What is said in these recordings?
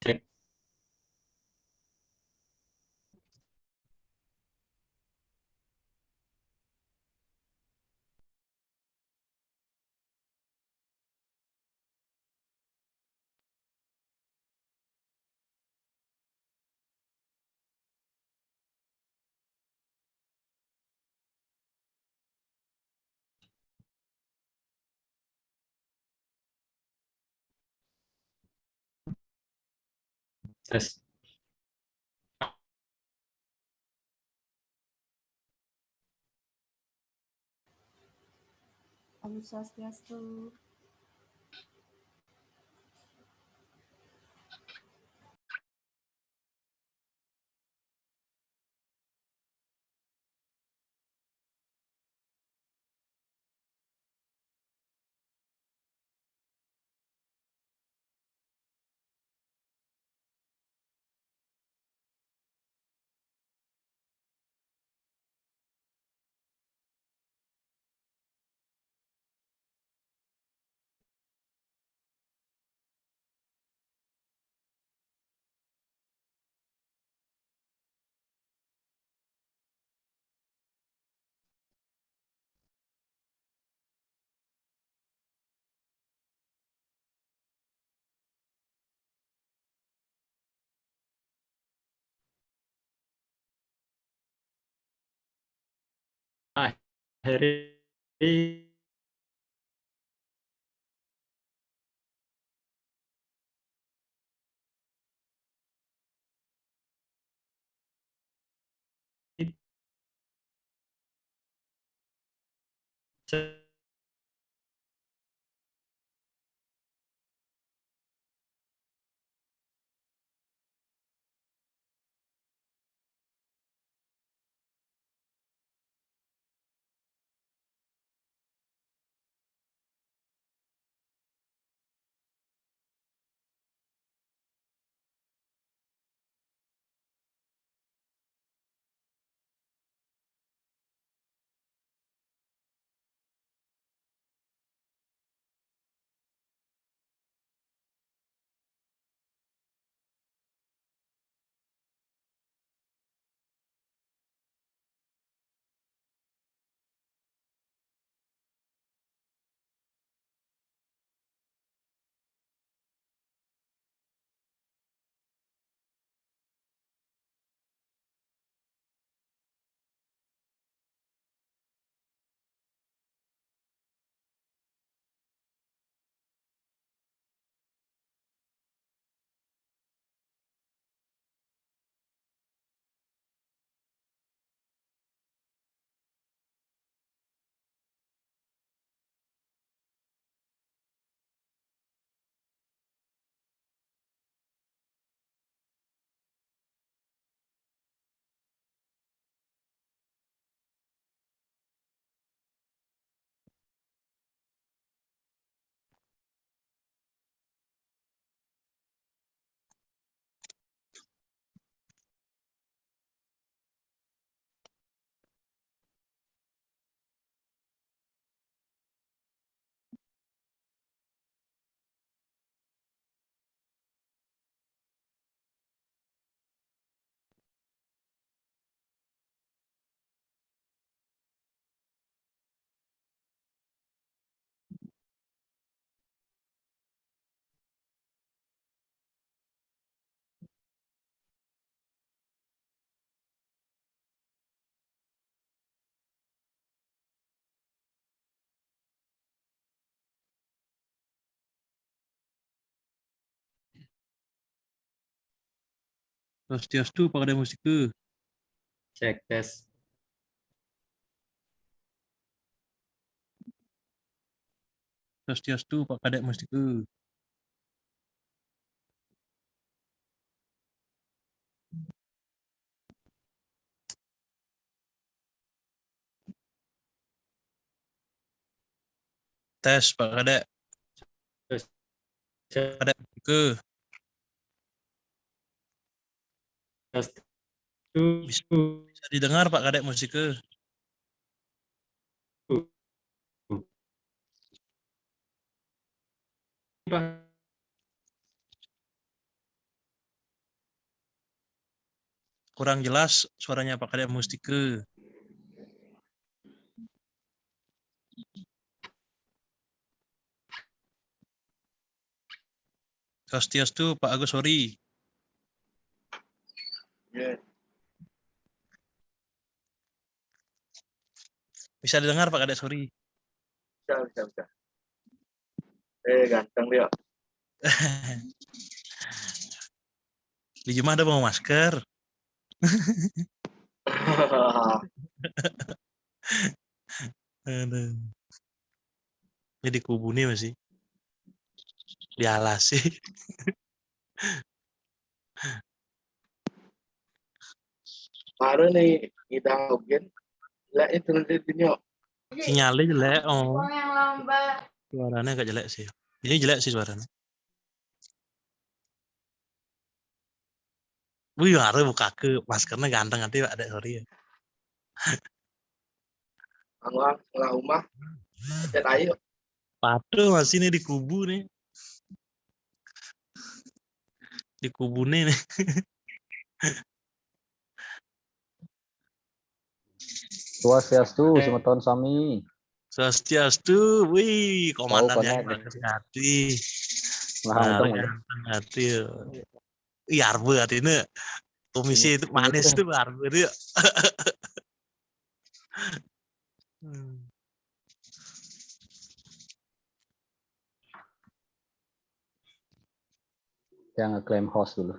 Cek. Tes. Om Swastiastu. Akhiri Swastiastu Pak Kadek Mustiku. Cek tes. Swastiastu Pak Kadek Mustiku. Tes Pak Kadek. Pak Kadek Mustiku. Bisa didengar Pak Kadek Mustiku. Kurang jelas suaranya Pak Kadek Mustiku. Swastiastu Pak Agus Hori. Yeah. Bisa didengar Pak Kadek Sori. Bisa. Ganteng dia. Di Jumah ada bawa masker. Aduh. Jadi kubu nih masih. Dialasi. Baru nih kita mungkin lah itu nanti tunjuk. Sinyalnya jelek. Oh. Suaranya agak jelek sih. Ini jelek sih suaranya. Wih, harus buka ke maskernya ganteng nanti Pak Kadek Sori. Anglang rumah. Cet ayo. Patuh masih nih di kubu nih. Di kubu nih. Swastiastu, Simaton Sami. Swastiastu, wih, komandan yang ganteng hati. Nah, ganteng hati. Iya, arbu hati ini. Komisi itu manis tuh, arbu itu. Yang ngeklaim host dulu.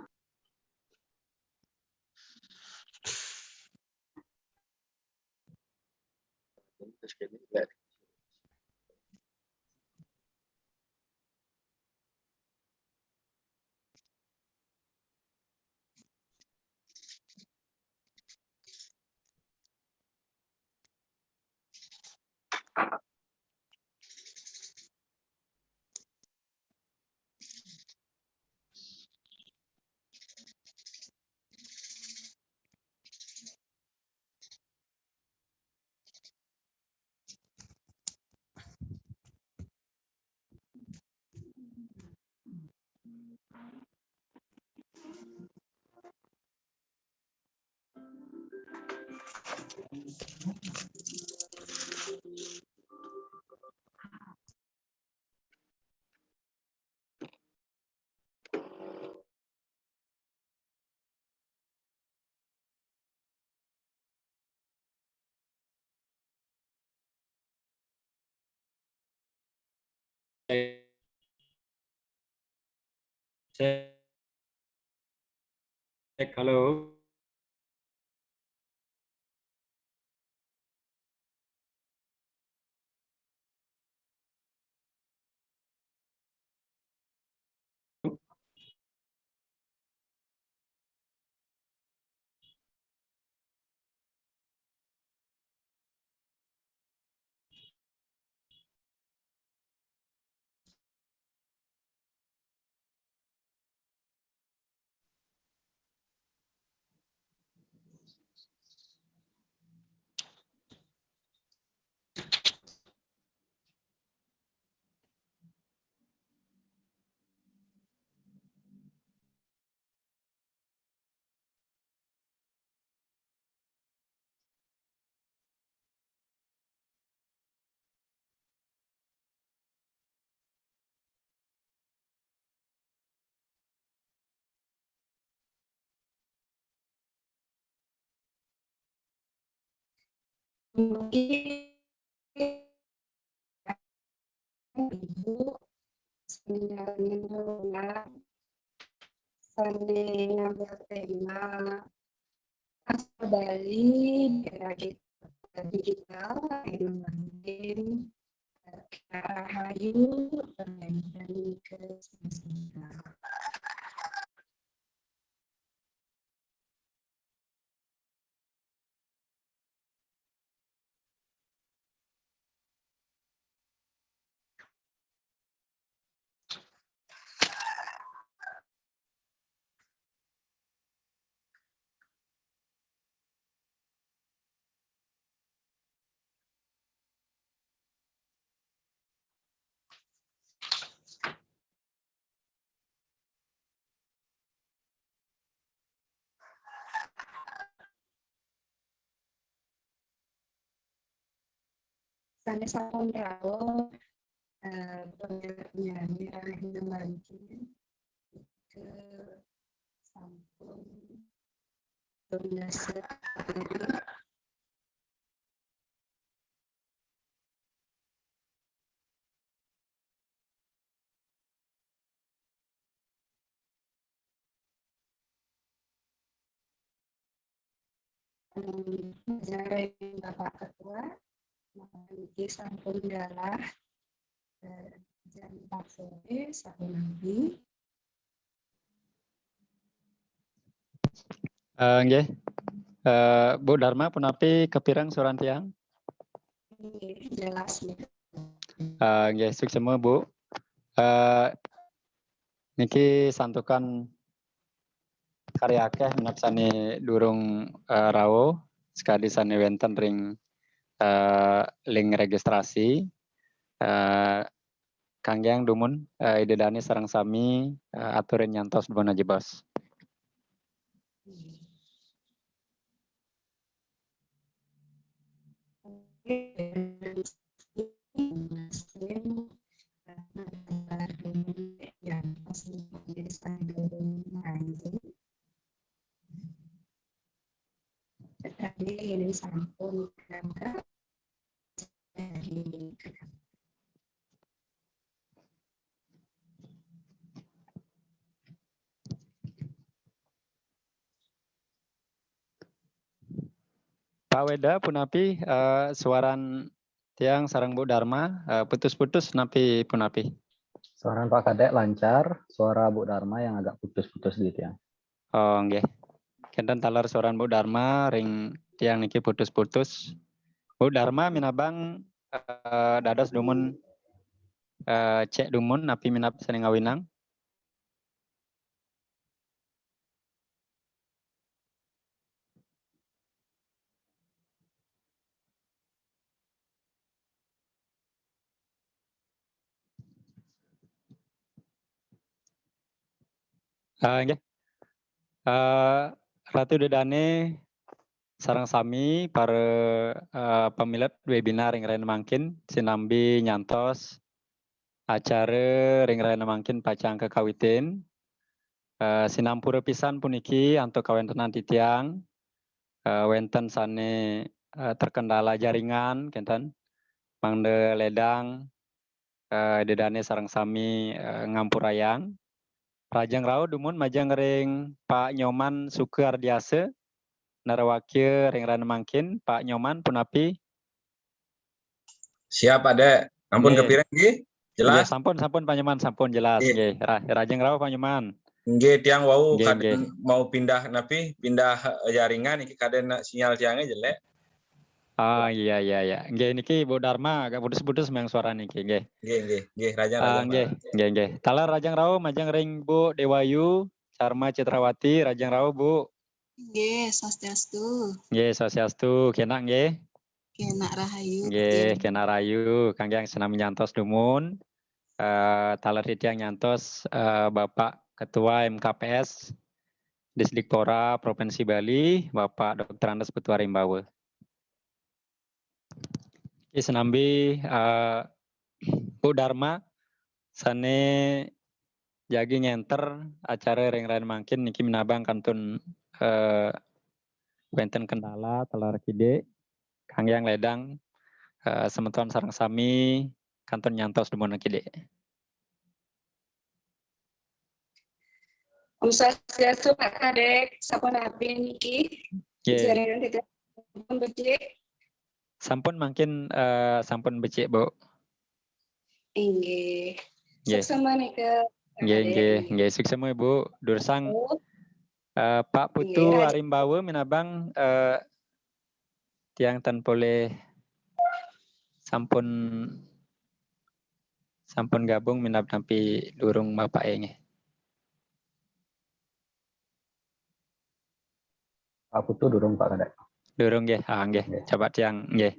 Cek, halo. Ibu, Sandi ngambil tema asal Bali, daerah digital, inovasi, Rahayu, dan ke semesta. Sana sampun rawuh penyanyi Rahina Mangkin ke sampun dominasi dari Bapak Ketua, maka sampun dalah jam 4 sore sampun nabi. Nggih. Bu Dharma punapi kepirang soran tiang? Jelas ya. Nggih, suksema Bu. Niki santukan karya akeh menaksani durung rawo sekali sane wenten ring link registrasi. Kangyang dumun idedani sarang sami aturin nyantos dumunaji Bos. Yang pasti menjadi standar nanti. Tetapi ini sampun berangkat dari Pak Weda punapi suaran tiang sarang Bu Dharma putus-putus napi punapi. Suara Pak Kadek lancar, suara Bu Dharma yang agak putus-putus gitu ya. Oh nggih. Kenten talar suaran Bu Dharma ring tiang niki putus-putus. Bu Dharma minabang dados dumun cek dumun napi minap seni ngawinang. Nggih. Ratu Dedane sarang sami para pemilet webinar ring rain mangkin sinambi nyantos acara ring rain mangkin pacang kekawitin sinampura pisan puniki antuk kawentenan titiang wenten sane terkendala jaringan kenten mangde ledang dedane sarang sami ngampurayang Rajang Rao dumun majang ring Pak Nyoman Sukardiase narawakil ring rana mangkin Pak Nyoman punapi. Siap ada. Ampun Nggih. kepireng nggih. Nggih, Jelas. sampun Pak Nyoman sampun jelas Nggih. nggih. Rajang Rao Pak Nyoman. Nggih tiang wau Nggih, kaden nggih. mau pindah jaringan iki kaden sinyal tiangnya jelek. Iya. Nggih niki Bu Dharma agak putus-putus memang suara niki nggih. Nggih rajang. Nggih. Talar Rajang Rao majang ring Bu Dewayu Sarma Citrawati Rajang Rao Bu. Nggih, swastiastu. Nggih, swastiastu kenak nggih. Kenak rahayu. Nggih, kenak rayu kangge senam nyantos dumun. Talar titiang nyantos Bapak Ketua MKPS Disdikpora Provinsi Bali, Bapak Dr. Andes Petua Rimbawe. Senambi Bu Dharma sane jagi ngenter acara ring rain mangkin niki minabang kantun wenten kendala talar kide kangyang ledang semeton sarang sami kantun nyantos dumun kide. Om Swastiastu Pak Kadek, sapunapi niki. Nggih. Jaringan kita pun becik. Sampun mungkin sampun becik, Bu. Inggih. Nggih. Suksema nika. Nggih, suksema Ibu. Dursang Pak Putu Nggih, Arimbawe minabang tiang tan boleh sampun gabung minap nampi durung Bapak nggih. Pak Putu durung Pak Kadek. Durung nggih, nggih. Nggih. Coba tiang nggih.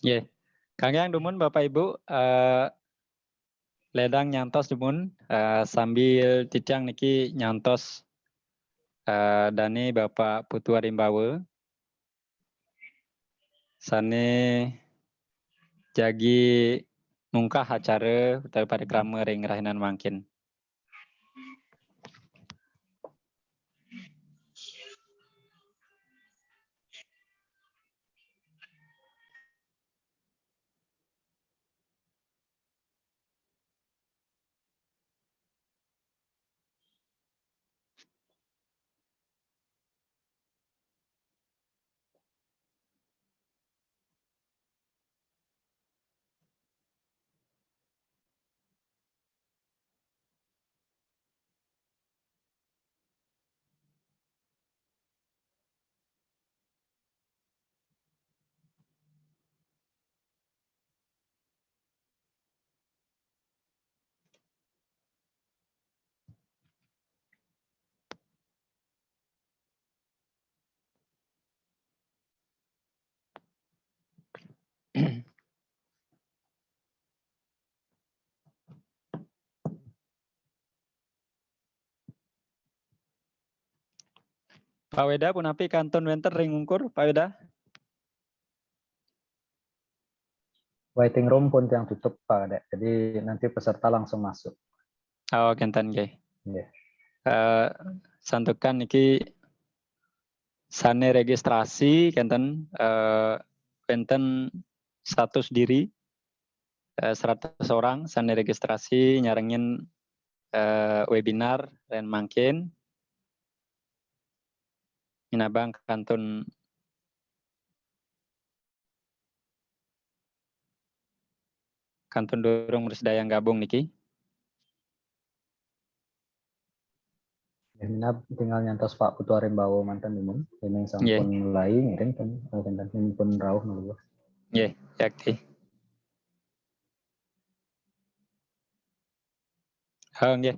Nggih. Kang Yang dumun Bapak Ibu ledang nyantos dumun sambil titiang niki nyantos dane Bapak Putu Arimbawe sane jagi mungkah acara daripada krama ring rahinan mangkin. Pak Weda punapi kantun wenter ring ngungkur Pak Weda. Waiting room pun yang tutup Pak Kadek. Jadi nanti peserta langsung masuk. Oh, kenten nggih. Nggih. Santukan niki sane registrasi kenten kenten 100 diri 100 orang sane registrasi nyarengin webinar dan mangkin minabang kantun durung bersedayang gabung niki. Minap tinggal nyantos Pak Putu Arimbawo mantan dumun. Ini sampun mulai ngiring kan ini pun rawuh nunggu. Nggih, yakti. Nggih.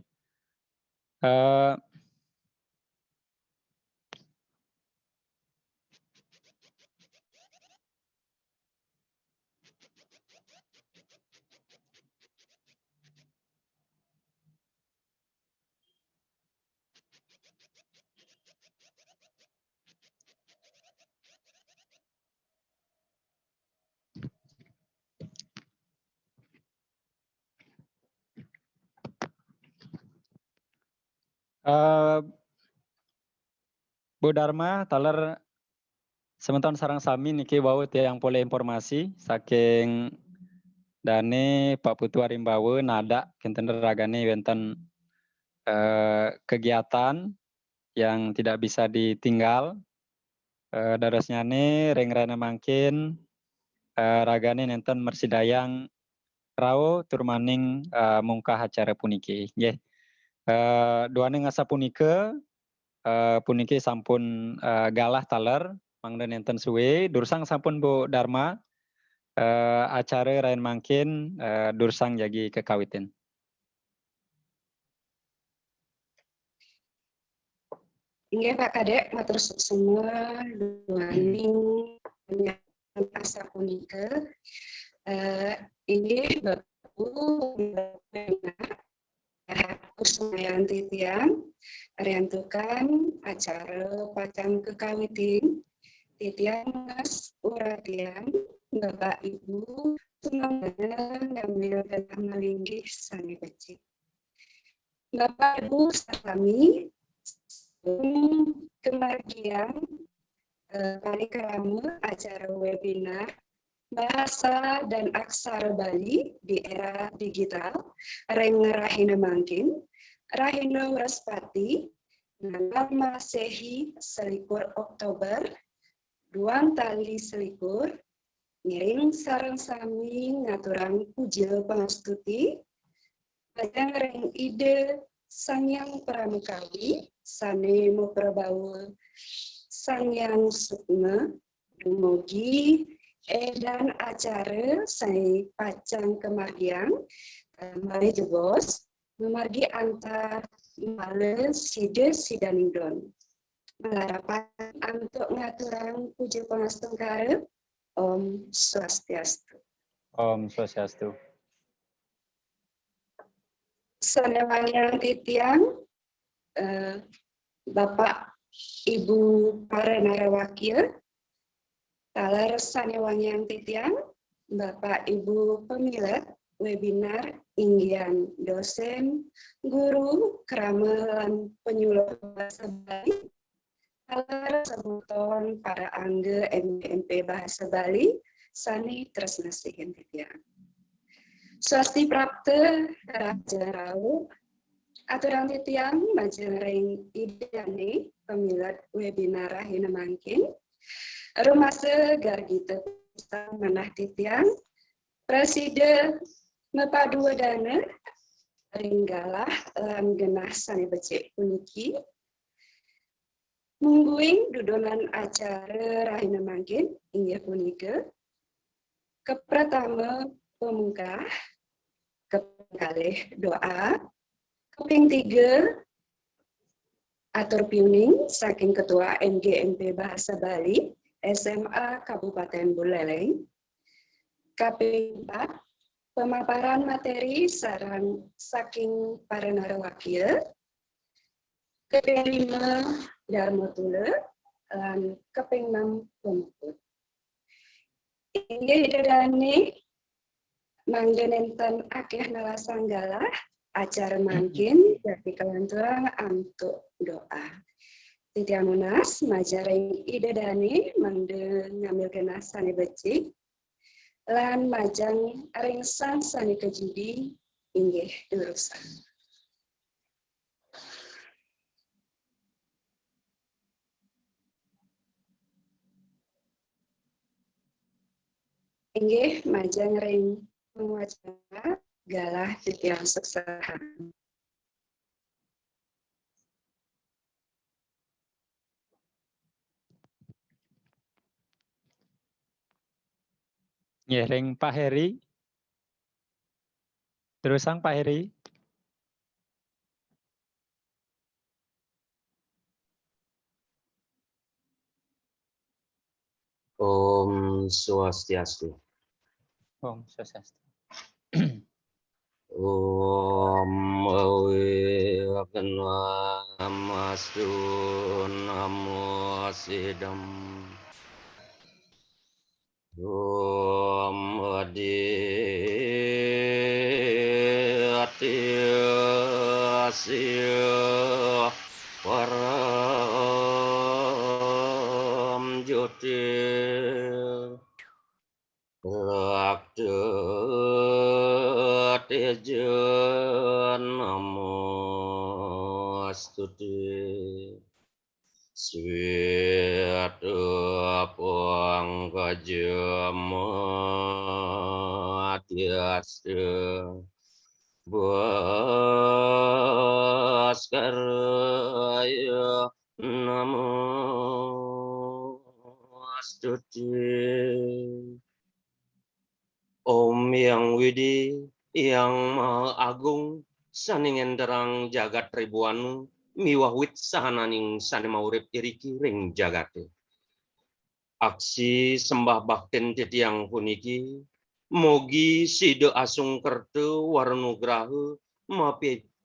Bu Dharma, taler sementon sarang sami niki wau tiang pole informasi saking dane Pak Putu Arimbawe nada kinten ragane wonten kegiatan yang tidak bisa ditinggal. Darasnyane ring-rene mangkin ragane nenten mersidayang rau turmaning mungkah acara puniki. Nggih. Duane ngasa punika puniki sampun galah taler mangda nenten suwe dursang sampun Bu Dharma acara rain mangkin dursang jagi kekawitin. Inggih Pak Kadek, matur semua duaning asa punika. Inggih Bapak Kusmayan Titian riantukan acara pacang kekawitin Titian Mas Uratian Bapak Ibu semoga ngambil dan melinggih sani becik. Bapak Ibu sami kemargian parikrama acara webinar Bahasa dan Aksara Bali di era digital Reng Rahina Mangkin Rahina Wraspati Nanggal Masehi selikur Oktober Duang Tali selikur Ngiring sareng sami ngaturang pujil pangastuti Bajang reng ide Sangyang Pramukawi Sane Muprabaul Sangyang Sukma Dumugi dan acara saya pacang kemargian mari jebos memargi antar male side sidaningdon melarapan untuk ngaturang puji pangastengkara Om Swastiastu. Om Swastiastu. Sanewang titiang Bapak Ibu para narawakil taler sanewang titiang Bapak Ibu pemilat webinar inggian dosen guru keramelan penyuluh bahasa Bali taler sebuton para angge MGMP bahasa Bali sani tresna sihin titiang swasti prapte raja rau aturan titiang majengreng idane pemilat webinar rahina mangkin Rumase Gargita Menah Titiang Presiden Mepadu Dana Ringgalah lan genah sane becik puniki mungguing dudonan acara rahina mangkin inggih punika kepertama pemungkah kekalih doa keping 3 atur piuning saking ketua MGMP Bahasa Bali SMA Kabupaten Buleleng. Kaping 4 pemaparan materi saran saking para narawakil. Kaping 5 Dharma Tula lan kaping 6 pemukul. Inggih dadane mangga nenten akeh nalasanggalah acara mangkin jadi kelanturan untuk doa. Titiang munas majaring ide dani mangde ngambil genas sani becik lan majang ringsan sani kejudi inggih durusan. Inggih majang ring mewajana galah titiang seksahan. Nggih ring Pak Heri. Terusang Pak Heri. Om Swastiastu. Om Swastiastu. Om Awiwakanwamastu Namo Sidam. Om Adi Asya Para Astuti Rakta Teja Namo Astuti Sweta Pangkajama Tiasta Bhaskaraya Namo Astuti Om Yang Widi Yang Maha Agung Saningen derang jagat ribuanu miwah wit sahananing sane maurip iriki ring jagate. Aksi sembah bakten titiang puniki mogi sida asung kertu warnugraha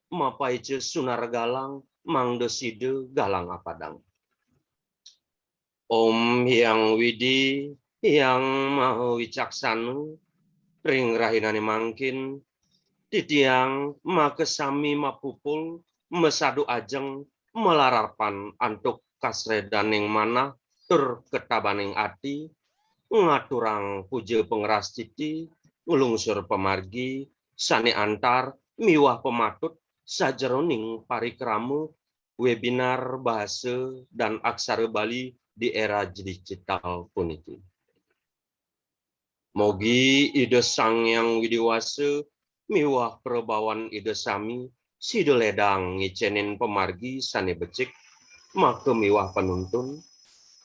mapaice sunar galang mangde sida galang apadang. Om Hyang Widi Yang Maha Wicaksana ring rahinane mangkin titiang makesami mapupul mesadu ajeng melararpan antuk kasredaning manah tur ketabaning ati ngaturang puja pengeras titi ngulungsur pemargi sane antar miwah pematut sajeroning parikramu webinar bahasa dan aksara Bali di era digital puniki. Mogi ide Sang Yang Widiwasa miwah perbawan ide sami sida ledang ngicenin pemargi sane becik make miwah penuntun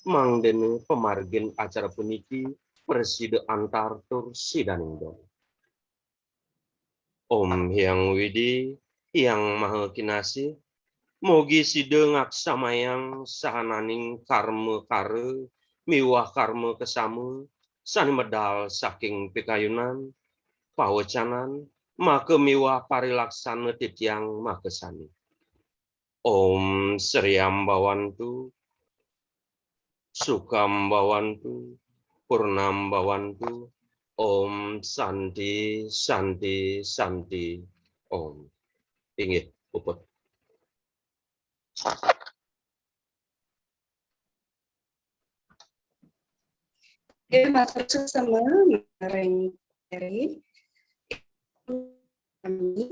mangdene pemargin acara puniki persida antar tur sidaning dong. Om Hyang Widi Yang Maha Kinasih mogi sida ngaksamayang sahananing karma kare miwah karma kesama sane medal saking pikayunan pawecanan maka miwah parilaksana titiang makesani. Om Sriam Bawantu, Sukam Bawantu, Purnam Bawantu, Om Santi, Santi, Santi, Om. Inggih, puput. Matur sesama maring dari kami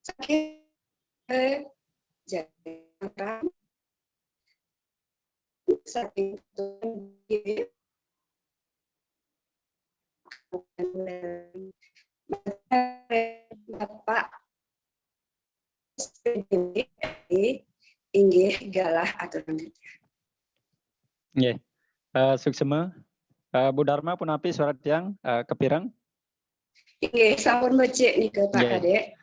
sakit Jakarta saking Bapak SPDD inggih galah aturan. Nggih. Suksema Bu Dharma punapi surat yang kepirang? Inggih sampun becik nika Pak Kadek.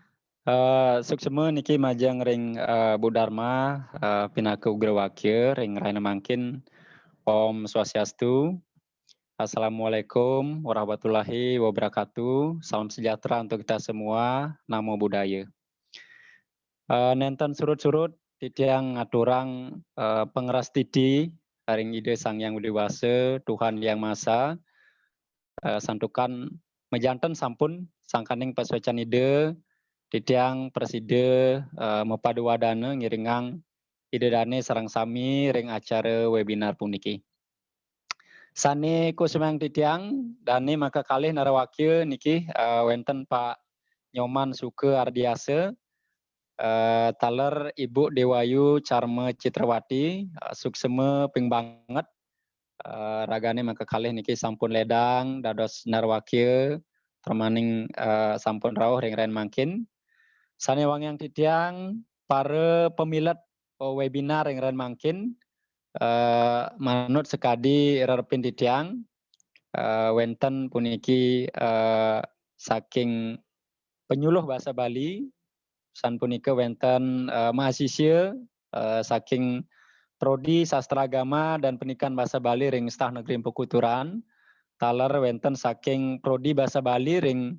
Suksema niki majang ring Bu Dharma pinaka ugrawakya ring raina mangkin Om Swastiastu. Assalamualaikum warahmatullahi wabarakatuh. Salam sejahtera untuk kita semua. Namo Buddhaya. Nenten surut-surut titiang aturang pengeras titi haring ide Sang Yang Widiwasa Tuhan Yang Maha santukan mejanten sampun sangkaning paswecan ide titiang preside mepadu wadana ngiringang ide dane sarang sami ring acara webinar puniki. Sane kusumang titiang dane maka kalih narawakya niki wenten Pak Nyoman Suke Ardiase taler Ibu Dewayu Charma Citrawati suksema ping banget ragane maka kalih niki sampun ledang dados narwakya termaning sampun rawuh ring ren mangkin sane wangyang titiang para pemilet webinar ring ren mangkin manut sekadi rerepin titiang wenten puniki saking penyuluh bahasa Bali san punika wenten mahasiswa saking Prodi Sastra Agama dan Pendidikan Bahasa Bali ring Staf Negeri Pekuturan taler wenten saking Prodi Bahasa Bali ring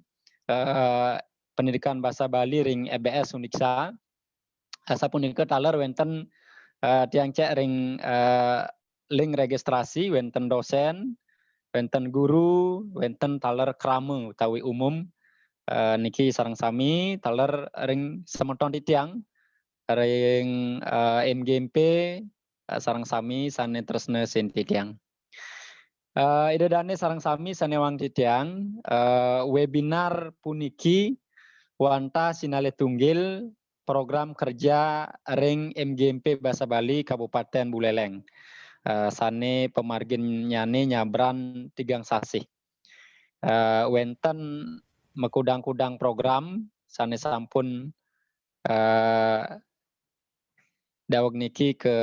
Pendidikan Bahasa Bali ring EBS Uniksa sapunika taler wenten tiang cek ring link registrasi wenten dosen wenten guru wenten taler krama utawi umum niki sareng sami taler ring semeton titiang ring MGMP sareng sami sane tresna sen titiang. Ida dane sarang sami sanewang titiang webinar puniki wanta sinale tunggil program kerja ring MGMP Bahasa Bali Kabupaten Buleleng. Sane pemargin nyane nyabran tigang sasih. Wenten mekudang-kudang program sane sampun daweg niki ke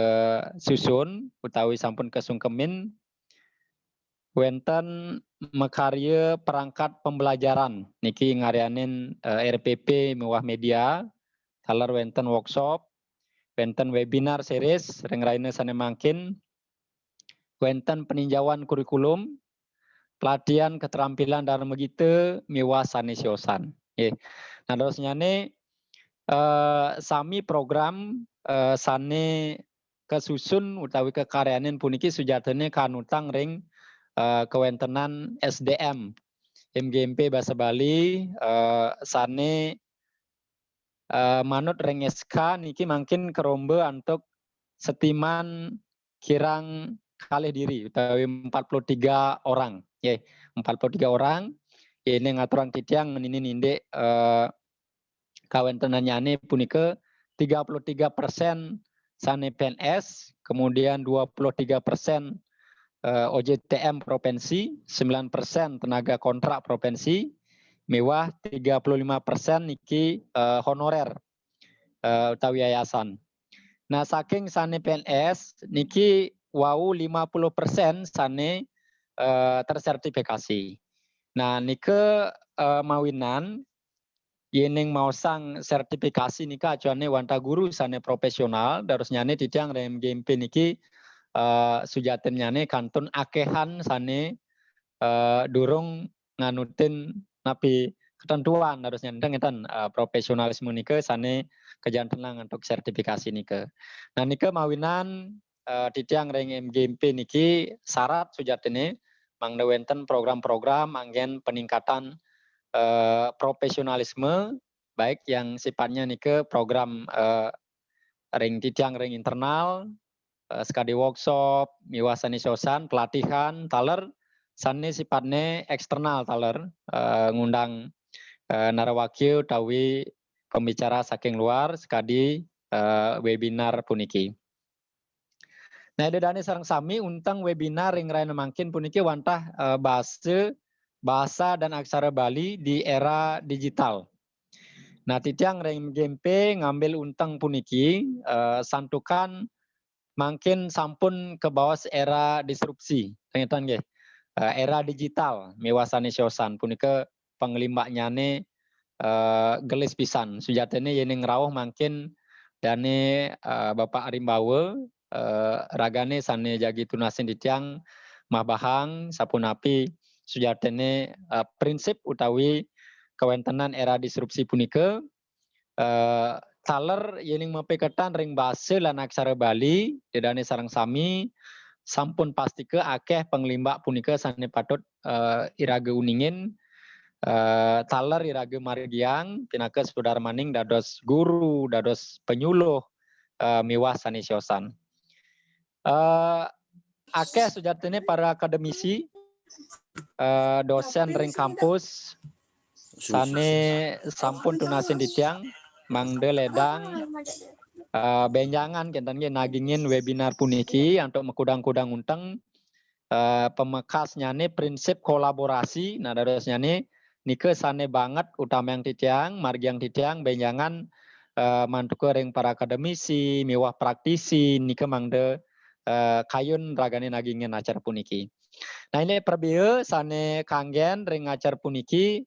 susun utawi sampun kesungkemin wenten mekarya perangkat pembelajaran niki ngarianin RPP mewah media talar wenten workshop wenten webinar series ring raine sane mangkin wenten peninjauan kurikulum pelatihan keterampilan dalam megite mewah sane siosan nah terusnya nih sami program sane kesusun utawi kekaryanin puniki sujatene kanutang ring kewentenan SDM MGMP Bahasa Bali sane manut ring SK niki mungkin kerombe untuk setiman kirang kalih diri utawi 43 orang 43 orang ini ngaturang titiang ini ninde kawentenannya punika 33% sane PNS kemudian 23% OJTM provinsi, 9% tenaga kontrak provinsi, mewah 35% niki honorer utawi yayasan. Nah saking sane PNS niki wau 50% sane tersertifikasi. Nah nike mawinan yening mau sang sertifikasi nika acuane wanta guru sane profesional darus nyane titiang rem GMP niki sujaten nyane kantun akehan sane durung nganutin napi ketentuan harusnya ngeten profesionalisme nike sane kejantenan untuk sertifikasi nike. Nah nike mawinan titiang reng MGMP niki syarat sujatene mangda wenten program-program anggen peningkatan profesionalisme baik yang sifatnya nike program ring titiang ring internal sekali workshop, miwasani sosan, pelatihan, taler, sane sifatnya eksternal taler, ngundang narawakil tawi pembicara saking luar, sekali webinar puniki. Nah, dani sarang sami untang webinar ring raina mangkin puniki wantah bahasa dan aksara Bali di era digital. Nah, titiang ring GMP ngambil untang puniki santukan makin sampun ke bawah era disrupsi, ternyata nggih. Era digital mewasane siosan punika penglimbaknya ne gelis pisan. Sujatene yening rawuh makin dane Bapak Arimbawe ragane sane jagi tunasin ditiang mabahang sapunapi sujatene prinsip utawi kewentenan era disrupsi punika taler yening mapiketan ring bahasa lan aksara Bali dedane sarang sami sampun pasti ke akeh penglimbak punika sane patut irage uningin taler irage margiang pinake saudara maning dados guru dados penyuluh miwah sane siosan akeh sujatene para akademisi dosen ring kampus sane sampun tunasin ditiang mangde ledang benjangan kentan nagingin webinar puniki untuk mekudang-kudang unteng pemekasnya nih prinsip kolaborasi nah darusnya nih nike sane banget utama yang titiang margi yang titiang benjangan mantuk ring para akademisi miwah praktisi nike mangde kayun ragane nagingin acara puniki. Nah ini perbieu sane kanggen ring acara puniki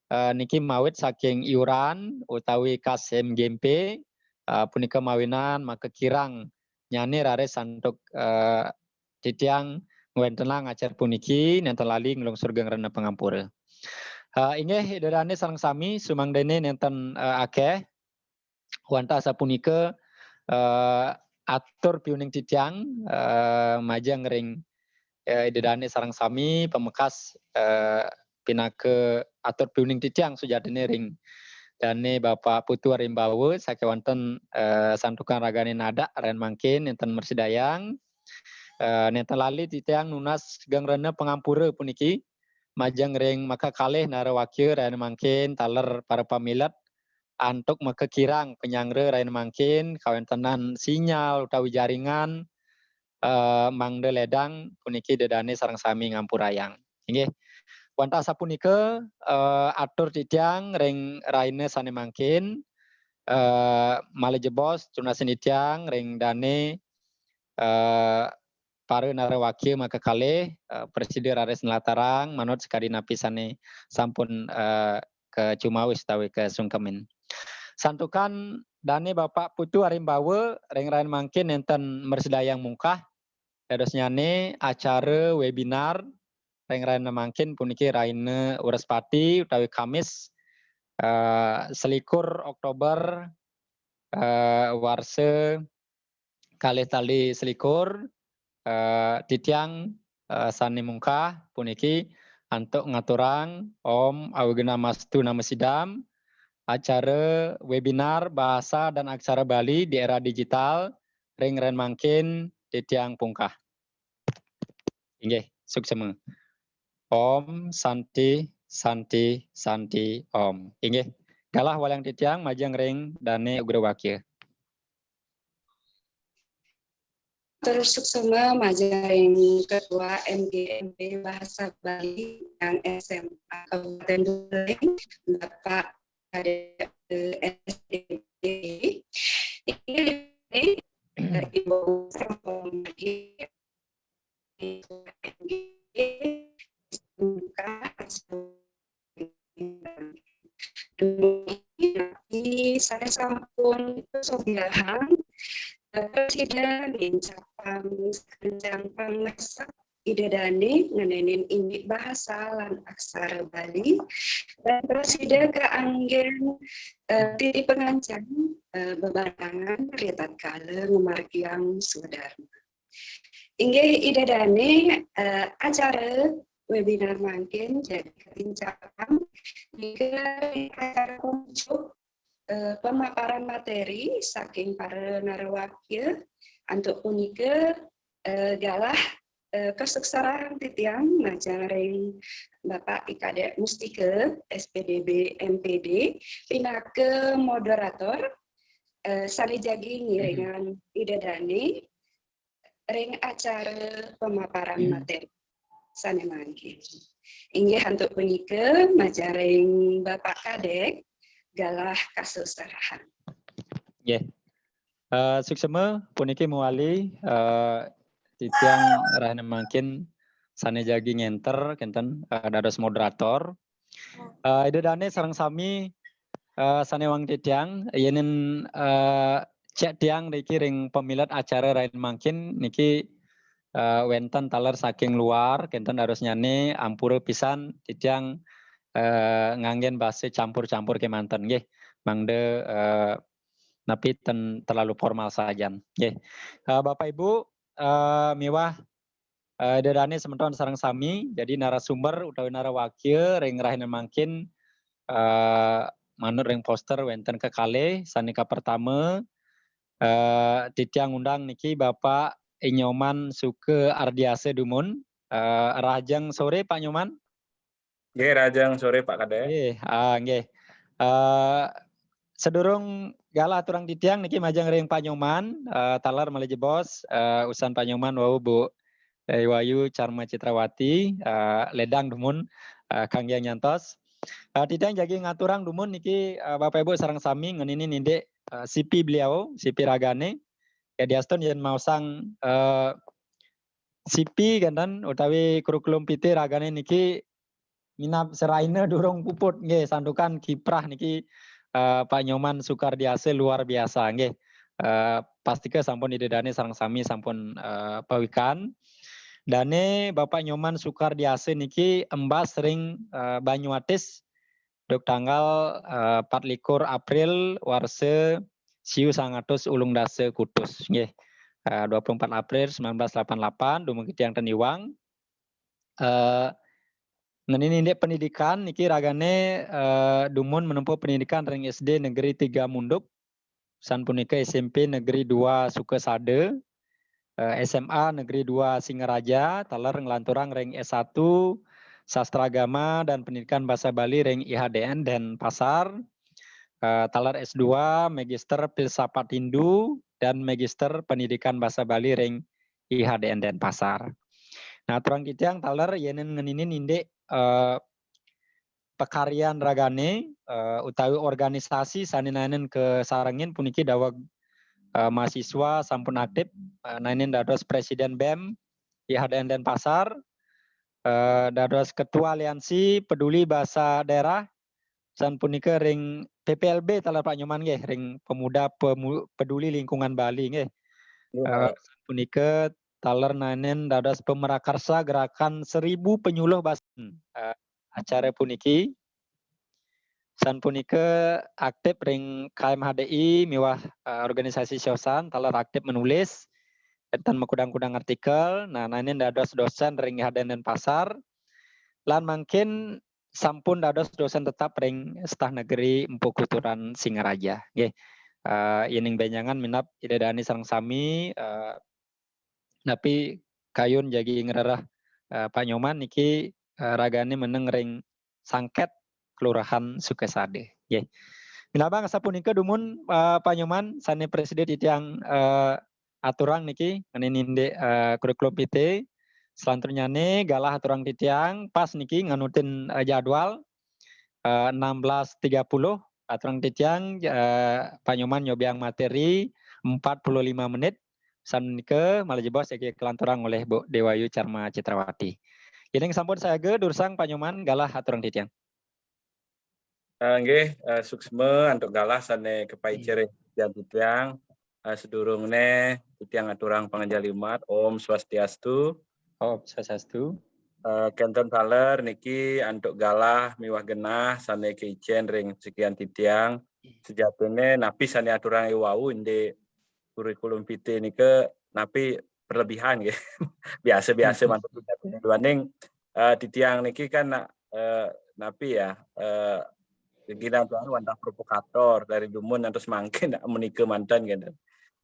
niki mawit saking iuran utawi kas MGMP punika mawinan maka kirang nyane rare santuk titiang ngwentenang acar puniki nenten lali ngelungsur gengrena pengampura. Inggih derane sareng sami sumangdene nenten akeh wanta sapunika atur piuning titiang majang ring derane sareng sami pemekas pinake atur piuning titiang sujatene ring dane Bapak Putu Arimbawe sake wonten santukan ragane nada ren mangkin enten mersidayang Neta lali titiang nunas gangrena pengampura puniki majang ring maka kalih nara wakil rain mangkin taler para pamilat antuk maka kirang penyangre rain mangkin kawentenan sinyal utawi jaringan mangde ledang puniki dedane sareng sami ngampurayang. Inggih. Wanta sapunika atur titiang ring raine sane mangkin male jebos tunasen titiang ring dane para narawaki maka kalih presiden rares nelatarang manut sekali napisane sampun ke Cumawis tawi ke Sungkemin. Santukan dane Bapak Putu Arimbawe ring rain mangkin enten mersedayang mungkah dados nyane acara webinar ring rain mangkin puniki raine Urespati utawi Kamis selikur Oktober warse kalih tali selikur titiang sani mungkah puniki antuk ngaturang Om Awegena Mastu Namasidam acara webinar bahasa dan aksara Bali di era digital ring ren mangkin titiang pungkah. Inggih, suksema. Om Santi Santi Santi Om. Inggih. Galah walang titiang majang ring dane ugra wakil. Terus suksema majaring Ketua MGMP Bahasa Bali yang SMA Kabupaten Buleleng, Bapak KDSDP. Ini Ibu Sempomagi saya sampun sobilahan Presiden Incapang Kenjang Pangmesa Idedani ngenenin ini bahasa lan aksara Bali dan Presiden keanggen titi pengancam bebarengan ritat kala ngemargiang Sudarma. Inggih Idedani acara webinar mangkin jadi kebincang hingga acara kuncup pemaparan materi saking para narawakil untuk punika galah kesuksaraan titiang majaring Bapak IKD Mustika SPDB MPD pinake moderator salijagi ngiringan Idedani ring acara pemaparan materi sane mangkin. Inggih untuk punika majaring Bapak Kadek galah kasusarahan. Yeah. Suksema puniki muali titiang rahana mangkin sane jagi ngenter kenten dados moderator. Idedane sareng sami sane wang titiang yenen cek tiang niki ring pemilat acara rain mangkin niki wenten taler saking luar kenten harus nyane ampura pisan titiang nganggen bahasa campur-campur ke manten nggih mangde napi terlalu formal saja nggih. Bapak Ibu miwah dedane sementon sareng sami jadi narasumber utawi narawakil ring rahina mangkin manut ring poster wenten kekalih sanika pertama titiang undang niki Bapak Inyoman Suke Ardiase Dumun. Rajang sore Pak Nyoman. Nggih, rajang sore Pak Kade. Nggih. Sedurung galah aturang titiang niki majang ring Pak Nyoman, talar maleje bos, usan Pak Nyoman wau Bu Wayu Charma Citrawati, ledang dumun Kang Yang nyantos. Titiang jagi ngaturang dumun niki Bapak Ibu sareng sami ngenini nindek sipi beliau, sipi ragane. Ya diaston yen mau sang sipi gandan utawi kurikulum PT ragane niki minap seraine durung puput nggih sandukan kiprah niki Pak Nyoman Sukardiase luar biasa nggih. Pastike sampun didedane sareng sami sampun pawikan. Dane Bapak Nyoman Sukardiase niki embas ring Banyuatis duk tanggal 24 April warse siu 100 ulung dase kutus nggih. 24 April 1988 dumugi tiang teniwang. Ngenini indek pendidikan niki ragane dumun menempuh pendidikan ring SD Negeri 3 Munduk san punika SMP Negeri 2 Sukesade SMA Negeri 2 Singaraja, taler ngelanturang ring S1 Sastra Agama dan Pendidikan Bahasa Bali ring IHDN dan Pasar. Taler S2 Magister Filsafat Hindu dan Magister Pendidikan Bahasa Bali ring IHDN dan Pasar. Nah, turang kitiang taler yenen ngeninin inde pekaryan ragane utawi organisasi saninanen ke sarangin puniki dawag mahasiswa sampun aktif nainin dados presiden BEM IHDN dan Pasar, dados ketua aliansi peduli bahasa daerah san punika ring PPLB talar Pak Nyoman nggih ring pemuda peduli lingkungan Bali nggih. San punika taler nainen dados pemerakarsa gerakan 1000 penyuluh bahasa acara puniki san punika aktif ring KMHDI miwah organisasi siosan taler aktif menulis dan mengkudang-kudang artikel. Nah, nainen dados dosen ring IHDN dan Pasar lan mungkin sampun dados dosen tetap ring Staf Negeri Empu Kuturan Singaraja nggih. Ining benyangan minap idadani sareng sami tapi kayun jagi ngerarah Pak Nyoman niki ragane meneng ring Sangket Kelurahan Sukesade nggih. Minabang sapunika dumun Pak Nyoman sane presiden titiang aturang niki ngeninde kurikulum PT selanjutnya nih galah aturang titiang pas niki nganutin jadwal 16.30 aturang titiang Pak Nyoman nyobiang materi 45 menit sanike malah jebos iki kelanturang oleh Bu Dewayu Carma Citrawati. Ini sampun saya ge dursang Pak Nyoman galah aturang titiang. Nggih, suksme untuk galah sane kepaicere titiang sedurungne titiang aturang panganjalimat Om Swastiastu. Om Swastiastu. Kenten taler niki antuk galah miwah genah sane keicen ring sekian titiang sejatine napi sane aturang iwau inde kurikulum PT nike napi berlebihan nggih. Biasa-biasa mantep dibanding titiang niki kan napi ya kira wantah provokator dari dumun terus mangkin menike mantan gitu.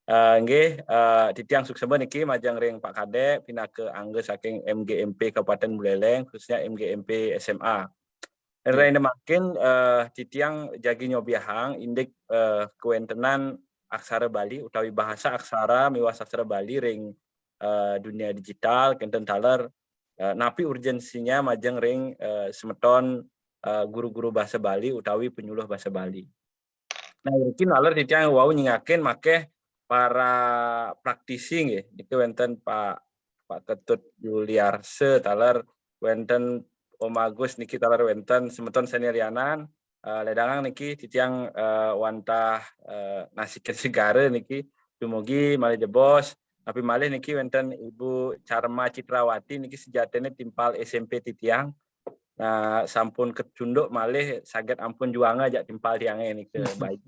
Nggih titiang suksema niki majang ring Pak Kadek pina ke angge saking MGMP Kabupaten Buleleng khususnya MGMP SMA. Lain makin titiang jagi nyobiahang indik kewentenan aksara Bali utawi bahasa aksara miwah aksara Bali ring dunia digital kenten taler napi urgensinya majang ring semeton guru-guru bahasa Bali utawi penyuluh bahasa Bali. Nah, mungkin aler titiang wau nyingaken make para praktisi nggih niku wonten Pak Ketut Yuliarse taler wonten Om Agus niki taler wonten semeton seniorianan ledangang niki titiang wantah nasiken segare niki dumugi malih jebos tapi malih niki wonten Ibu Carma Citrawati niki sejatene timpal SMP titiang. Nah, sampun kecunduk malih saged ampun juanga jak timpal tiange niki baik.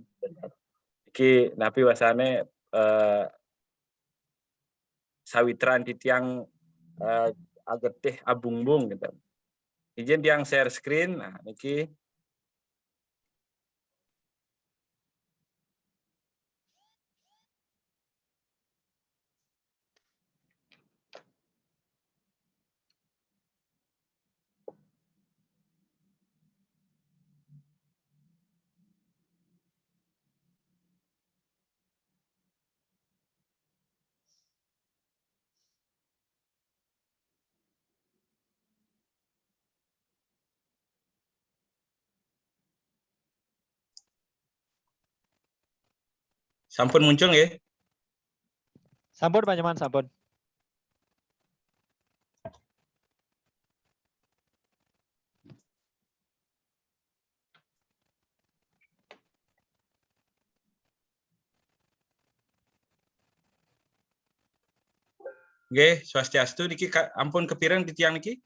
Iki napi wasane sawitran titiang agetih abungbung gitu. Izin tiang share screen. Nah, niki sampun muncul nggih? Sampun Pak Nyoman, sampun. Nggih, swastiastu niki ampun kepireng titiang niki?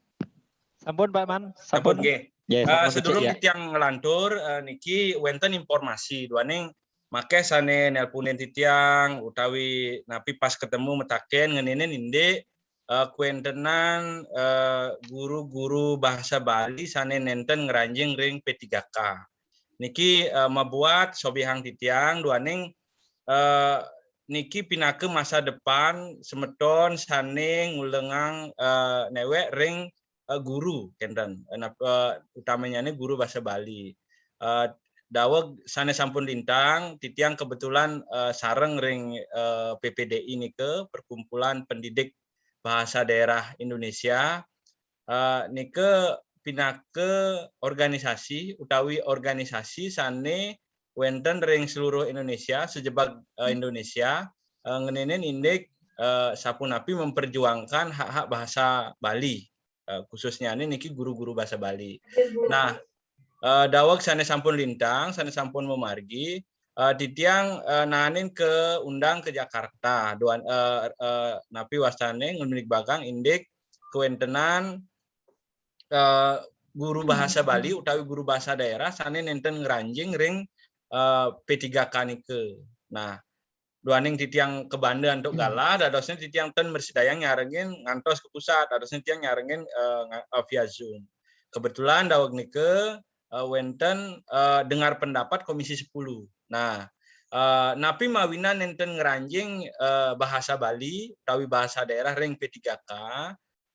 Sampun Pak Man, Sampun nggih. Yes, sedurung titiang ngelantur niki wonten informasi duaning make sane nelponen titiang utawi napi pas ketemu metaken ngenene ninde kuentenan guru-guru bahasa Bali sane nenten ngeranjing ring P3K. Niki membuat sobihang titiang duaning niki pinake masa depan semeton sane ngulengang newek ring guru kenten utamanya ini guru bahasa Bali. Daweg sane sampun lintang titiang kebetulan sareng ring PPDI nike Perkumpulan Pendidik Bahasa Daerah Indonesia nike pinake organisasi utawi organisasi sane wenten ring seluruh Indonesia sejebak Indonesia ngenenen indek sapunapi memperjuangkan hak-hak bahasa Bali khususnya ini niki guru-guru bahasa Bali. Nah, daweg sane sampun lintang, sane sampun memargi titiang nanin ke undang ke Jakarta napi wastane ngenik bakang indek kewentenan guru bahasa Bali utawi guru bahasa daerah sane nenten ngeranjing ring P3K nike. Nah, duaning titiang ke Banda untuk galah, dadosnya titiang ten bersidayang nyarengin ngantos ke pusat, dadosnya titiang nyarengin via Zoom. Kebetulan daweg nike wenten dengar pendapat Komisi 10. Nah, napi mawinan nenten ngeranjing bahasa Bali utawi bahasa daerah ring P3K,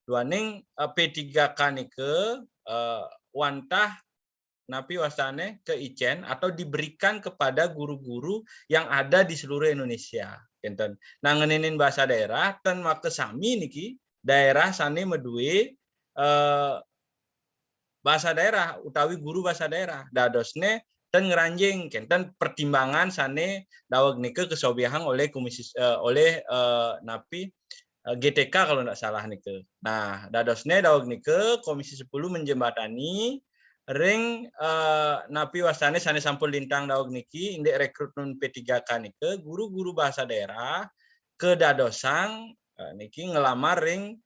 duaning P3K nike wantah napi wasane ke Icen atau diberikan kepada guru-guru yang ada di seluruh Indonesia. Enten. Nah ngenenin bahasa daerah ten make sami niki daerah sane medue bahasa daerah utawi guru bahasa daerah. Dadosne ten ngeranjing kenten pertimbangan sane daweg nike kesobihang oleh komisi napi GTK kalau tidak salah nike. Nah dadosne daweg nike Komisi 10 menjembatani ring napi wasane sane sampun lintang daweg niki indek rekrutmen P3K nike guru-guru bahasa daerah ke dadosang niki ngelamar ring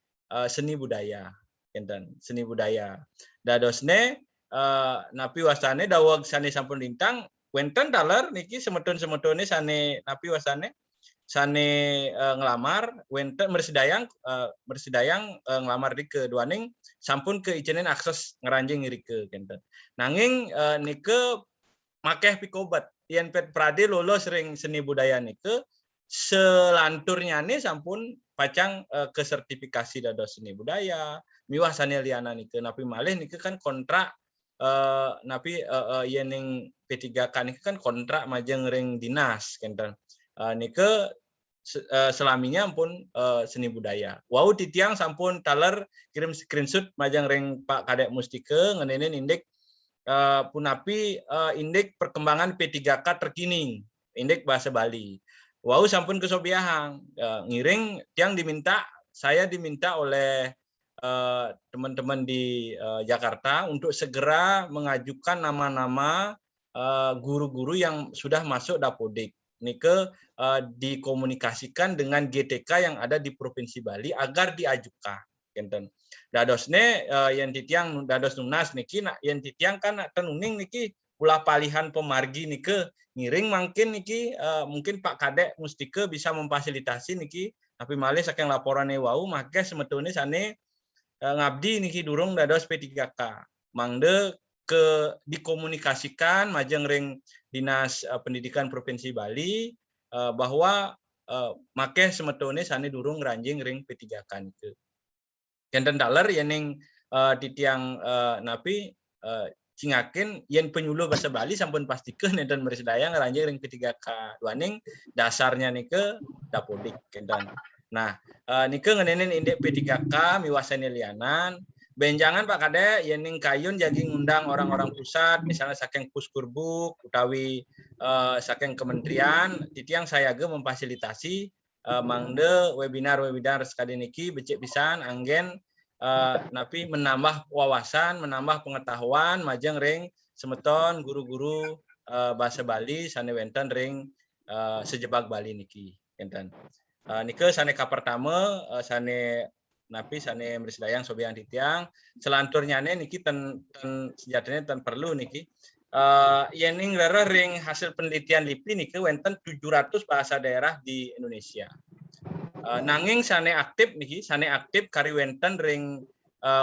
seni budaya enten seni budaya dadosne napi wasane daweg sane sampun lintang wenten daler niki semeton-semetone sane napi wasane sane ngelamar wenten bersidayang ngelamar di keduaning sampun ke icenen akses ngeranjing rike kenten. Nanging nike makeh pikobat yen pet prade lolos ring seni budaya nike selanturnya nih sampun pacang ke sertifikasi dados seni budaya miwah sane liana nike napi malih nike kan kontrak napi yening P3K nike kan kontrak majeng ring dinas kenten. Nike selaminya ampun seni budaya. Wau titiang sampun taler kirim screenshot majang ring Pak Kadek Mustike ngenenen indek punapi indek perkembangan P3K terkini, indek bahasa Bali. Wau sampun kesobiahang ngiring tiang saya diminta oleh teman-teman di Jakarta untuk segera mengajukan nama-nama guru-guru yang sudah masuk Dapodik. Nike dikomunikasikan dengan GTK yang ada di Provinsi Bali agar diajukan. Kenten. Dadosne yang titiang dados nunas niki yang titiang kan tenuning niki ulah palihan pemargi nike ngiring mungkin niki mungkin Pak Kadek Mustike bisa memfasilitasi niki tapi malih saking laporane wau make semetune sane ngabdi niki durung dados P3K. Mangde dikomunikasikan majeng ring Dinas Pendidikan Provinsi Bali bahwa make semetone sane durung ranjing ring P3K itu. Kenten daler yening titiang napi cingakin yen penyuluh bahasa Bali sampun pastikeun enten bersedaya ngranjing ring P3K. Duaning dasarnya nike Dapodik kenten. Nah, nike ngenenen indek P3K miwasane lianan benjangan Pak Kadek yening kayun jadi ngundang orang-orang pusat misalnya saking Puskurbuk utawi saking kementerian titiang saya ge memfasilitasi mangde webinar sekali niki becek pisan anggen napi menambah wawasan menambah pengetahuan majeng ring semeton guru-guru bahasa Bali sane wenten ring sejebak Bali niki enten nike sane ka pertama sane napi sane bersedayang sobiang titiang selanturnya niki ten sejatine ten perlu niki yening lereh ring hasil penelitian LIPI niki wenten 700 bahasa daerah di Indonesia. Nanging sane aktif niki sane aktif kari wenten ring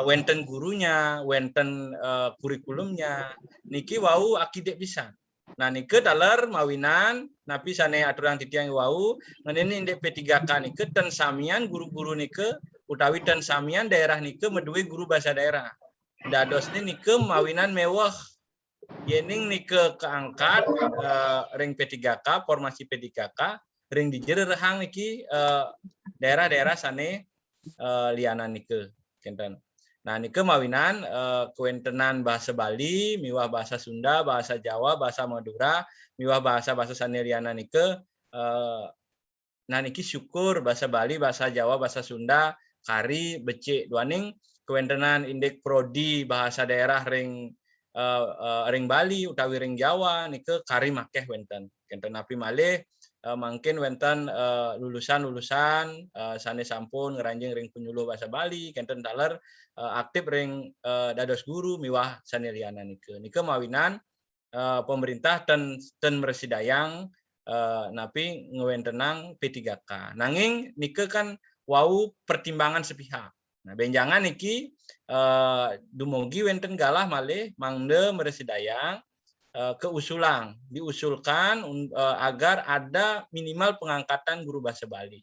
wenten gurunya, wenten kurikulumnya niki wau akidek pisan. Nah nike taler mawinan napi sane aturan titiang wau ngenini indek P3K nike ten samian guru-guru nike utawi ten samian daerah nike medue guru bahasa daerah. Dados nike mawinan mewah yening nike keangkat ring P3K formasi P3K ring dijerehang niki daerah-daerah sane liana nike kenten. Nah nike mawinan kuentenan bahasa Bali, miwah bahasa Sunda, bahasa Jawa, bahasa Madura, miwah bahasa-bahasa sane liana nike nah niki syukur bahasa Bali, bahasa Jawa, bahasa Sunda, kari becik duaning kuentenan indek prodi bahasa daerah ring Bali utawi ring Jawa nike kari makeh wenten. Kenten api malih mungkin wenten lulusan-lulusan sane sampun ngeranjing ring penyuluh bahasa Bali kenten taler aktif ring dados guru miwah sane liana nike. Nike mawinan pemerintah ten meresidayang napi ngewentenang P3K. Nanging nike kan wau pertimbangan sepihak. Nah, benjangan niki dumugi wenten galah malih mangde meresidayang diusulkan agar ada minimal pengangkatan guru bahasa Bali.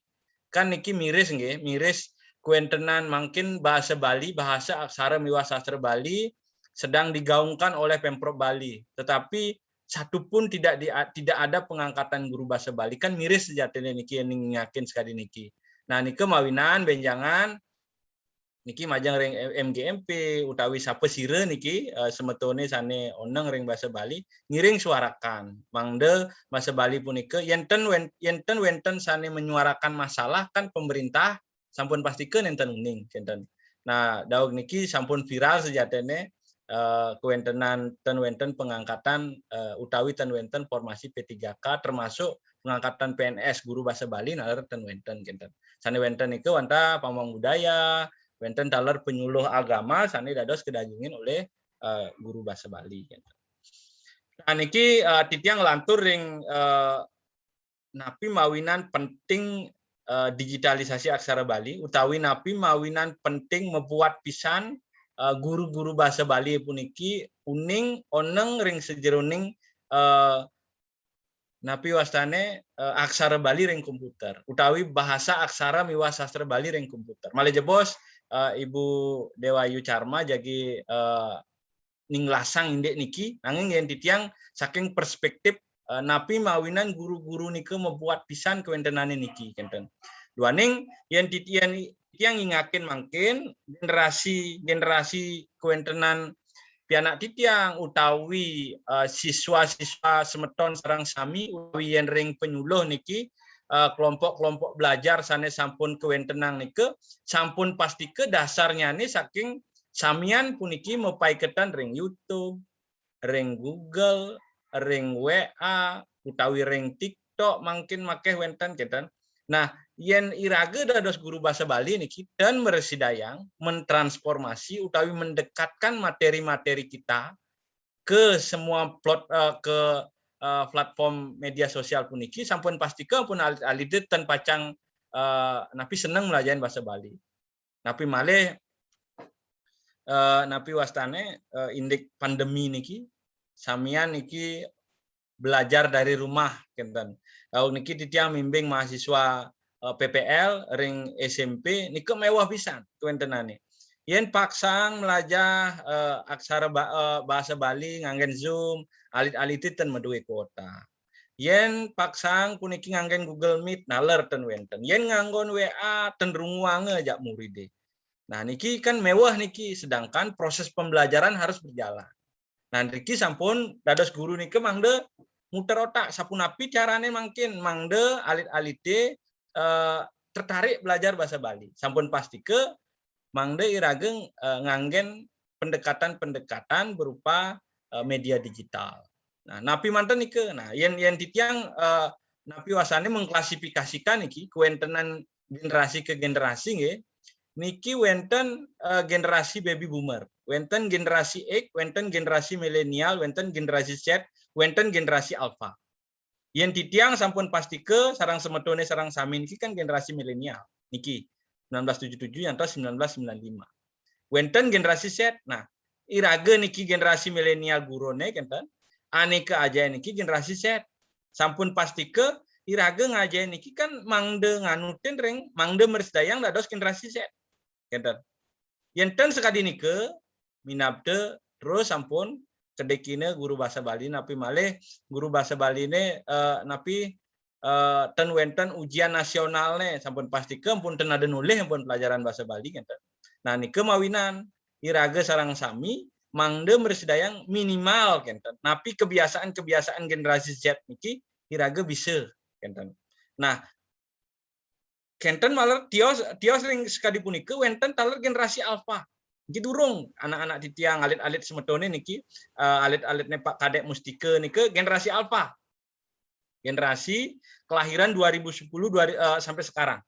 Kan niki miris nggih, miris kuentenan mungkin bahasa Bali, bahasa aksara miwah sastra Bali sedang digaungkan oleh Pemprov Bali, tetapi satu pun tidak ada pengangkatan guru bahasa Bali. Kan miris sejatinya niki yang yakin sekali niki. Nah niki mawinan benjangan niki majang ring MGMP utawi sapa sire niki semetone sane oneng ring bahasa Bali ngiring suarakan mangde bahasa Bali punika yenten wenten sane menyuarakan masalah kan pemerintah sampun pastikeun enten uning kenten. Nah daug niki sampun viral sejatene kuentenan ten wenten pengangkatan utawi ten wenten formasi P3K termasuk pengangkatan PNS guru bahasa Bali naler ten wenten kenten. Sane wenten niku wanta pamong budaya wenten taler penyuluh agama sane dados kedagingin oleh guru bahasa Bali. Nah niki titiang lantur ring napi mawinan penting digitalisasi aksara Bali utawi napi mawinan penting membuat pisan guru-guru bahasa Bali puniki uning oneng ring sejeroning napi wastane aksara Bali ring komputer utawi bahasa aksara miwah sastra Bali ring komputer. Malih jebos Ibu Dewayu Charma jagi ninglasang indek niki nanging yen titiang saking perspektif napi mawinan guru-guru nike membuat pisan kewentenane niki kenten. Duaning yen titiang ingakin mangkin generasi kewentenan pianak titiang utawi siswa-siswa semeton sareng sami utawi yen ring penyuluh niki kelompok-kelompok belajar sane sampun kewentenang nike sampun pasti ke dasarnya nih saking samian puniki mepaiketan ring YouTube, ring Google, ring WA utawi ring TikTok mungkin makeh wenten ketan. Nah, yen irage dados guru bahasa Bali niki dan meresidayang mentransformasi utawi mendekatkan materi-materi kita ke semua platform media sosial puniki sampun pastike pun alit ten pacang napi seneng melajarin bahasa Bali. Napi malih napi wastane indik pandemi niki samian niki belajar dari rumah kenten. Niki titiang mimbing mahasiswa PPL ring SMP niki mewah pisan kuentenane. Yen paksang melajah aksara bahasa Bali nganggen Zoom, alit-alit ten medue kuota. Yen paksang puniki nganggen Google Meet naler ten wenten. Yen nganggon WA ten runguange jak muride. Nah niki kan mewah niki sedangkan proses pembelajaran harus berjalan. Nah niki sampun dados guru niki mangde muter otak sapunapi carane mangkin mangde alit-alite tertarik belajar bahasa Bali. Sampun pastike mangde irageng nganggen pendekatan-pendekatan berupa media digital. Nah, napi manten nike. Nah, yen titiang napi wasane mengklasifikasikan niki kuentenan generasi ke generasi nggih. Niki wenten generasi baby boomer, wenten generasi X, wenten generasi milenial, wenten generasi Z, wenten generasi alpha. Yen titiang sampun pastike sarang semetone sarang sami niki kan generasi milenial niki. 1977 atau 1995. Wenten generasi Z. Nah, irage niki generasi milenial gurone kenten Aneka aja niki generasi Z. Sampun pasti ke iraga ngajain niki kan mangde nganutin ring mangde merisdayang dados generasi Z. Kenten. Yenten sekadi nike minabde terus sampun kedekine guru bahasa Bali napi malih guru bahasa Bali ne napi ten wenten ujian nasionalnya sampun pasti ke pun ten ada nulis pun pelajaran bahasa Bali kenten. Nah nike mawinan iraga sarang sami mangde merisdayang minimal kenten. Napi kebiasaan generasi Z niki iraga bisa kenten. Nah kenten malah tios sering sekali punika wenten taler generasi alfa. Niki durung anak-anak di tiang alit-alit semetone niki alit-alitnya Pak Kadek Mustika niki generasi alfa. Generasi kelahiran 2010 sampai sekarang.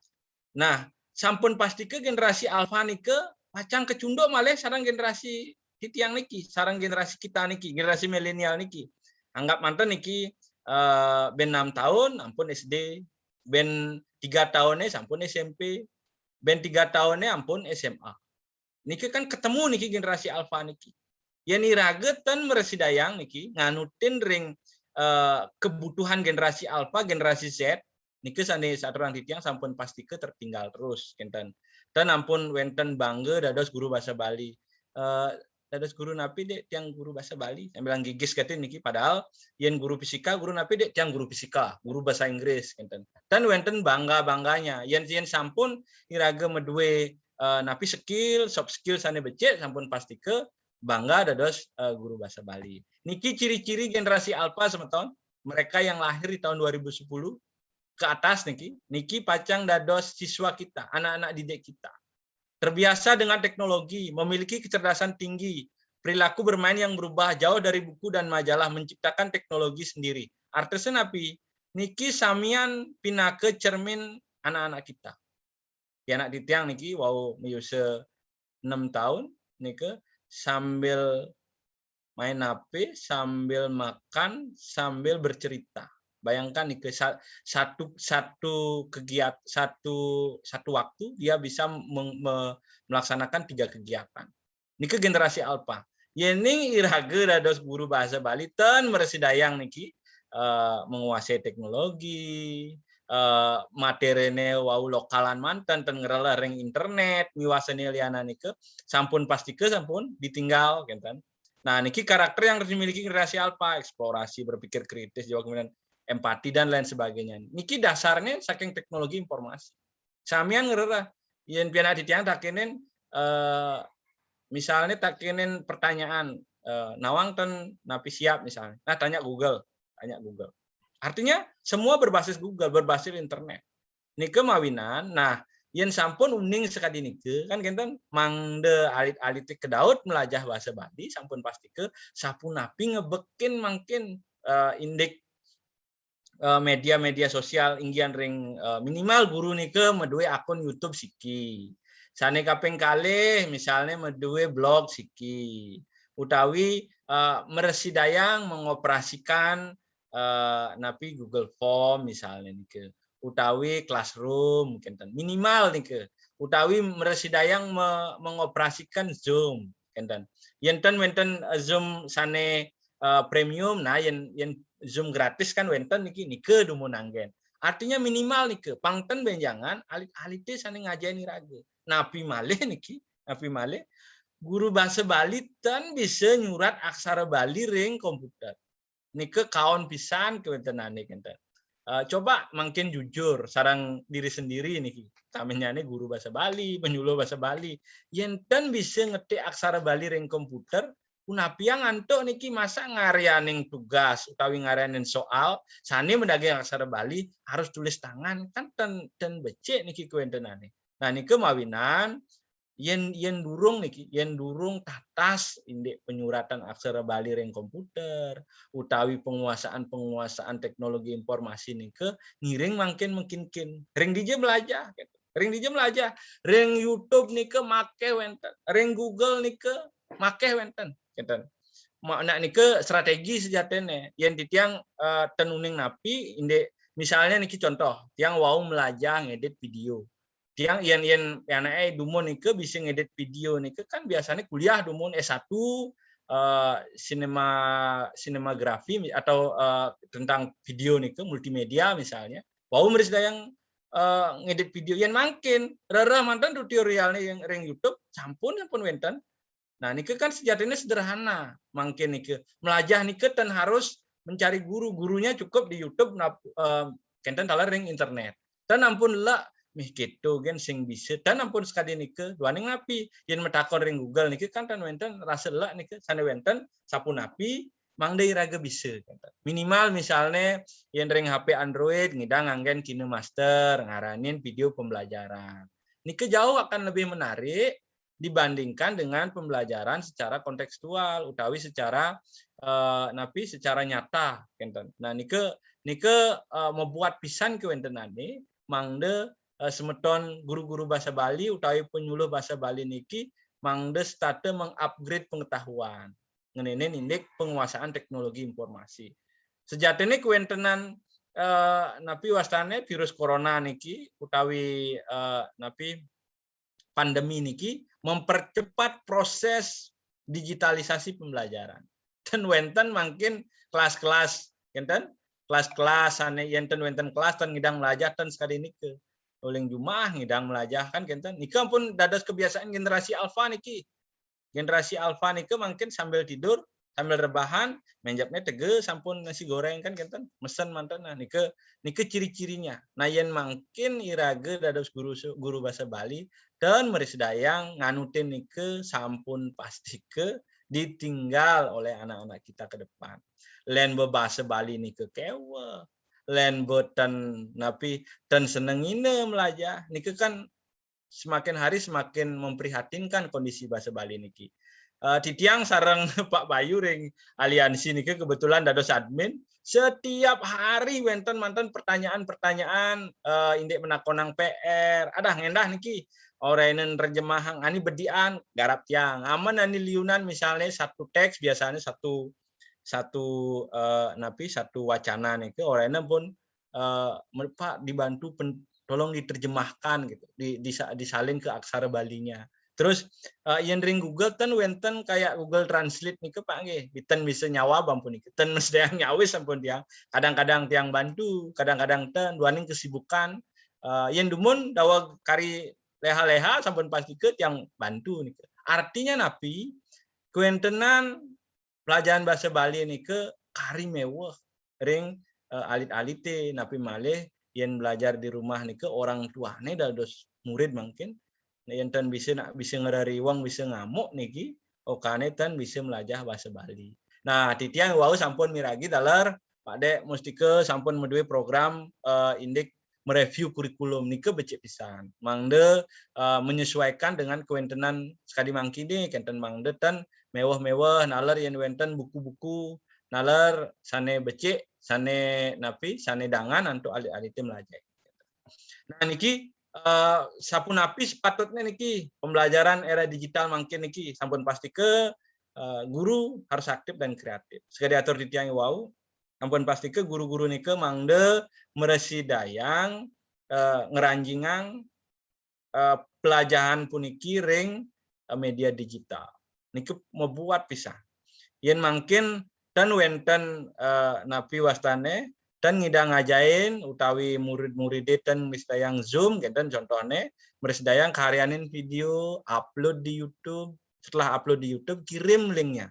Nah, sampun pasti ke generasi alfa niki pacang kecunduk malah sarang generasi di tiang niki, sarang generasi kita niki, generasi milenial niki. Anggap mantan niki ben 6 tahun ampun SD, ben 3 tahunnya sampun SMP, ben 3 tahunnya ampun SMA. Niki kan ketemu niki generasi alfa niki. Ya niraga ten meresidayang niki nganutin ring kebutuhan generasi alfa, generasi Z. Niki sane saturang titiang sampun pasti ke tertinggal terus kenten. Dan ampun wenten bangga dados guru bahasa Bali. Dados guru napi dek tiang guru bahasa Bali. Saya bilang gigis katin niki padahal yen guru fisika guru napi dek tiang guru fisika, guru bahasa Inggris kenten. Dan wenten bangga-bangganya yen sampun iraga medue napi skill, soft skill sane becek sampun pasti ke bangga dados guru bahasa Bali. Niki ciri-ciri generasi alfa semeton, mereka yang lahir di tahun 2010 ke atas niki pacang dados siswa kita, anak-anak didik kita. Terbiasa dengan teknologi, memiliki kecerdasan tinggi, perilaku bermain yang berubah jauh dari buku dan majalah, menciptakan teknologi sendiri. Artinya napi, niki samian pinake cermin anak-anak kita. Ya anak ditiang niki wau miuse 6 tahun niki sambil main HP, sambil makan, sambil bercerita. Bayangkan niki satu kegiatan satu waktu dia bisa melaksanakan 3 kegiatan. Niki generasi alfa. Yening iraga dados guru bahasa Bali ten meresidayang niki menguasai teknologi, materine wau lokalan mantan ten ngerela ring internet miwasane liana nike sampun pastike sampun ditinggal kenten. Nah niki karakter yang harus dimiliki generasi alfa, eksplorasi, berpikir kritis, juga kemudian empati dan lain sebagainya. Niki dasarnya saking teknologi informasi. Samian ngerela yen piana ditiang takenen misalnya takenen pertanyaan nawang ten napi siap misalnya. Nah tanya Google. Artinya semua berbasis Google, berbasis internet. Nike mawinan, nah yen sampun uning sekadi nike kan kenten mangde alit-alit ke Daud melajah bahasa Bali sampun pasti ke sapun napi ngebekin mangkin indek media-media sosial inggian ring minimal guru nike medue akun YouTube siki. Sane kaping kalih misalnya medue blog siki. Utawi meresidayang mengoperasikan napi Google Form misalnya nike, utawi Classroom kenten minimal nike, utawi meresidayang mengoperasikan Zoom kenten. Yenten wenten Zoom sane premium, nah yen Zoom gratis kan wenten nike dumunanggen. Artinya minimal nike, pangten benjangan alit-alite sane ngajain iraga. Napi malih niki, napi malih guru bahasa Bali ten bisa nyurat aksara Bali ring komputer. Nike kaon pisan kewentenane kenten. Coba makin jujur sarang diri sendiri niki. Kaminyane guru bahasa Bali, penyuluh bahasa Bali. Yenten bisa ngetik aksara Bali ring komputer, unapiang antuk niki masa ngarianing tugas utawi ngarianing soal, sane mendage aksara Bali harus tulis tangan kan ten becek niki kewentenane. Nah nike mawinan yen durung tatas indek penyuratan aksara Bali ring komputer utawi penguasaan teknologi informasi nike ngiring makin ring DJ belajar ring YouTube nike make wenten ring Google nike make wenten kenten makna nike strategi sejatene yen ditiang tenuning napi indek misalnya niki contoh tiang wau melajah ngedit video. Tiang yen anake dumun nike bisa ngedit video nike kan biasanya kuliah dumun S1 sinematografi atau tentang video nih ke multimedia misalnya. Wau mereka yang ngedit video yang makin rara mantan tutorial nih yang ring YouTube sampun wenten. Nah nike kan sejatinya sederhana, makin nike melajah nike dan harus mencari gurunya cukup di YouTube kenten talar ring internet. Dan ampun lah mih gitu gen sing bisa dan ampun sekali nike duaning napi yen metakon ring Google nike kan tan wenten rasa lah nike sana wenten sapu napi mangdai raga bisa minimal misalnya yen ring HP Android ngidang anggen KineMaster ngaranin video pembelajaran nike jauh akan lebih menarik dibandingkan dengan pembelajaran secara kontekstual utawi secara napi secara nyata kenten. Nah nike membuat pisan ke wentenane mangde semeton guru-guru bahasa Bali utawi penyuluh bahasa Bali niki mangde state mengupgrade pengetahuan ngenene indek penguasaan teknologi informasi. Sejatine kuentenan napi wastane virus corona niki utawi napi pandemi niki mempercepat proses digitalisasi pembelajaran. Dan wenten makin kelas-kelas enten kelas-kelas ane enten wenten kelas dan ngidang melajah dan sekali niki uling jumah ngidang melajah kan kenten nika pun dados kebiasaan generasi alfa niki mungkin sambil tidur sambil rebahan menjapnya tege sampun nasi goreng kan kenten mesen mantan nah nika ciri-cirinya nah yen mungkin irage dados guru bahasa Bali dan merisdayang nganutin nika sampun pasti ke ditinggal oleh anak-anak kita ke depan len bahasa Bali nika kewa len boten napi dan seneng ini melajah niki kan semakin hari semakin memprihatinkan kondisi bahasa Bali niki. Titiang sareng Pak Bayu ring aliansi niki kebetulan dados admin setiap hari wenten mantan pertanyaan-pertanyaan indek menakonang PR ada ngendah niki orainen terjemahan ani bedian garap tiang aman ani liunan misalnya satu teks biasanya satu wacana nih ke orangnya pun Pak dibantu tolong diterjemahkan gitu disalin ke aksara Balinya terus yang ring Google kan wenten kayak Google Translate nih ke Pak nggih biten bisa nyawa bampun nih ten mesti yang nyawis sampun tiang kadang-kadang tiang bantu kadang-kadang ten duaning kesibukan yang dumun dawa kari leha-leha sampun pasti ke tiang bantu nih artinya napi kuentenan pelajaran bahasa Bali ini ke kari mewah ring alit-alite napi malih yang belajar di rumah nih ke orang tua nih dados murid mungkin yang tan bisa ngerari uang bisa ngamuk niki okane tan bisa melajah bahasa Bali. Nah titiang wau sampun miragi dalar Pak Dek mesti ke sampun medue program indek mereview kurikulum nike becik pisan mangde menyesuaikan dengan kewentenan sekali mangkini kenten mangde tan mewah-mewah nalar yang wenten buku-buku nalar sane becik sane napi sane dangan untuk alit-alit melajah. Nah niki sampun napi sepatutnya niki pembelajaran era digital mungkin niki sampun pasti ke guru harus aktif dan kreatif. Sekali atur ditiangi wau sampun pasti ke guru-guru niki mangde meresidayang ngeranjingan pelajaran puniki ring media digital. Niki membuat pisah. Yen mungkin dan wenten napi wastane dan ngidang ngajain utawi murid-murid dan misdayang Zoom dan contohnya misdayang karyanin video upload di YouTube setelah upload di YouTube kirim linknya.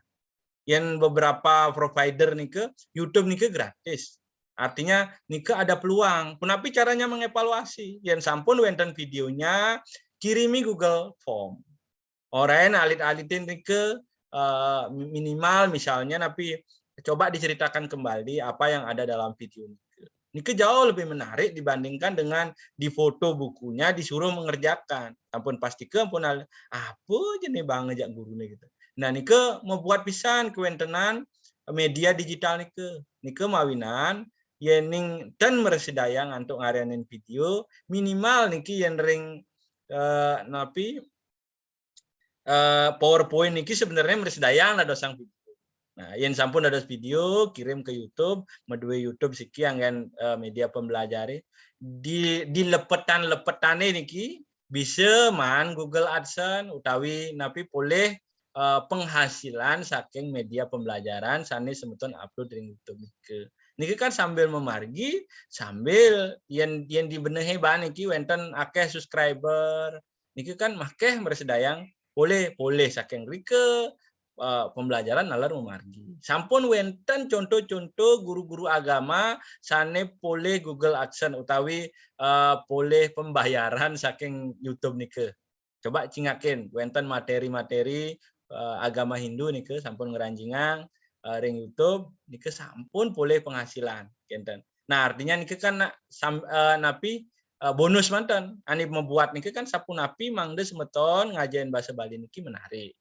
Yang beberapa provider nike YouTube nike gratis. Artinya nike ada peluang. Penapi caranya mengevaluasi. Yang sampun wenten videonya kirimi Google Form. Orang alit-alitin ke minimal misalnya, tapi coba diceritakan kembali apa yang ada dalam video ini. Ini jauh lebih menarik dibandingkan dengan di foto bukunya disuruh mengerjakan. Ampun pasti ke ampun apa jenis bang ngejak gurunya gitu. Nah nike membuat pisan kewentenan media digital nike mawinan yening dan meresidayang untuk ngarianin video minimal niki yang ring napi PowerPoint niki sebenarnya meresidayang ada sang video. Nah, yang sampun ada video kirim ke YouTube, medue YouTube siki angin media pembelajari di lepetan-lepetane niki bisa man Google AdSense utawi napi boleh penghasilan saking media pembelajaran sane semeton upload ring YouTube niki kan sambil memargi sambil yen dibenehi bahan niki wenten akeh subscriber niki kan makeh bersedayang boleh saking rike pembelajaran nalar memargi sampun wenten contoh-contoh guru-guru agama sane boleh Google AdSense utawi boleh pembayaran saking YouTube niki coba cingakin wenten materi-materi agama Hindu nike sampun ngeranjingan ring YouTube nike sampun boleh penghasilan kenten. Nah artinya nike kan napi bonus mantan ani membuat nike kan sampun napi mangde semeton ngajain bahasa Bali niki menarik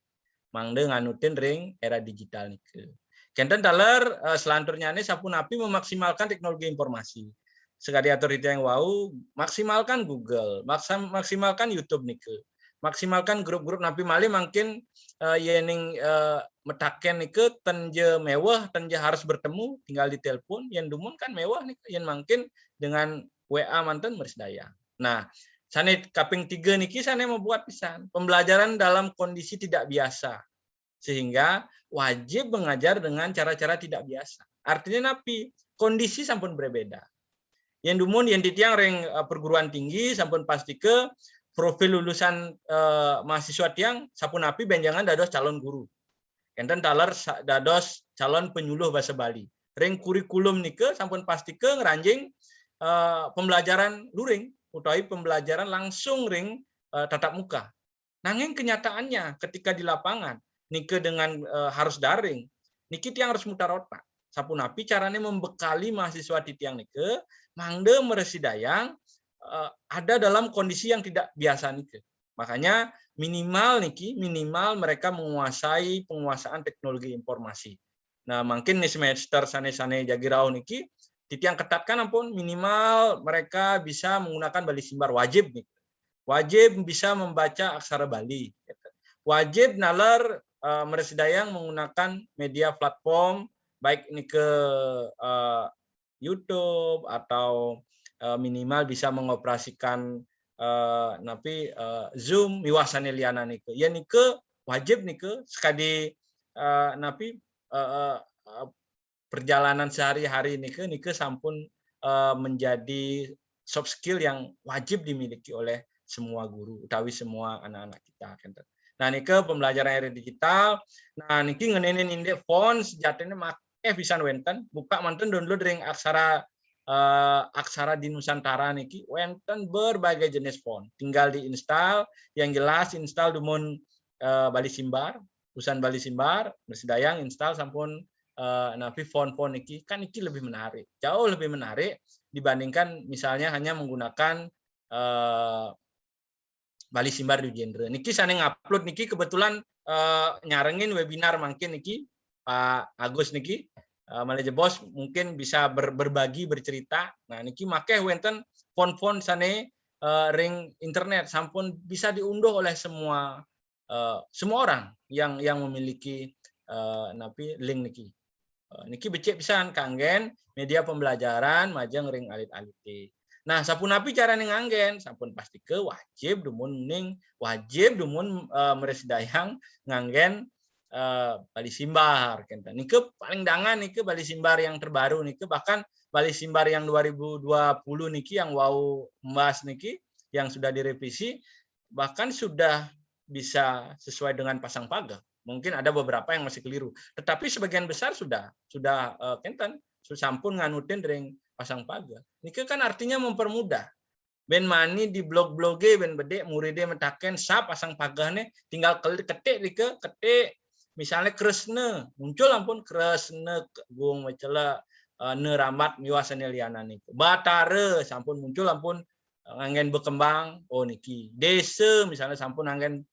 mangde nganutin ring era digital nike kenten taler selanturnya ini sampun napi memaksimalkan teknologi informasi sekali atur itu yang wau maksimalkan Google maksimalkan YouTube nike maksimalkan grup-grup napi mali makin yening metaken nike tenje mewah tenje harus bertemu tinggal di telepon yang dumun kan mewah nih yang makin dengan WA mantan bersedaya. Nah, sane kaping 3 niki sane membuat pisan pembelajaran dalam kondisi tidak biasa sehingga wajib mengajar dengan cara-cara tidak biasa. Artinya napi kondisi sampun berbeda. Yang dumun yang ditiang ring perguruan tinggi sampun pasti ke profil lulusan mahasiswa tiang sampun api benjangan dados calon guru. Enten taler dados calon penyuluh bahasa Bali. Ring kurikulum nike sampun pasti ke ngeranjing pembelajaran luring utawi pembelajaran langsung ring tatap muka. Nanging kenyataannya ketika di lapangan nike dengan harus daring, niki tiang harus mutar otak. Sampun api caranya membekali mahasiswa di tiang nike mangde meresidayang ada dalam kondisi yang tidak biasa niki. Makanya minimal mereka menguasai penguasaan teknologi informasi. Nah, mungkin nih semester sane-sane jagirau niki titiang ketatkan ampun minimal mereka bisa menggunakan Bali Simbar wajib nih. Wajib bisa membaca aksara Bali. Wajib nalar meresidayang menggunakan media platform baik ini ke YouTube atau minimal bisa mengoperasikan Zoom miwasane liana nike. Ya nike wajib nike sekali perjalanan sehari-hari nike sampun menjadi soft skill yang wajib dimiliki oleh semua guru utawi semua anak-anak kita. Nah nike pembelajaran era digital. Nah niki ngenenin indek font sejatinya make pisan wenten buka manten download ring aksara di Nusantara niki wenten berbagai jenis font tinggal diinstal yang jelas install dumun Bali Simbar urusan Bali Simbar bersedayang install sampun napi font-font niki kan niki lebih menarik jauh lebih menarik dibandingkan misalnya hanya menggunakan Bali Simbar di genre niki sane ngupload niki kebetulan nyarengin webinar mungkin niki Pak Agus niki Malaysia Bos mungkin bisa berbagi bercerita. Nah niki make wenten font-font sane ring internet sampun bisa diunduh oleh semua orang yang memiliki napi link niki. Niki becek pisan kanggen media pembelajaran majeng ring alit-alit. Nah sampun napi cara nganggen sampun pasti ke wajib dumun meresidayang nganggen Bali Simbar nike paling dangan nike Bali Simbar yang terbaru nike bahkan Bali Simbar yang 2020 niki yang wau membahas niki yang sudah direvisi bahkan sudah bisa sesuai dengan pasang pagar. Mungkin ada beberapa yang masih keliru, tetapi sebagian besar sudah sampun nganutin ring pasang pagar. Niki kan artinya mempermudah. Ben mani di blog-bloge ben bedek muridnya mentaken sa pasang pagarnya tinggal ketik misalnya Kresna muncul ampun Kresna gung macela neramat miwasane liana niki. Batara sampun muncul ampun angin berkembang oh niki. Desa misalnya sampun angin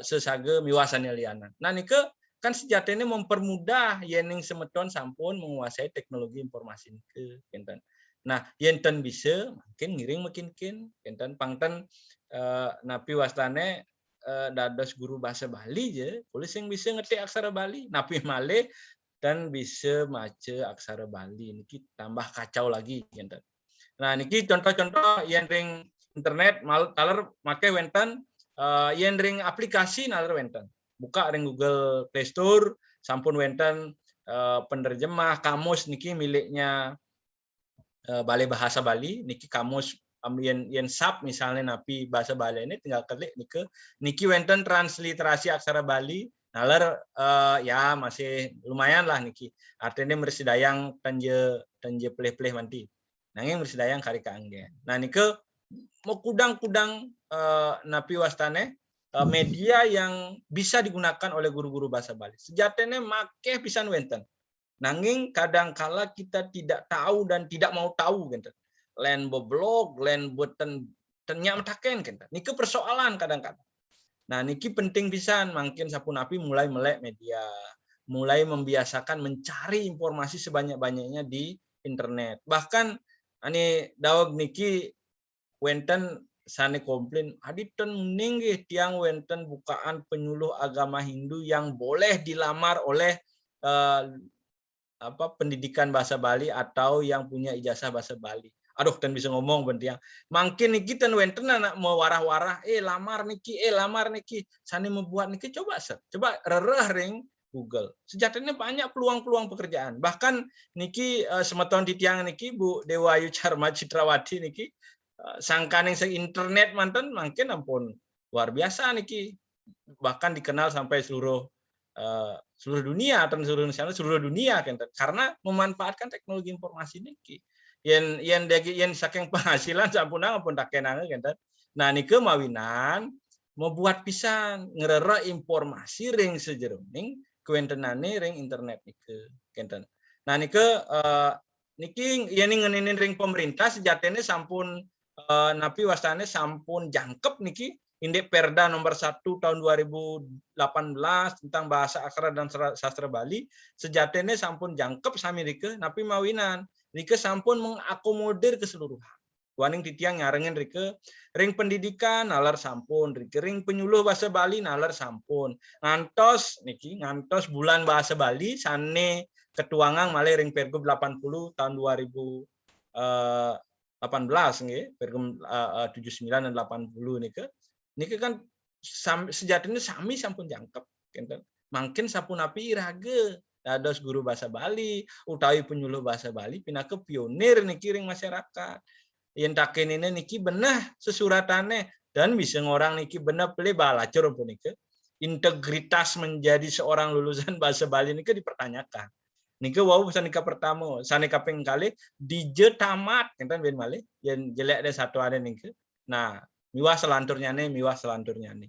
sesage miwasane liana. Nah niki kan sejatinya mempermudah yening semeton sampun menguasai teknologi informasi niki kenten. Nah yenten bisa makin ngiring makin kenten pangten napi wastane dados guru bahasa Bali je, polis yang bisa ngetik aksara Bali, napi male dan bisa maca aksara Bali. Niki tambah kacau lagi gitu. Nah niki contoh-contoh yang ring internet taler make wenten yang ring aplikasi naler wenten. buka ring Google Play Store sampun wenten penerjemah kamus niki miliknya Balai Bahasa Bali niki kamus yen sub misalnya napi bahasa Bali ini tinggal klik niki wenten transliterasi aksara Bali nalar ya masih lumayan lah niki artinya mersidayang tanje pleh-pleh manti nanging mersidayang kari kaangge nah niki mau kudang-kudang napi wastane media yang bisa digunakan oleh guru-guru bahasa Bali sejatene make pisan wenten nanging kadangkala kita tidak tahu dan tidak mau tahu gitu len blog len boten ternyam taken gitu niki persoalan kadang-kadang nah niki penting pisan mungkin sapun api mulai melek media mulai membiasakan mencari informasi sebanyak-banyaknya di internet bahkan ani dawag niki wenten sane komplain aditen meninggi tiang wenten bukaan penyuluh agama Hindu yang boleh dilamar oleh pendidikan bahasa Bali atau yang punya ijazah bahasa Bali. Aduh, dan bisa ngomong bentiang. Mungkin niki ten wenten anak mau warah-warah, lamar niki, sane membuat niki coba rereh ring Google. Sejatinya banyak peluang-peluang pekerjaan. Bahkan niki semeton di tiang niki Bu Dewayu Charma Citrawati niki sangkaning se-internet manten mungkin ampun luar biasa niki. Bahkan dikenal sampai seluruh dunia atau seluruh dunia kan karena memanfaatkan teknologi informasi niki yang saking penghasilan sampuna pun tak kenang kan nah niki mawinan membuat pisan ngerera informasi ring sejeroning kuentenane ring internet niki kan nah niki yen ngenenin ring pemerintah sejatene sampun napi wastane sampun jangkep niki Indek Perda nomor 1 tahun 2018 tentang bahasa aksara dan sastra Bali sejatene sampun jangkep sami rike napi mawinan rike sampun mengakomodir keseluruhan. Waning titiang nyarengen rike ring pendidikan nalar sampun rike ring penyuluh bahasa Bali nalar sampun. Ngantos ngantos bulan bahasa Bali sane ketuangan malih ring Pergub 80 tahun 2018 nggih Pergub 79 dan 80 niki kan sejatinya sami sampun jangkep kinten mungkin sapun api irage dados guru bahasa Bali utawi penyuluh bahasa Bali pinake pionir niki ring masyarakat yen takenine niki benah sesuratane dan bisa ngorang niki benah pilih balacur puniki integritas menjadi seorang lulusan bahasa Bali niki dipertanyakan niki wau sanika pertama sanika ping kali dije tamat kinten ben malih yen jelek ada satu ada niki nah miwah selanturnya nih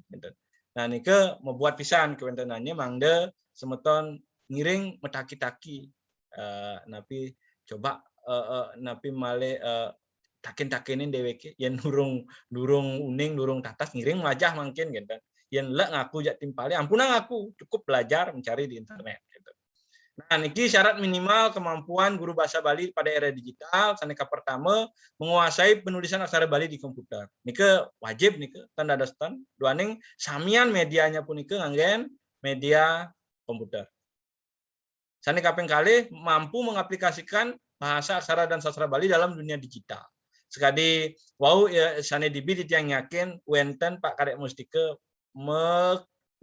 gitu. Nah nike membuat pisan kewentenannya mangde semeton ngiring metaki-taki napi coba napi male takin-takinin dheweke yen durung uning durung tatas ngiring melajah mungkin gitu. Yen lek ngaku jak timpale ampuna ngaku cukup belajar mencari di internet gitu. Nah, niki syarat minimal kemampuan guru bahasa Bali pada era digital. Saneka pertama menguasai penulisan aksara Bali di komputer. Nike wajib nike tanda dastan. Duaning samian medianya pun nike nganggen media komputer. Saneka pengkali mampu mengaplikasikan bahasa aksara dan sastra Bali dalam dunia digital. Sekali wow ya sane dibi ditiang yakin wenten Pak Kadek Mustike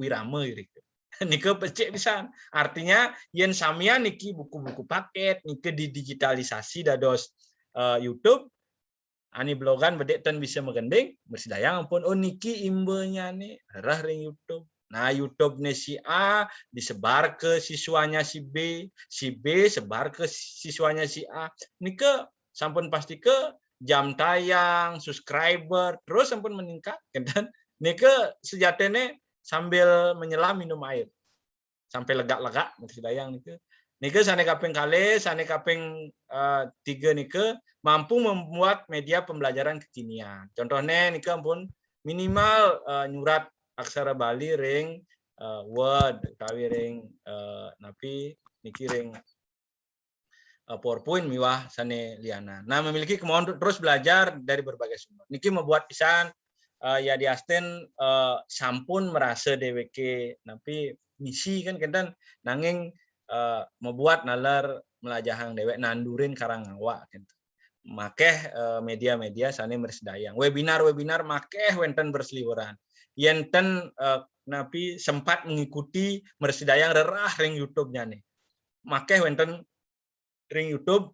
wirame gitu. Nike pecik pisan. Artinya yen samia niki buku-buku paket nike didigitalisasi dados YouTube ani blogan bedek ten bisa megending bersidayang pun niki imbenya nih rah ring YouTube. Nah YouTube nih si A disebar ke siswanya si B sebar ke siswanya si A. Nike sampun pasti ke jam tayang, subscriber terus sampun meningkat kan. Nike sejatene sambil menyelam minum air sampai lega-lega masih dayang nike sane kaping kali sane kaping 3 nike mampu membuat media pembelajaran kekinian contohnya nike ampun minimal nyurat aksara Bali ring Word utawi ring napi niki ring PowerPoint miwah sane liana nah memiliki kemauan untuk terus belajar dari berbagai sumber niki membuat pisan ya diasten sampun merasa DWK napi misi kan kentan nanging membuat nalar melajahang dewek nandurin karang awak gitu. Makeh media-media sane bersedayang webinar makeh wenten berseliweran yenten napi sempat mengikuti mersidayang rerah ring YouTube-nya nih. Make wonten ring YouTube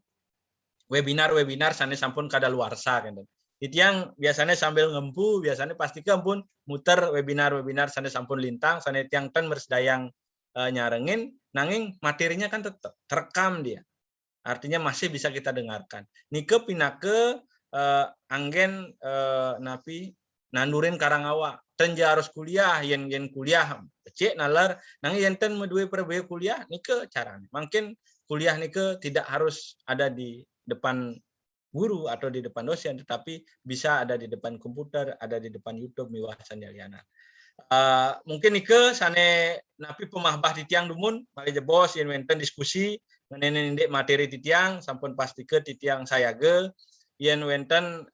webinar sane sampun kadaluarsa kan. Titiang biasanya sambil ngempu, biasanya pasti pun muter webinar sane sampun lintang, sane tiang ten mersidayang nyarengin, nanging materinya kan tetap terekam dia. Artinya masih bisa kita dengarkan. Nike pinake anggen napi nandurin karangawa. Tenja harus kuliah, yen kuliah cek nalar, nanging yen ten medue perbe kuliah nike caranya. Mungkin kuliah nike tidak harus ada di depan guru atau di depan dosen, tetapi bisa ada di depan komputer, ada di depan YouTube miwah sandaliana. Mungkin nike sane napi pemahbah titiang dumun, mari jebos yen wenten diskusi mengenai indek materi titiang, sampun pastike titiang sayage, yen wenten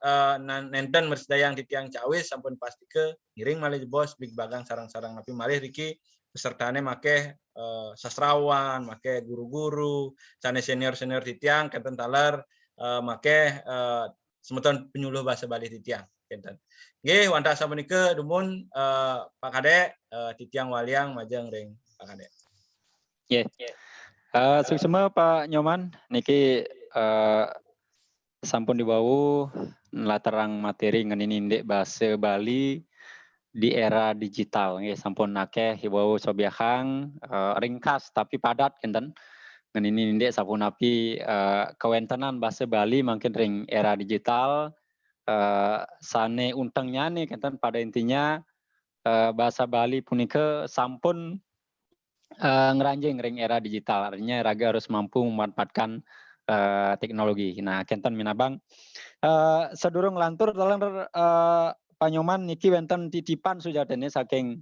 nenten mersedayang titiang cawis, sampun pastike ngiring mali jebos big bagang sarang-sarang napi malih riki pesertane make sastrawan, make guru-guru, sane senior-senior titiang kenten taler make semeton penyuluh bahasa Bali titiang kenten. Nggih wanta sapunike dumun Pak Kadek titiang waliang majeng ring Pak Kadek. Nggih. Suksema Pak Nyoman niki sampun dibau latarang materi ngenini indek bahasa Bali di era digital nggih sampun akeh hibau sobiahang ringkas tapi padat kenten ngenini indek sampun api kewentenan bahasa Bali makin ring era digital sane untengnya nih kenten pada intinya bahasa Bali punika sampun ngeranjing ring era digital, artinya raga harus mampu memanfaatkan teknologi. Nah, kenten minabang sedurung lantur dalam panyoman niki wenten titipan sujatene saking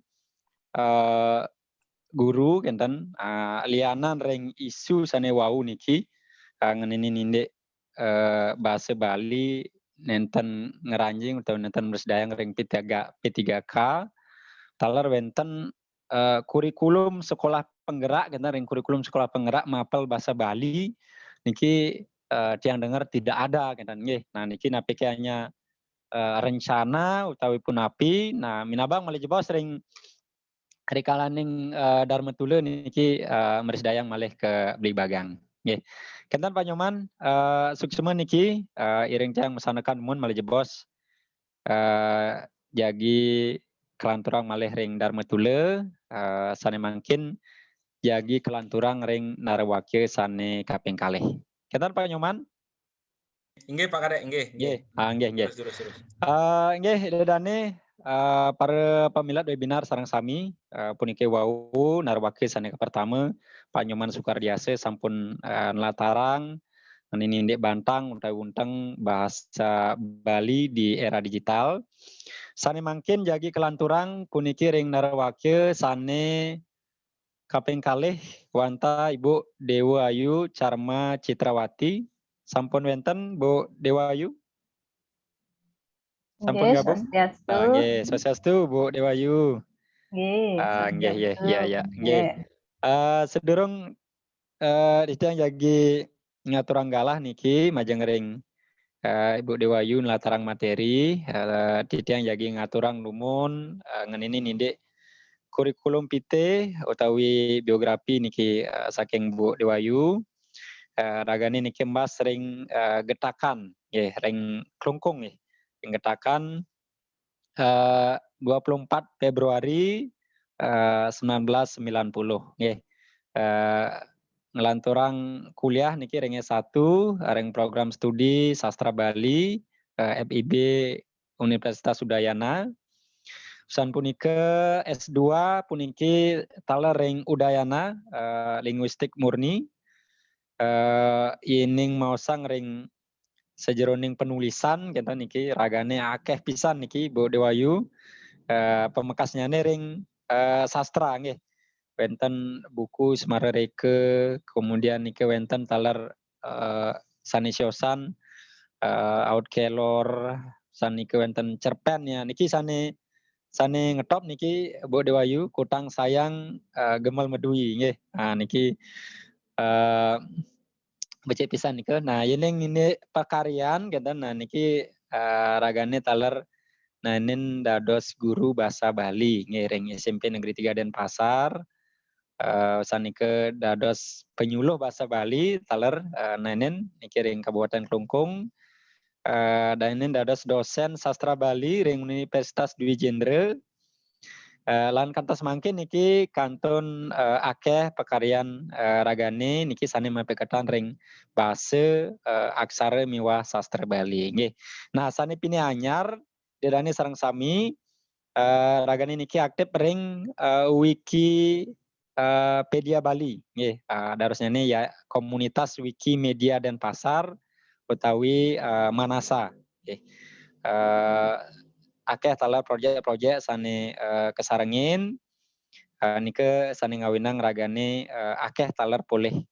guru kenten lianan ring isu sane wau niki ngenini nindek bahasa Bali nenten ngeranjing atau nenten bersedayang ring P3K taler wenten kurikulum sekolah penggerak kita ring kurikulum sekolah penggerak mapel bahasa Bali niki tiang dengar tidak ada kita nggih. Nah niki napike hanya rencana utawi pun api. Nah minabang malih jebos sering rikalaning Dharma Tule niki merisdayang malih ke Beli Bagang. Nggih. Kenten panyoman suksema niki iring tiang mesanekan mun malih jebos jagi kelanturang malih ring Dharma Tule sane mangkin jagi kelanturang ring Narawake sane kaping kalih. Kenten panyoman? Inggih Pak Kadek, inggih. Nggih. Terus. Nggih dedane para pemilat webinar sareng sami punike wau Narawake sane pertama Panyoman Sukardiase sampun nelatarang ini indek bantang untang bahasa Bali di era digital. Sane mangkin jagi kelanturang puniki ring Narawake sane kaping kalih wanta Ibu Dewa Ayu Carma Citrawati. Sampun wenten Bu Dewa Ayu? Sampun gabung? Nggih, swastiastu Bu Dewa Ayu. Nggih. Sedurung ditiang jagi ngaturang galah niki majeng ring Ibu Dewa Ayu latarang materi ditiang jagi ngaturang lumun ngenini nindek kurikulum pite utawi biografi niki saking Bu Dewa Ayu ragane niki mbas ring getakan nggih ring klungkung nggih getakan 24 Februari 1990 nggih ngelanturang kuliah niki ring S1 ring program studi sastra Bali FIB Universitas Udayana. San punika S2 puniki taler ring Udayana linguistik murni ining maosang ring sejeroning penulisan kita niki ragane akeh pisan niki Bu Dewayu pemekasnya ring sastra nggih. Wenten buku Semarereke, kemudian niki wenten taler sanesiosan Out Kelor, saniki wenten cerpen ya niki sane ngetop niki Bu Dewayu kutang sayang gemal medui nggih. Nah niki becek pisan niki. Nah ini pakaryan kita nah niki ragane taler nanen dados guru bahasa Bali ngiring SMP Negeri 3 Denpasar. Sanike dados penyuluh bahasa Bali taler nanen nikiring Kabupaten Klungkung. Danen dados dosen sastra Bali ring Universitas Dwi Jendra. Lan kantos mangkin niki kantun akeh pekaryan ragane niki sane mapekatan ring basa aksara miwah sastra Bali nggih. Nah sane pini anyar dedane sareng sami ragane niki aktif ring Wikipedia Bali nggih. Darusnya ini ya komunitas Wikimedia Denpasar utawi Manasa nggih. Akeh tala proyek-proyek sane kesarengin nike sane ngawinang ragane akeh taler boleh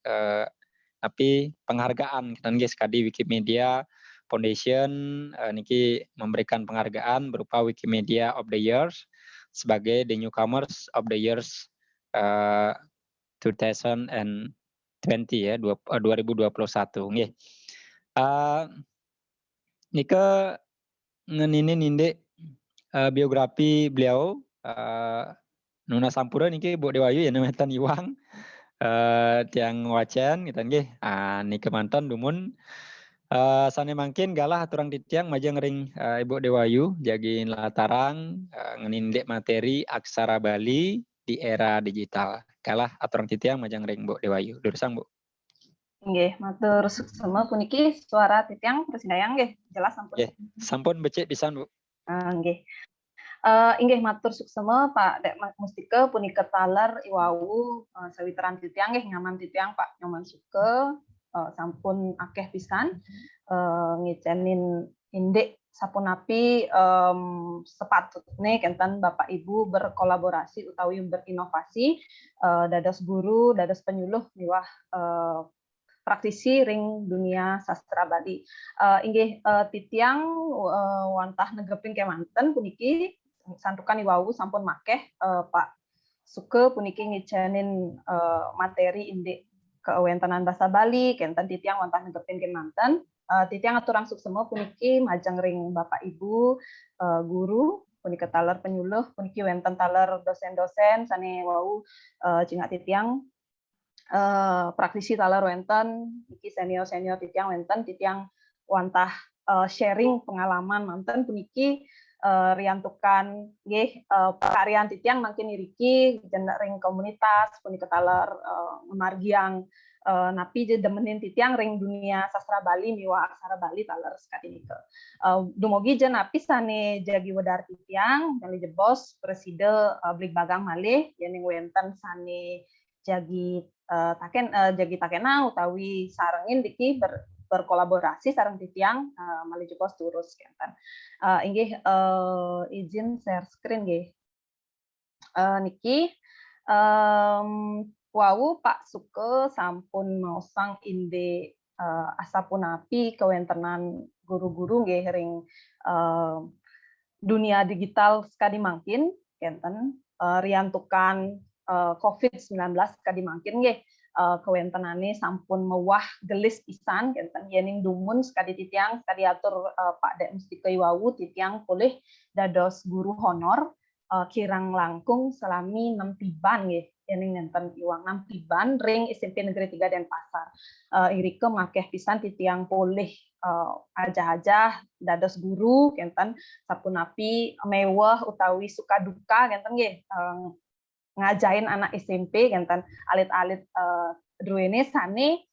tapi penghargaan dan guys kadi Wikimedia Foundation niki memberikan penghargaan berupa Wikimedia of the Years sebagai the newcomers of the years 2020 ya 2021 nggih. Nike ngenini ninde biografi beliau Nuna Sampura niki Bu Dewayu ya nemetan Iwang tiang wacan gitu nggih. Niki mantan dumun sane mangkin galah aturang titiang majeng ring Ibu Dewayu jagin latarang ngenindek materi aksara Bali di era digital. Kalah aturang titiang majeng ring Bu Dewayu. Durusang Bu. Nggih, matur suksema puniki suara titiang persidayang nggih, jelas sampun. Nggih, sampun becik pisan Bu. Nggih. Inggih matur suksema Pak Dek Mustika punika taler iwau sawiteran titiang nggih nyaman titiang Pak Nyoman Suke sampun akeh pisan ngecenin indek sapunapi sepatutne kenten Bapak Ibu berkolaborasi utawi berinovasi dados guru, dados penyuluh miwah praktisi ring dunia sastra Bali. Inggih titiang wantah negeping kemanten puniki santukan iwau sampun makeh Pak Suke puniki ngicanin materi indek kewentanan bahasa Bali kenten titiang wantah negeping kemanten. Titiang aturang suksema puniki majeng ring Bapak Ibu guru puniki taler penyuluh puniki wenten taler dosen-dosen sane wau jingat titiang praktisi taler wenten iki senior titiang wenten titiang wantah sharing pengalaman manten puniki riantukan nggih pakarian titiang mangkin iriki jeneng ring komunitas punika taler margiang napi je demenin titiang ring dunia sastra Bali miwah aksara Bali taler sekali nike. Dumugi je napi sane jagi wedar titiang kali jebos preside Blik Bagang malih yening wenten sane jagi takena utawi sarengin diki berkolaborasi sareng titiang malih jebos turus kenten. Inggih izin share screen nggih. Niki wau Pak Suke sampun maosang inde asapunapi kewentenan guru-guru nggih ring dunia digital sekadi mangkin kenten riantukan COVID-19 sekadi mangkin nggih kewentenane sampun mewah gelis pisan kenten yening dumun sekadi titiang sekadi atur Pak Dek Mustika Iwau titiang pulih dados guru honor kirang langkung selami 6 tiban nggih yening nenten iwang 6 tiban ring SMP Negeri 3 Denpasar. Irike makeh pisan titiang pulih aja-aja dados guru kenten sapunapi mewah utawi suka duka kenten nggih ngajain anak SMP kenten alit-alit druene sane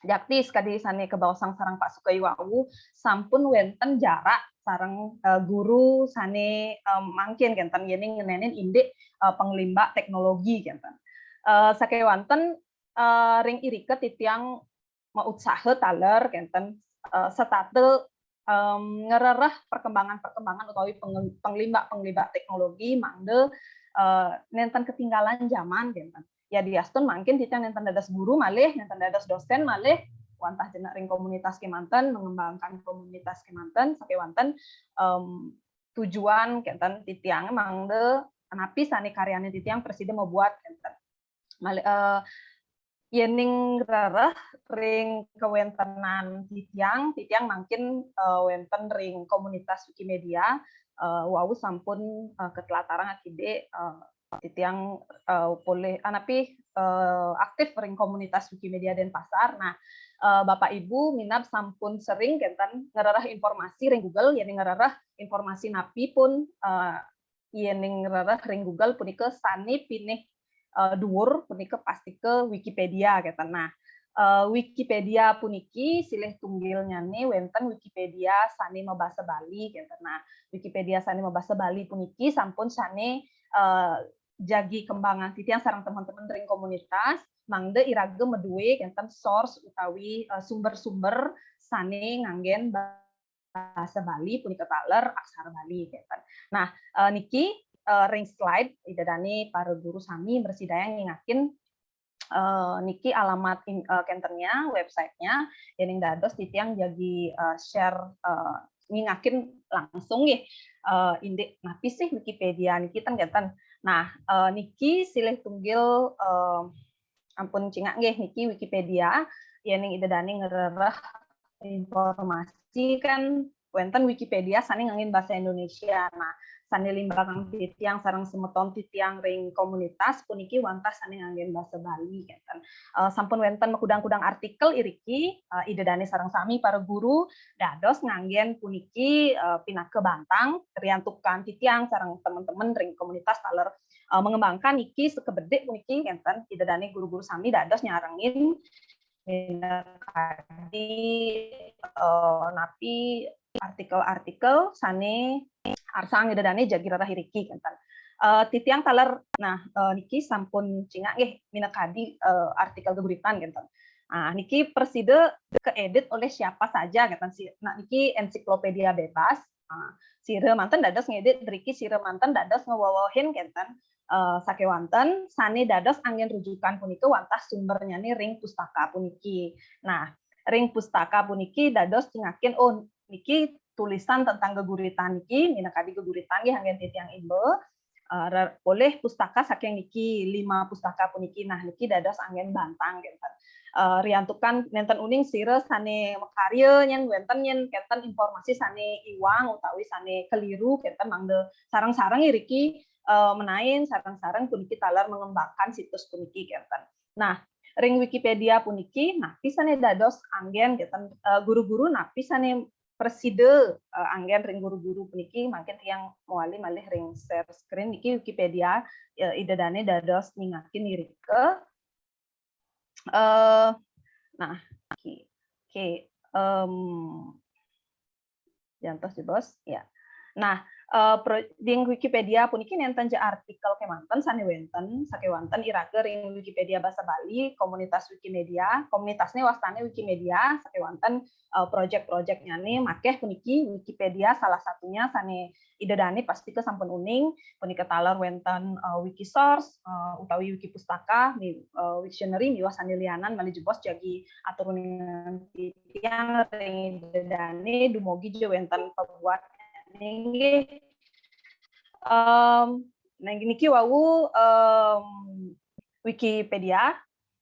jakti sekadi sane kebaosang sareng Pak Suke Iwau sampun wenten jarak sareng guru sane mangkin kenten yening ngenenin indek pengelimba teknologi kenten. Sakewanten ring irike titiang mausaha taler kenten setate ngerereh perkembangan utawi pengelimba teknologi mangde nenten ketinggalan zaman kenten. Ya diastun mangkin titiang nenten dados guru malih nenten dados dosen malih wantah jenak ring komunitas kemanten mengembangkan komunitas kemanten sakewanten tujuan kenten titiang mangde napi sane karyane titiang presiden mau buat kenten yening rereh ring kewentenan titiang mangkin wenten ring komunitas Wikimedia wau sampun ketelatarang akide titiang boleh anapi aktif ring komunitas Wikimedia Denpasar. Nah, Bapak Ibu minat sampun sering kentan ngerarah informasi ring Google, yani ngerarah informasi napi pun yani ngerarah ring Google punika sani pinih dhuwur punika pasti ke Wikipedia kentan. Nah, Wikipedia puniki silih tunggilnya nih wenten Wikipedia sani mabasa Bali kentan. Nah, Wikipedia sani mabasa Bali puniki sampun sani jagi kembangan titiang sarang teman-teman ring komunitas mangde irage medue kentan source utawi sumber-sumber sane nganggen bahasa Bali punika taler aksara Bali kentan. Nah, niki ring slide idadani para guru sami bersidayang ngingakin niki alamat kenternya websitenya yang dados titiang jagi share ngingakin langsung nih indek napi sih Wikipedia niki kentan. Nah, niki silih tunggil ampun cingak nggih niki Wikipedia yang idadani ngererah informasi kan wenten Wikipedia sani ngangin bahasa Indonesia. Nah, sani limbakang titiang sarang semeton titiang ring komunitas puniki wantas sani ngangin bahasa Bali kan. Sampun wenten kudang-kudang artikel iriki idadani sarang sami para guru dados nganggen puniki pinake bantang riantukan titiang sarang teman-teman ring komunitas taler mengembangkan iki sekebedek puniki enten idadani guru-guru sami dados nyarengin di napi artikel-artikel sane arsang idadani jagi rara hiriki enten titiang taler. Nah, niki sampun cingak nggih minakadi artikel geguritan enten. Nah, niki perside keedit oleh siapa saja enten. Nah, niki ensiklopedia bebas. Sire manten dados ngedit driki sire manten dados ngewawahin enten sakewanten sane dados angin rujukan punika wantas sumbernya nih ring pustaka puniki. Nah, ring pustaka puniki dados cingakin oh niki tulisan tentang geguritan niki minakadi geguritan nggih angin titiang imbel boleh pustaka saking niki 5 pustaka puniki. Nah, niki dados angin bantang gitu. Riantukan nenten uning sire sane makarya nyen wenten nyen kenten informasi sane iwang utawi sane keliru kenten mangde sarang-sarang iriki menain sarang-sarang puniki talar mengembangkan situs puniki kenten. Nah, ring Wikipedia puniki napi sane dados anggen kenten guru-guru napi sane preside anggen ring guru-guru puniki mungkin yang muali malih ring share screen niki Wikipedia idadane dados ningakin irike nah oke jantos di bos ya. Nah, di Wikipedia puniki nenten je artikel kemanten sane wenten sakewanten irage ring Wikipedia bahasa Bali komunitas Wikimedia komunitasnya wastane Wikimedia sakewanten project-projectnya nih makeh puniki Wikipedia salah satunya sane idadani pasti ke sampun uning punika taler wenten Wikisource utawi Wiki Pustaka Wiktionary miwah sane lianan malih jebos jagi aturunan titiang ring idadani dumugi je wenten pembuat nggih niki wau Wikipedia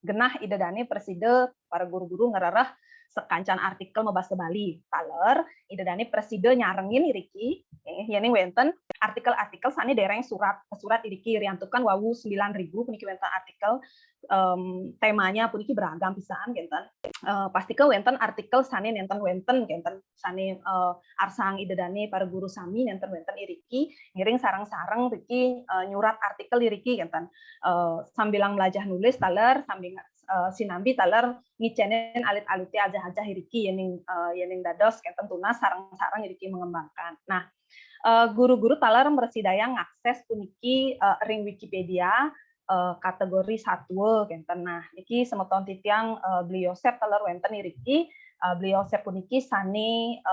genah idadani preside para guru-guru ngerarah sekancan artikel mabasa Bali taler idadani preside nyarengin iriki yani wenten artikel-artikel sane dereng surat iriki riantukan wau 9.000 puniki wenten artikel temanya puniki beragam pisan genten pasti ke wenten artikel sane nenten wenten genten sane arsang idadani para guru sami nenten wenten iriki ngiring sarang-sarang riki nyurat artikel iriki genten sambilang belajar nulis taler sambil sinambi taler ngicenen alit-aliti aja iriki yening dados kenten tunas sarang-sarang iriki mengembangkan. Nah, guru-guru taler bersidayang akses puniki ring Wikipedia kategori 1 kenten. Nah, niki semeton titiang beliau sep taler wenten iriki beliau sep puniki sane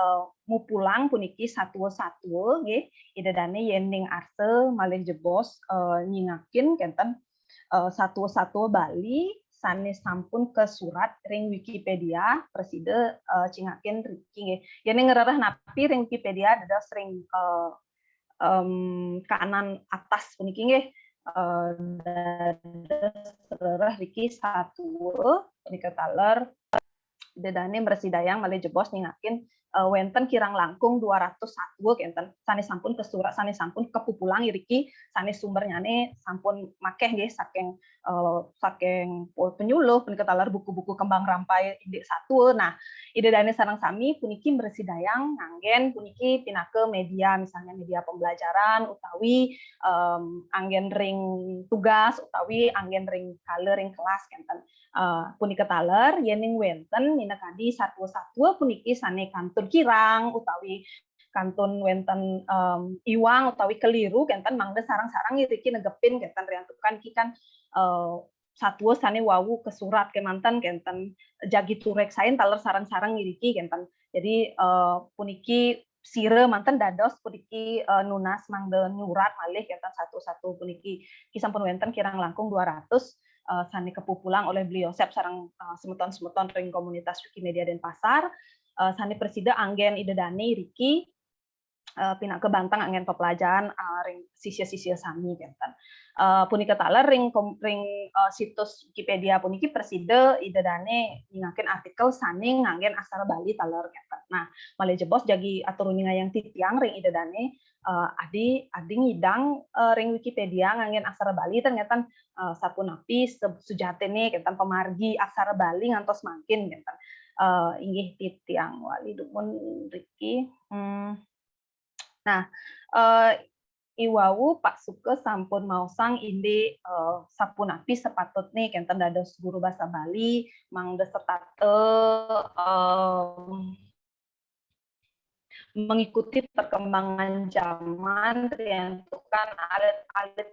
mupulang puniki 1 nggih idadane yening arse malih jebos nyingakin kenten 1 Bali sane sampun ke surat ring Wikipedia preside cingakin riki nggih. Yen ngerarah napi ring Wikipedia dados ring kanan atas puniki nggih dados riki 1 punika taler dedane bersidayang malih jebos ningakin wenten kirang langkung 201 kenten sane sampun kesurat sane sampun kepupulang iriki sane sumbernyane sampun makeh nggih saking penyuluh punika taler buku-buku kembang rampai indik 1. Nah, idedane sareng sami puniki bersidayang nganggen puniki pinake media misalnya media pembelajaran utawi anggen ring tugas utawi anggen ring kale ring kelas kenten punika taler yening wenten minakadi satwa-satwa puniki sane kantun kirang utawi kantun wenten iwang utawi keliru kenten mangda sarang-sarang iriki negepin kenten riantukan iki kan satwa sane wawu kesurat kemanten kenten jagi turek sain taler sarang-sarang iriki kenten jadi puniki sire manten dados puniki nunas mangda nyurat malih kenten satu-satu puniki kisampun wenten kirang langkung 200 sane kepupulang oleh beliau sep sarang semeton-semeton ring komunitas Wikimedia Denpasar sane presida anggen idedani riki pinak ke Bantang angin pepelajaran ring sisia-sisia sami kenten punika taler ring situs Wikipedia puniki preside idedane ningaken artikel sane nganggen aksara Bali taler kenten nah malih jebos jagi aturun yang titiang ring idedane adi ngidang ring Wikipedia nganggen aksara Bali ternyata sapunapi sujatene kenten pemargi aksara Bali ngantos makin kenten inggih titiang wali dumun riki Nah, iwawu Pak Suke sampun mausang indi sapunapi sepatutnya kenten dados guru bahasa Bali mangda sertate mengikuti perkembangan zaman riantukan alit-alit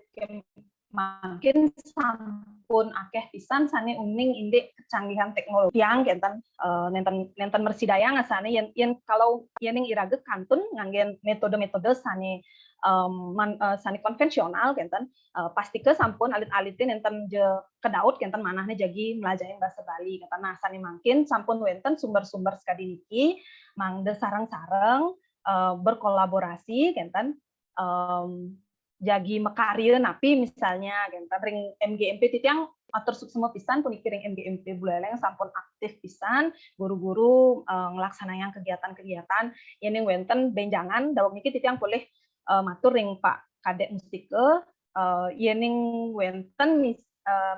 makin sampun akeh pisan sane uning indek kecanggihan teknologi yang kenten nenten mersidayang asane yen kalau yening irage kantun nganggen metode-metode sane sane konvensional kenten pasti ke sampun alit-alitin nenten je kedaut kenten manahne jagi melajahin bahasa Bali kenten nah sane mangkin sampun wenten sumber-sumber sekadi niki mangde sareng-sareng berkolaborasi kenten jagi mekarya napi misalnya kenten ring MGMP titiang atur suksema pisan puniki ring MGMP Buleleng sampun aktif pisan guru-guru ngelaksanakan kegiatan-kegiatan yening wenten benjangan dawuh niki titiang boleh matur ring Pak Kadek Mustike yening wenten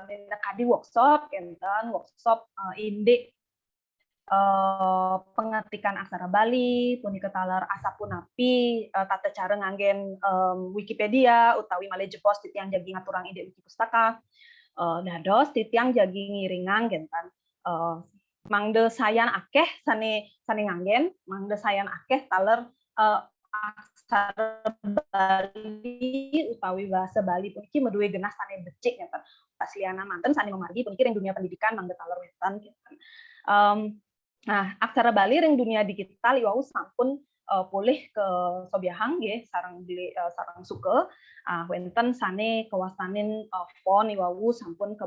minakadi workshop kenten workshop indik pengetikan aksara Bali, punika taler asapunapi tata cara nganggen Wikipedia utawi malih jebos titiang jagi ngaturang ide wiki pustaka dados titiang jagi ngiringan gentan mangde sayan akeh sane nganggen mangde sayan akeh taler aksara Bali utawi bahasa Bali puniki meduwe genah sane becik gentan pasliana manten sane memargi puniki ring dunia pendidikan mangde taler wetan gentan nah, aksara Bali ring dunia digital iwau sampun pulih ke Sobiahang nggih sareng sareng Suke wenten sane kewasanin font iwau sampun ke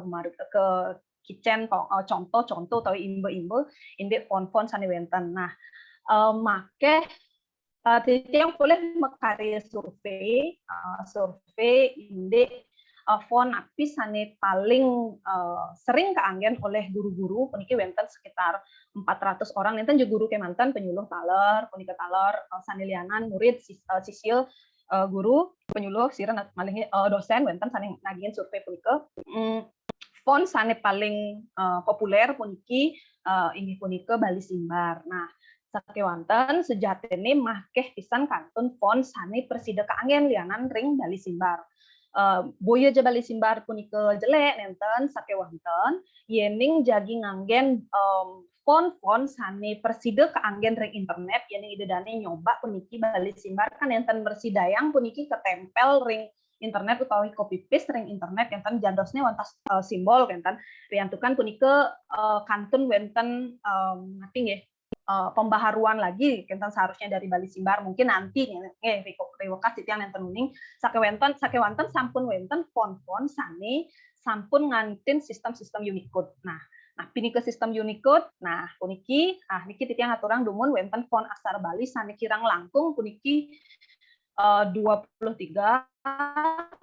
kitchen contoh utawi imbe-imbe indek font-font sane wenten. Nah, make titiang boleh mekarya survei indek font napi sane paling sering kaanggen oleh guru-guru puniki wenten sekitar 400 orang nenten juga guru kemanten penyuluh taler punika taler sanelianan murid sisil guru penyuluh siren malih dosen wenten sane nagihan survei punika font sane paling populer puniki inggih punika Bali Simbar. Nah, sakewanten sejatene mahkeh pisan kantun font sane persida kaanggen lianan ring Bali Simbar. Boya Bali Simbar punika jelek nenten sakewanten yening jagi nganggen font sane persida kaanggen ring internet yening idedane nyoba puniki Bali Simbar kan nenten mersidayang puniki ketempel ring internet utawi copy paste ring internet enten jandosne wantas simbol kenten riantukan punika kantun wenten ngerti nggih pembaharuan lagi kenten seharusnya dari Bali Simbar mungkin nanti rewokas titiang nenten uning sakewanten sampun wenten font-font sane sampun ngantin sistem-sistem Unicode. Nah pinike sistem Unicode nah puniki niki titiang aturang dumun wenten font aksara Bali sane kirang langkung puniki 23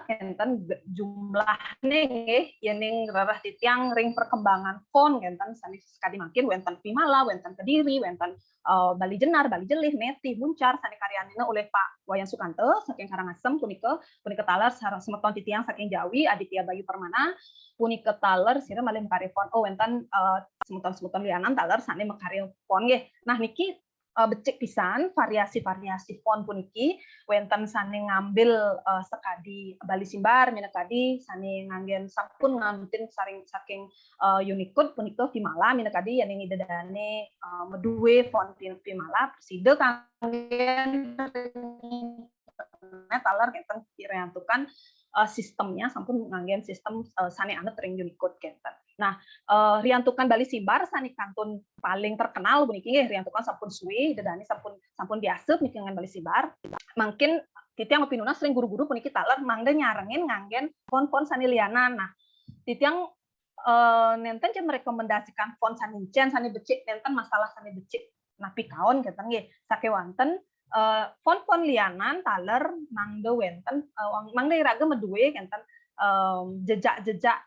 enten jumlahnya nggih yening rarah titiang ring perkembangan font enten sanes sekali makin wenten Pimala, wenten Kediri, wenten Bali Jenar, Bali Jelih, Meti, Muncar sane karyanina oleh Pak Wayan Sukanto saking Karangasem punika taler semeton titiang saking Jawi Aditya Bayu Permana punika taler sira malih makarya font wenten semeton-semeton lianan taler sane makarya font nggih. Nah niki becik pisan variasi-variasi font puniki wenten sane ngambil sekadi Bali Simbar minakadi sane nganggen sampun ngantin saking Unicode punika Vimala minakadi yang idedane meduwe font Vimala preside kanggen taler kenten direantukan sistemnya sampun nganggen sistem sane anet ring Unicode kenten. Nah, riantukan Bali Simbar sani kantun paling terkenal puniki nggih riantukan sampun suwi dedani sampun diasup niki ngan Bali Simbar. Mungkin titiang opinuna sering guru-guru puniki taler mangga nyarengin nganggen font-font sani lianan. Nah, titiang nenten cenah merekomendasikan font sani cen sani becik nenten masalah sani becik napi kaon keten nggih sakewanten font-font lianan taler mangga wenten mangga iraga meduwe kenten jejak-jejak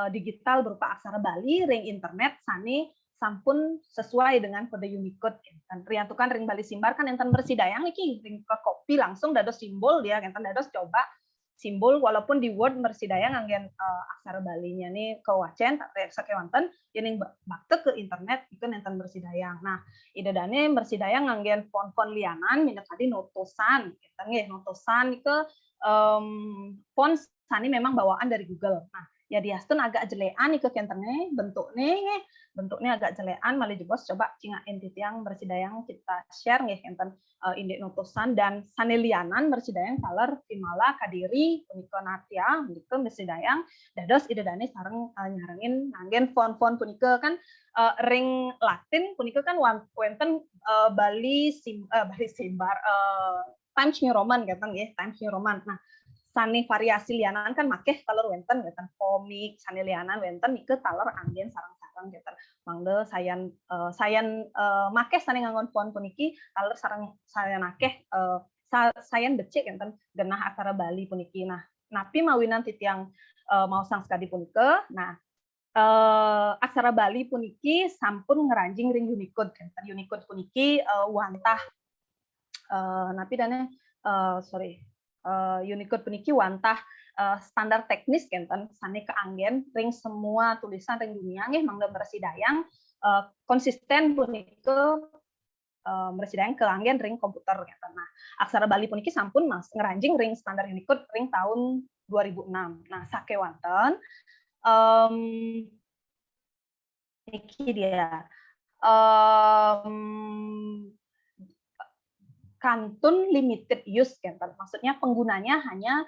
digital berupa aksara Bali ring internet sani sampun sesuai dengan kode Unicode enten riantukan ring Bali Simbar kan enten bersidayang iki ring ke copy langsung dados simbol dia enten dados coba simbol walaupun di Word bersidayang nganggen aksara Balinya nih ke wacen sakewanten yen bakte ke internet itu enten bersidayang. Nah, idedane bersidayang nganggen font-font lianan minat tadi notosan enten nggih notosan ke font sani memang bawaan dari Google. Nah, ya diasten agak jelean ike kentene bentuknya agak jelean malih jebos coba cingain titiang bersidayang kita share nggih enten indek notosan dan sanelianan bersidayang taler Vimala Kadiri punika Natya punika bersidayang dados idedane sareng nyarengin nganggen font-font punika kan ring Latin punika kan wonten Bali Simbar Times New Roman keten nggih Times New Roman. Nah, sani variasi lianan kan makeh taler wenten komik sani lianan wenten nike taler anggen sarang-sarang gitu mangga sayan makeh sani nganggon font puniki taler sarang sayan akeh sayan becik enten genah aksara Bali puniki. Nah napi mawinan titiang mau sang sekadi punike nah aksara Bali puniki sampun ngeranjing ring Unicode enten Unicode puniki wantah napi dane Unicode puniki wantah standar teknis kenten sane keanggen ring semua tulisan ring dunia nggih mangga bersidayang konsisten punika bersidayang keanggen ring komputer kenten. Nah, aksara Bali puniki sampun mas ngeranjing ring standar Unicode ring tahun 2006. Nah, sakewanten iki dia kantun limited use kenten maksudnya penggunanya hanya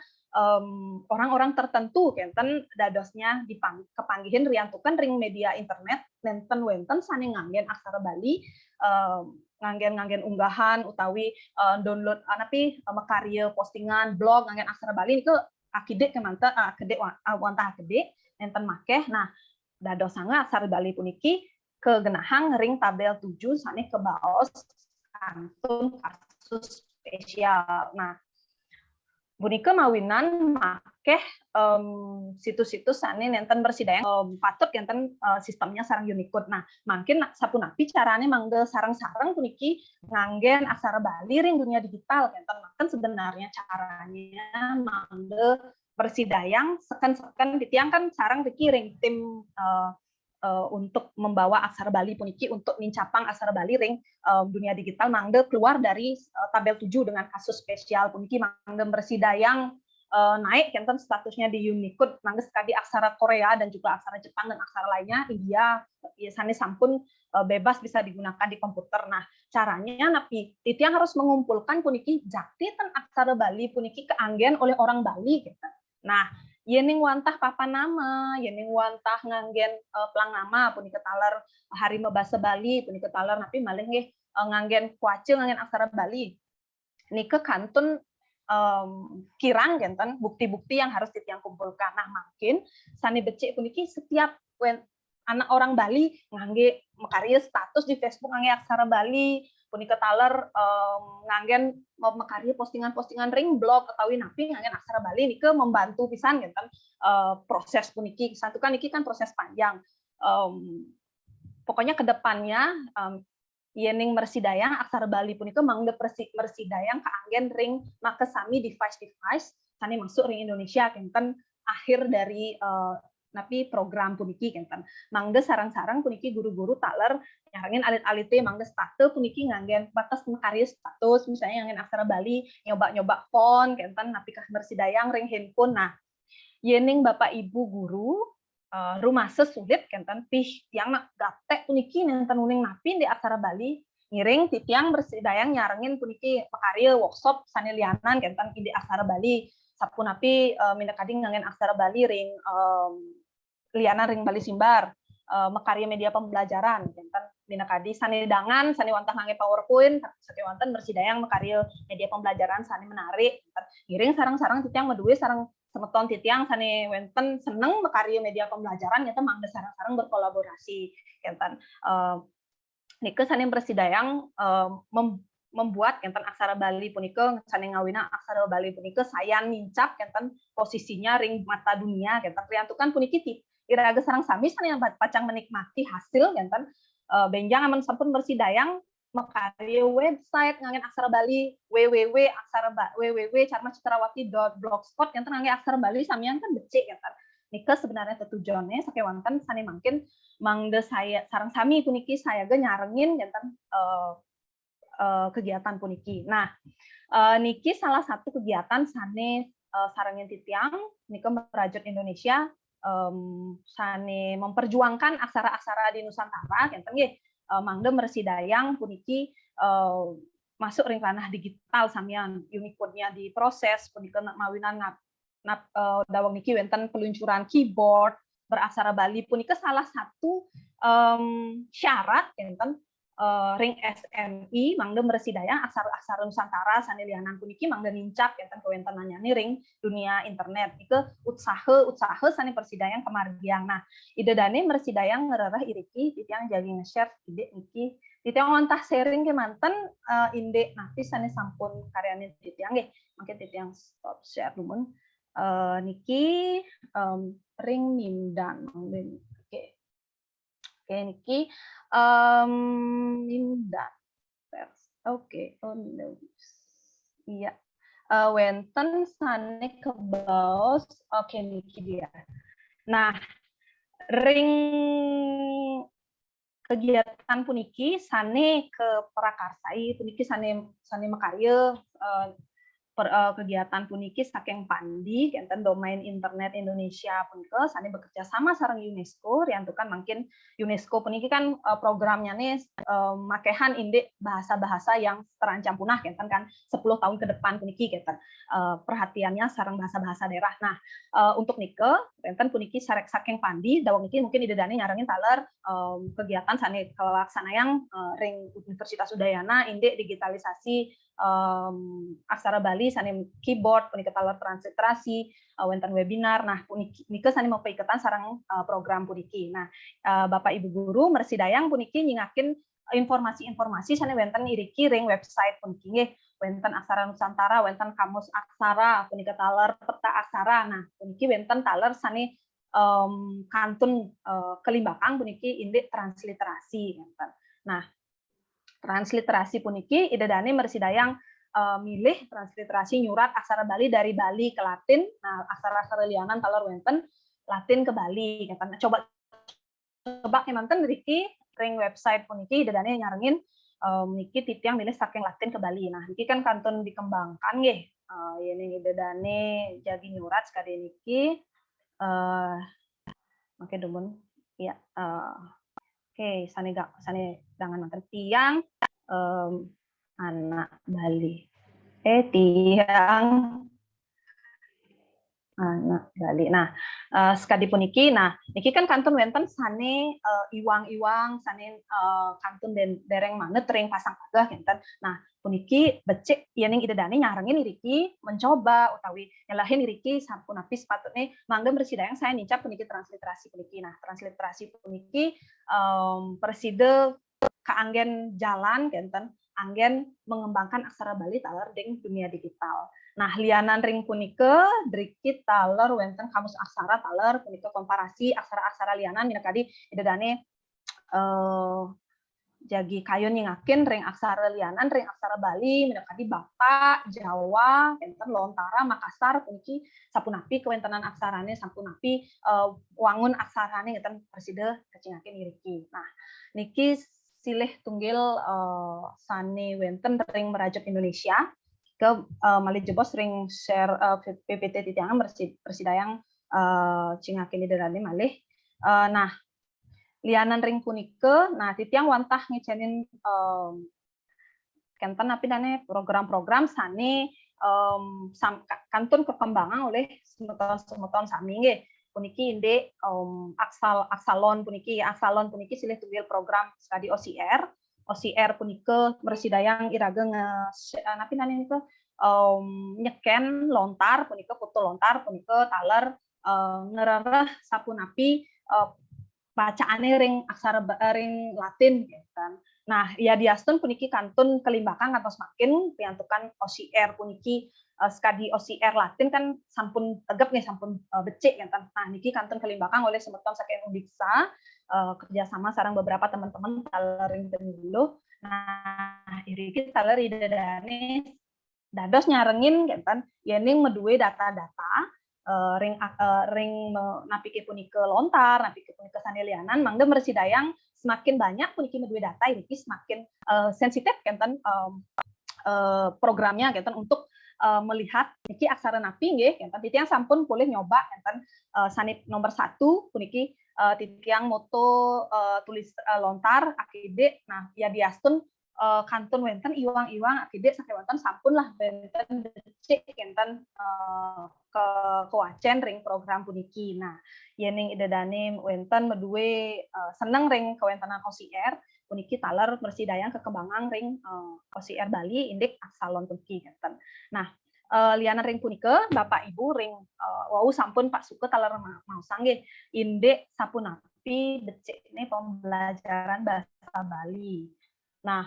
orang-orang tertentu kenten dadosnya kepanggihin riantukan ring media internet nenten wenten sane nganggen aksara Bali nganggen unggahan utawi download anapi makarya postingan blog nganggen aksara Bali niku akide kemanten akide wantah akide nenten makeh. Nah dadosanga aksara Bali puniki kegenahang ring tabel 7 sane kebaos kantun kasus spesial. Nah, punika mawinan makeh situs-situs sane nenten bersidayang patut enten sistemnya sareng Unicode. Nah, mungkin sapunapi carane mangga sareng-sareng puniki nganggen aksara Bali ring dunia digital enten makan sebenarnya caranya mangga bersidayang seken-seken titiang kan sareng dikiring tim untuk membawa aksara Bali puniki untuk nincapang aksara Bali ring dunia digital mangga keluar dari tabel 7 dengan kasus spesial puniki mangga bersidayang naik kenten statusnya di Unicode mangga sekali aksara Korea dan juga aksara Jepang dan aksara lainnya India biasanya sampun bebas bisa digunakan di komputer. Nah caranya napi titiang harus mengumpulkan puniki jakti ten aksara Bali puniki keanggen oleh orang Bali gitu. Nah yening wantah papan nama, yening wantah nganggen pelang nama punika taler harima basa Bali punika taler napi malih nggih nganggen kuace nganggen aksara Bali. Nike kantun kirang genten bukti-bukti yang harus titiang kumpulkan. Nah, makin sani becik puniki setiap anak orang Bali ngangge mekaria status di Facebook ngangge aksara Bali punika taler nganggen mekaria postingan-postingan ring blog atau napi nganggen aksara Bali nike membantu pisan gitu kan proses puniki satu kan niki kan proses panjang pokoknya kedepannya yening mersidayang aksara Bali punika mangde mersidayang kaanggen ring make sami device sani masuk ring Indonesia kenten akhir dari napi program puniki kenten mangde sarang-sarang puniki guru-guru taler nyarangin alit-alite mangde status puniki nganggen batas mekarya status misalnya nganggen aksara Bali nyoba-nyoba font kenten napi kah mersidayang ring handphone nah yening Bapak Ibu guru rumah sesulit kenten pih tiang gaptek puniki nenten uning napi di aksara Bali ngiring titiang mersidayang nyarangin puniki mekarya workshop sanilianan kenten di aksara Bali sapun api minta kading nganggen aksara Bali ring lianan ring Bali Simbar mekarya media pembelajaran kenten minta kadi sanidangan sani wantah ngangge PowerPoint sati wanten mersidayang mekarya media pembelajaran sani menarik ngiring sarang-sarang titiang medue sarang semeton titiang sani wenten seneng mekarya media pembelajaran nyata mangga sarang-sarang berkolaborasi kenten nike sani mersidayang membuat kenten aksara Bali punika sane ngawina aksara Bali punika sayan nincap kenten posisinya ring mata dunia kenten priantukan puniki iraga sarang sami sane pacang menikmati hasil kenten benjang aman sampun bersidayang mekarya website ngangen aksara Bali www.charmacitrawati.blogspot kenten ngangge aksara Bali samian kan becik kenten nika sebenarnya tujuannya sakewanten sane mangkin mangde saya sarang sami puniki saya ge nyarengin kenten kegiatan puniki. Nah, niki salah satu kegiatan sane sarangin titiang niki merajut Indonesia sane memperjuangkan aksara-aksara di Nusantara kenten nggih mangde mersidayang puniki masuk ring ranah digital samian Unicode-nya diproses punika mawinan dawang niki wenten peluncuran keyboard beraksara Bali punika salah satu syarat kenten ring SMI mangde mersidayang aksara-aksara Nusantara sanilianan puniki mangde nincap kenten kewenten nanyani ring dunia internet itu usaha sani persidayang kemargiang nah ide dane mersidayang ngerereh iriki titiang jadi nge-share ide niki titiang wantah sharing ke manten inde napi sani sampun karyane titiang nggih mangke titiang stop share lumun niki ring mindan mangde oke niki mindan oke oh no iya wenten sane kebaos oke niki dia nah ring kegiatan puniki sane ke prakarsai puniki sane mekarya kegiatan puniki saking pandi kenten domain internet Indonesia punika sane bekerja sama sareng UNESCO riantukan mungkin UNESCO puniki kan programnya nih makehan indek bahasa-bahasa yang terancam punah kenten kan 10 tahun ke depan puniki kenten perhatiannya sareng bahasa-bahasa daerah. Nah, untuk nike kenten puniki sarek saking pandi dawang niki mungkin ide dane nyarengin taler kegiatan sane kelaksanaan ring Universitas Udayana indek digitalisasi aksara Bali sane keyboard punika taler transliterasi wenten webinar nah puniki sane mau paiketan sareng program puniki nah Bapak Ibu guru mersidayang puniki nyingakin informasi-informasi sane wenten iriki ring website puniki nggih wenten aksara Nusantara wenten kamus aksara punika taler peta aksara nah puniki wenten taler sane kantun kelimbakang puniki indek transliterasi wenten nah transliterasi puniki ide dane mersidayang milih transliterasi nyurat aksara Bali dari Bali ke Latin. Nah, aksara-aksara lianan taler wenten Latin ke Bali. Coba kemanten riki ring website puniki ide dane nyarengin niki titiang milih saking Latin ke Bali. Nah, niki kan kantun dikembangkan nggih. Ini ide dane jadi nyurat sekali niki make dumun ya oke, sane dangan manten tiang anak Bali. Tiang Bali. Nah, sekadi puniki, nah niki kan kantun wenten sane iwang-iwang, sane kantun dereng manut ring pasang pagah kinten. Nah, puniki becik yening idedane nyarengin iriki mencoba utawi nyalahin iriki sampun apis patutnya mangga bersidayang saya nicap puniki transliterasi puniki. Nah, transliterasi puniki preside kaanggen jalan kinten, anggen mengembangkan aksara Bali taler ding dunia digital. Nah, lianan ring punike drikit taler wenten kamus aksara taler punike komparasi aksara-aksara lianan minakadi idedane jagi kayun nyingakin ring aksara lianan ring aksara Bali minakadi Batak, Jawa, enten Lontara, Makassar puniki sapunapi kewentenan aksarane sapunapi wangun aksarane ngeten preside kacingakin iriki. Nah, niki silih tunggil sane wenten ring merajut Indonesia ke malih jebos ring share PPT titiangan bersidayang cingakin idedane malih. Nah, lianan ring punike, nah titiang wantah ngecenin kenten api dane program-program sane kantun perkembangan oleh semeton sami nggih. Puniki inde aksalon puniki silih tunggil program sekadi OCR punike bersidayang irage napi nane niku nyeken lontar punike foto lontar punike taler ngerereh sapunapi bacaane ring aksara ring Latin kan. Nah, ya diastun puniki kantun kelimbakan kantos makin piantukan OCR puniki skadi OCR Latin kan sampun tegap nih sampun becik kan. Nah, niki kantun kelimbakan oleh semeton saking Undiksa kerjasama sareng beberapa teman-teman talering dulu. Nah, iriki taler idedane dados nyarengin kan yening meduwe data-data ring napike punike lontar, napike punike sane lianan mangga bersidayang semakin banyak puniki meduwe data ini semakin sensitif kenten programnya kenten untuk melihat niki aksara napi nggih kenten titiang sampun boleh nyoba kenten sanit nomor 1 puniki titiang moto tulis lontar akide. Nah, ya diastun kantun wenten iwang-iwang akide sake wonten sampun lah benten becik kenten kewacen ring program puniki. Nah, yening idedane wenten meduwe seneng ring kewentenan OCR puniki taler bersidayang kekembangan ring OCR Bali indik aksalon puniki kenten. Nah, liana ring punike Bapak Ibu ring wau sampun Pak Suke taler mausang nggih indik sapunapi becik ini pembelajaran bahasa Bali. Nah,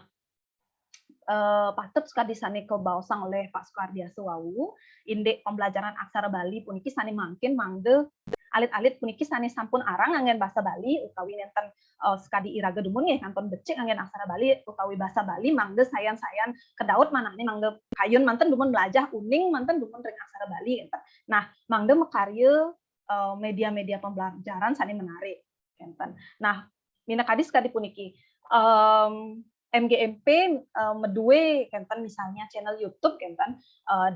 patut sekali sane kebaosang oleh Pak Sukardiaso wau indek pembelajaran aksara Bali puniki sane mangkin mangge alit-alit puniki sane sampun arang anggen bahasa Bali utawi nenten sekadi irage dumun nggih kanton becik anggen aksara Bali utawi bahasa Bali mangge sayan-sayan kedaut manahne mangge kayun manten dumun belajah uning manten dumun ring aksara Bali enten. Nah, mangge mekarya media-media pembelajaran sane menarik enten. Nah, minakadi sekadi puniki MGMP meduwe kenten misalnya channel YouTube kenten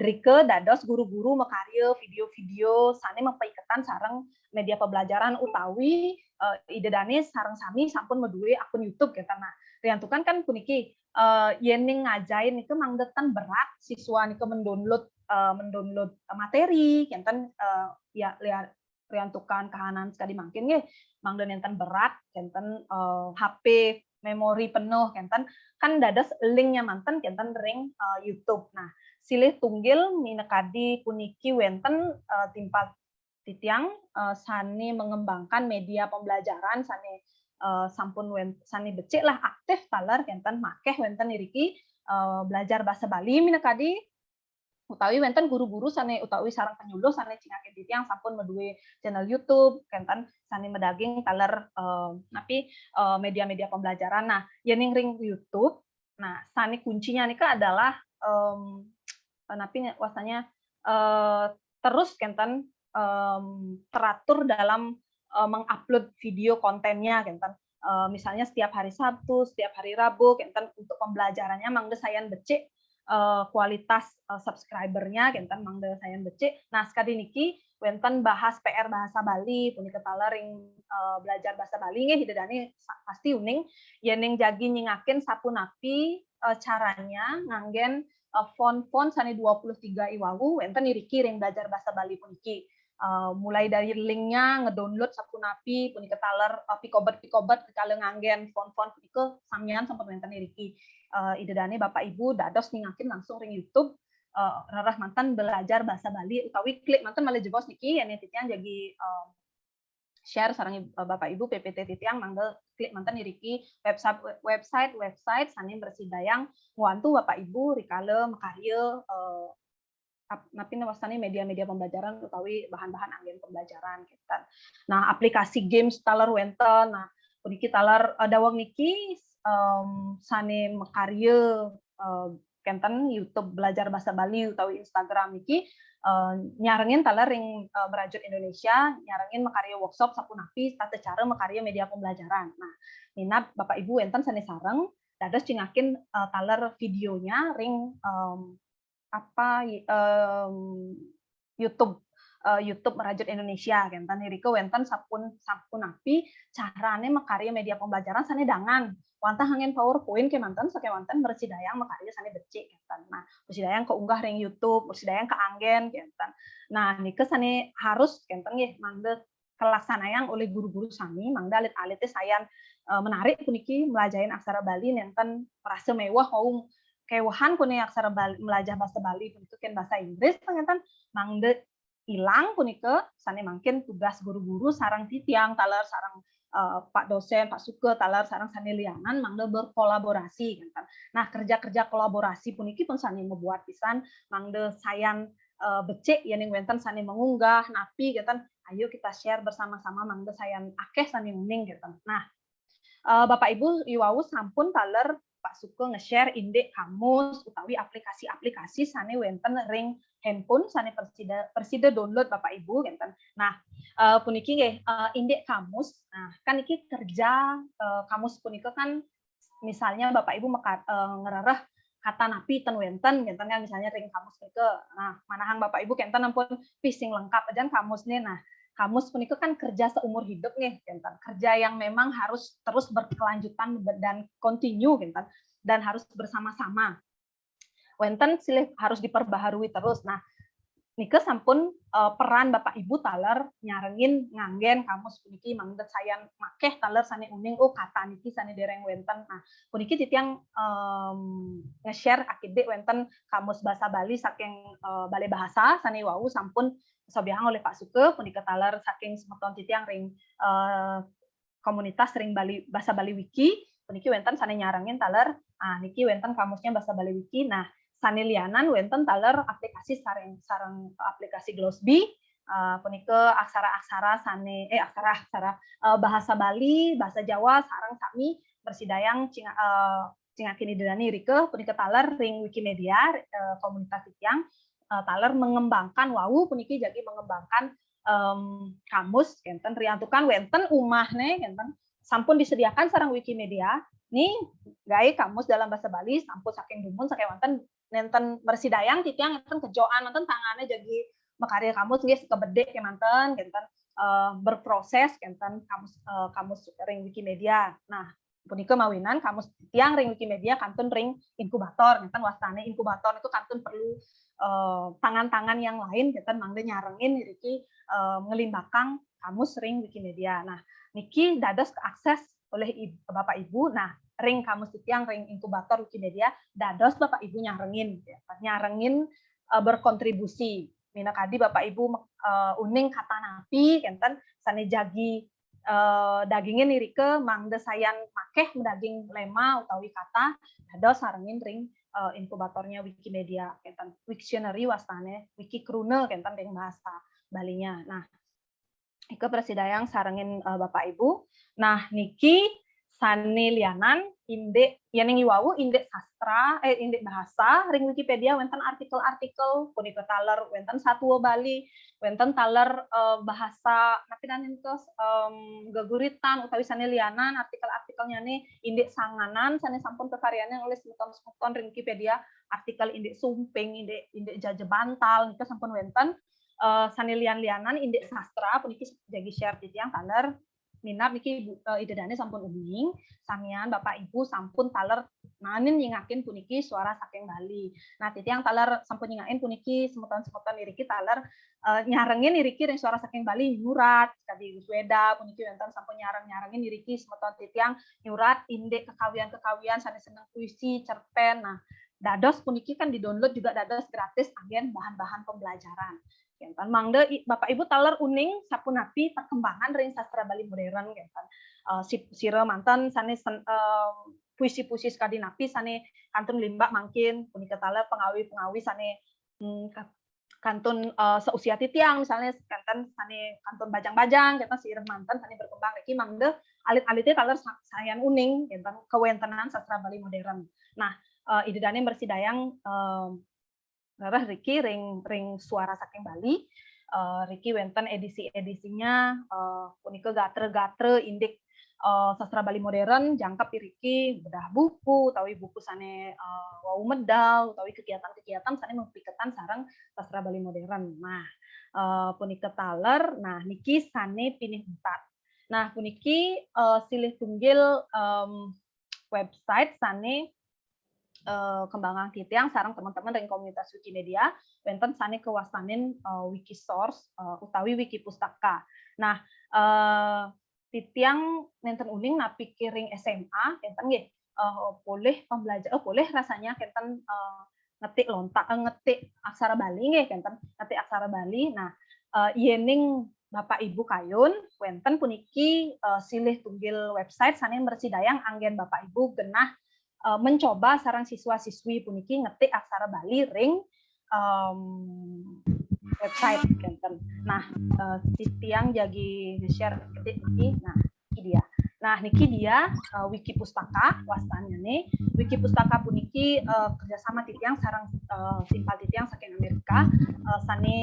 drike dados guru-guru mekarya video-video sane mepaiketan sareng media pembelajaran utawi idedane sareng sami sampun meduwe akun YouTube kenten. Nah, riantukan kan puniki yening ngajain niku manggetan berat siswa niku mendownload materi kenten ya riantukan kahanan sekali mangkin nggih mangga nenten berat kenten HP memori penuh kenten kan dados linknya manten kenten ring YouTube. Nah, silih tunggil minekadi puniki wenten timpat titiang sani mengembangkan media pembelajaran sani sampun sani becik lah aktif taler kenten makeh wenten iriki belajar bahasa Bali minekadi utawi wenten guru-guru sane utawi sareng penyuluh sane cingaken titiang sampun meduwe channel YouTube kenten sane medaging taler napi media-media pembelajaran. Nah, yening ring YouTube, nah sane kuncinya nika adalah napi wasanya terus kenten teratur dalam mengupload video kontennya kenten. Misalnya setiap hari Sabtu, setiap hari Rabu kenten untuk pembelajarannya mangga sayan becik kualitas subscribernya kenten mangga sayan becik. Nah, sekadi niki wenten bahas PR bahasa Bali punika taler ring belajar bahasa Bali nggih hidedane pasti uning yening jagi nyingaken sapunapi caranya nganggen font-font sane 23 iwawu wenten iriki ring belajar bahasa Bali puniki. mulai dari linknya ngedownload sapunapi punika taler pikobat kalau nganggen font-font punika sampean sampun wonten niki idedane Bapak Ibu dados ningakin langsung ring YouTube rarah mantan belajar bahasa Bali utawi klik mantan malah jebos niki ene titian jadi share sareng Bapak Ibu PPT titiang mangga klik mantan niriki website saning bersidayang nguantu Bapak Ibu rikale makarya napi nawastani media-media pembelajaran utawi bahan-bahan angin pembelajaran kita. Nah, aplikasi games taler wenten. Nah, puniki taler dawang niki sane makarya kenten YouTube belajar bahasa Bali utawi Instagram niki nyarengin taler ring Merajut Indonesia, nyarengin makarya workshop sapunapi tata cara makarya media pembelajaran. Nah, minat Bapak Ibu wenten sane sareng dados cingakin taler videonya ring YouTube Merajut Indonesia kenten nirika wenten sapunapi carane makarya media pembelajaran sane dangan wantah angin PowerPoint kemanten sakewanten bersidayang makarya sane becik kenten. Nah, bersidayang keunggah ring YouTube, bersidayang ke anggen kenten. Nah, nike sane harus kenten nggih mangga kelaksanayang oleh guru-guru sami mangga alit-alitnya sayan menarik puniki melajahin aksara Bali nenten merasa mewah mau kewahan punika aksara Bali melajah bahasa Bali punika ken bahasa Inggris panganten mangde ilang punika sane mangkin tugas guru-guru sarang titiang taler sarang Pak dosen Pak Suke taler sarang sane lianan mangde berkolaborasi kan. Nah, kerja-kerja kolaborasi puniki pun sane membuat pisan mangde sayan becik yen wenten sane mengunggah napi gitu. Ayo kita share bersama-sama mangde sayan akeh sane uning gitu. Nah, Bapak Ibu iwau sampun taler Pak Suke nge-share indek kamus utawi aplikasi-aplikasi sane wenten ring handphone sane persida download Bapak Ibu genten. Nah, puniki nggih indek kamus. Nah, kan iki kerja kamus punika kan misalnya Bapak Ibu ngerereh kata napi ten wenten genten kan misalnya ring kamus punika. Nah, manahang Bapak Ibu kenten ampun pising lengkap aja kamusnya. Nah, kamus punika kan kerja seumur hidup nih, genten. Kerja yang memang harus terus berkelanjutan dan continue, genten. Dan harus bersama-sama. Wenten silih harus diperbaharui terus. Nah, nike sampun peran Bapak Ibu taler nyarengin nganggen kamus puniki mangdet sayan makeh taler sane uning kata niki sane dereng wenten. Nah, puniki titiang nge-share akide wenten kamus bahasa Bali saking Balai Bahasa sane wau sampun sobiang oleh Pak Suke punika taler saking semeton titiang ring komunitas ring Bali bahasa Bali Wiki puniki wenten sane nyarengin taler niki wenten kamusnya bahasa Bali Wiki. Nah, sane lianan wenten taler aplikasi sareng aplikasi Glosby punika aksara-aksara sane aksara-aksara bahasa Bali, bahasa Jawa sareng sami bersidayang cingakin idedani rike punika taler ring Wikimedia komunitas titiang taler mengembangkan wau puniki jadi mengembangkan kamus kenten riantukan wenten umahne kenten sampun disediakan sareng Wikimedia nih gawe kamus dalam bahasa Bali sampun saking dumun saking wonten nenten bersidayang titiang enten kejoan nenten tangane jadi makarya kamus nggih kebedek kemanten kenten berproses kenten kamus ring Wikimedia. Nah, punika mawinan kamus titiang ring Wikimedia kantun ring inkubator nenten wastane inkubator itu kantun perlu tangan-tangan yang lain kita mangga nyarengin niki ngelimbakang kamus ring Wikimedia. Nah, niki dados keakses oleh Bapak Ibu. Nah, ring kamus titiang ring inkubator Wikimedia dados Bapak Ibu nyarengin berkontribusi. Minakadi Bapak Ibu uning kata napi kenten sane jagi dagingnya nirike mangde sayan makeh daging lema utawi kata dados sarengin ring inkubatornya Wikimedia kenten Wiktionary wastane Wikikrune kenten ring bahasa Balinya. Nah, ike persidayang sarengin Bapak Ibu. Nah, niki sane lianan indek yang iwau indek sastra indek bahasa ring Wikipedia wenten artikel-artikel punika taler wenten Satwa Bali wenten taler bahasa napi dan entos geguritan utawi sane lianan artikel-artikelnya nih indek sanganan sane sampun kekaryanya oleh semeton ring Wikipedia artikel indek sumping indek jaje bantal nika sampun wenten sane lian-lianan indek sastra puniki jadi share titiang taler minat niki idedane sampun uning samian Bapak Ibu sampun taler nanin nyingakin puniki suara saking Bali. Nah titiang taler sampun nyingakin puniki semeton-semeton iriki taler nyarengin iriki ring suara saking Bali nyurat kadi Weda puniki wonten sampun nyarengin iriki semeton titiang nyurat indek kekawian-kekawian sanes seneng puisi cerpen. Nah dados puniki kan di-download juga dados gratis agen bahan-bahan pembelajaran. Kentan mangde Bapak Ibu taler uning sapunapi perkembangan ring sastra Bali modern kentan sira mantan sane puisi-puisi skandinavi sane kantun limbak mangkin punika taler pengawi-pengawi sane kantun seusia titiang misalnya kanten sane kantun bajang-bajang kentan sira mantan sane berkembang iki mangde alit-alitnya taler sayan uning kentan kewentenan sastra Bali modern. Nah idedane bersidayang Rarah Riki ring suara saking Bali, Riki wenten edisinya punika gatre indek sastra Bali modern jangkep Riki bedah buku utawi buku sane wau medal utawi kegiatan-kegiatan sane mempiketan sareng sastra Bali modern. Nah punika taler, nah niki sane pinih empat. Nah puniki silih tunggil website sane kembangan titiang sarang teman-teman dari komunitas Wikimedia wenten sane kewastanin Wikisource utawi Wiki Pustaka. Nah titiang nenten uning napi kiring SMA kenten nggih boleh pembelajar boleh rasanya kenten ngetik lontak ngetik aksara Bali nggih kenten ngetik aksara Bali. Nah yening Bapak Ibu kayun wenten puniki silih tunggil website sane bersidayang anggen Bapak Ibu genah mencoba sarang siswa-siswi puniki ngetik aksara Bali ring website kenten. Nah, titiang jagi nge-share ketik niki. Nah, iki dia. Nah, niki dia Wiki Pustaka wastannya nih. Wiki Pustaka puniki kerjasama titiang sarang simpal titiang saking Amerika sane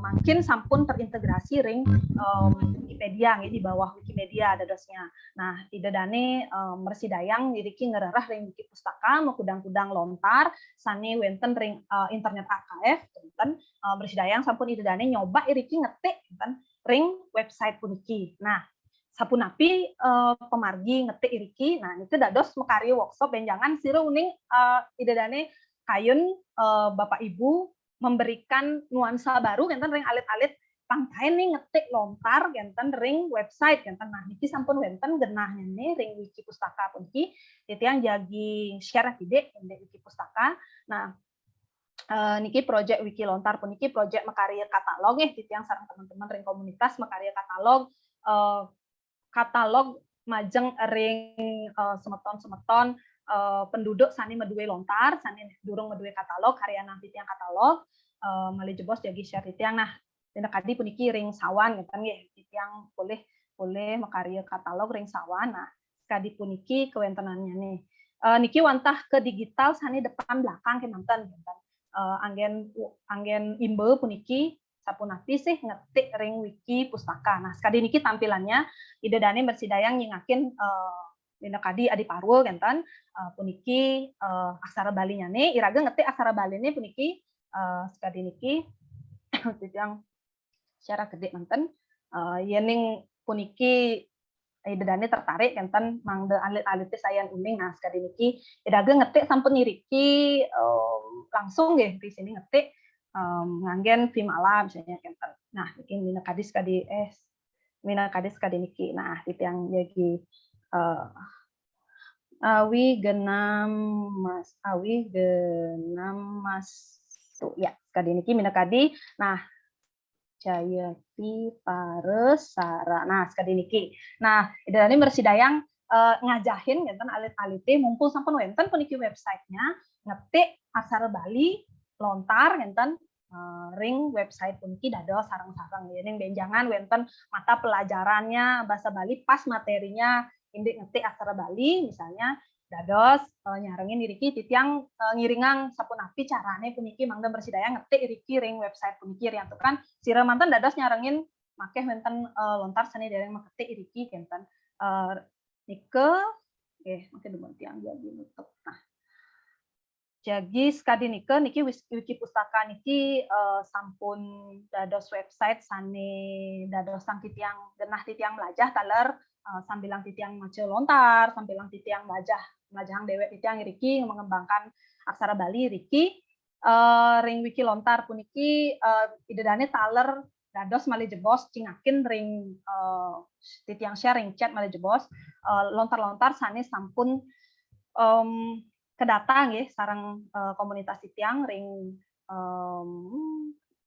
makin sampun terintegrasi ring Wikipedia di bawah Wikimedia dadosnya. Nah, idedane mersidayang diriki ngererah ring Wiki Pustaka mekudang-kudang lontar sane wenten ring internet archive tenten mersidayang sampun idedane nyoba iriki ngetik tenten ring website puniki. Nah, sapunapi pemargi ngetik iriki, nah itu dados mekarya workshop benjangan sira uning idedane kayun Bapak Ibu memberikan nuansa baru kenten ring alit-alit pangkain nih ngetik lontar kenten ring website kenten. Nah niki sampun wenten genahnya nih ring Wiki Pustaka puniki titiang jagi share ide Wiki Pustaka. Nah niki project Wiki Lontar puniki project mekarya katalog nih titiang sareng teman-teman ring komunitas mekarya katalog majeng ring semeton penduduk sani meduwe lontar sani durung meduwe katalog karyana titiang katalog malih jebos jagi share titiang. Nah dina kadi puniki ring sawan ngeten nggih titiang boleh mekarya katalog ring sawan. Nah kadi puniki kewentenannya nih niki wantah ke digital sani depan belakang kemanten ngeten anggen imbe puniki sapunapi sih ngetik ring Wiki Pustaka. Nah sekadi niki tampilannya idedane bersidayang nyingakin dina kadi adi parwo kenten puniki aksara Balinya nih iraga ngetik aksara Bali nih puniki sekadi niki titiang secara gede manten yening puniki idedane tertarik kenten mangde alit-alite sayan uning. Nah sekadi niki iraga ngetik sampun niriki langsung nggih di sini ngetik nganggen Vimala misalnya kenten. Nah bikin mina kadis kadi niki. Nah titiang jagi awi genam mas tuh ya kadi niki mina kadi. Nah Jayati Paresara. Nah sekadi niki. Nah idane bersidayang ngajahin ngenten alit-alite mumpung sampun wenten puniki websitenya ngetik aksara Bali lontar ngenten ring website puniki dados sareng-sareng yening benjangan wenten mata pelajarannya bahasa Bali pas materinya indek ngetik aksara Bali misalnya dados nyarengin diriki titiang ngiringang sapunapi carane puniki mangga bersidaya ngetik iriki ring website puniki riantu kan sira manten dados nyarengin makeh wenten lontar sani dereng mengetik iriki kenten nike nggih mangke demen tiang jadi nutup. Nah Jadi sekadi niki wiki pustaka niki sampun dados website sane dados sang titiang genah titiang melajah taler sambilang titiang mace lontar, sambilang titiang melajahang dewek titiang riki mengembangkan aksara Bali riki ring wiki lontar puniki idedane taler dados malih jebos cingakin ring titiang sharing chat malih jebos lontar-lontar sane sampun kedatang ya sarang komunitas titiang ring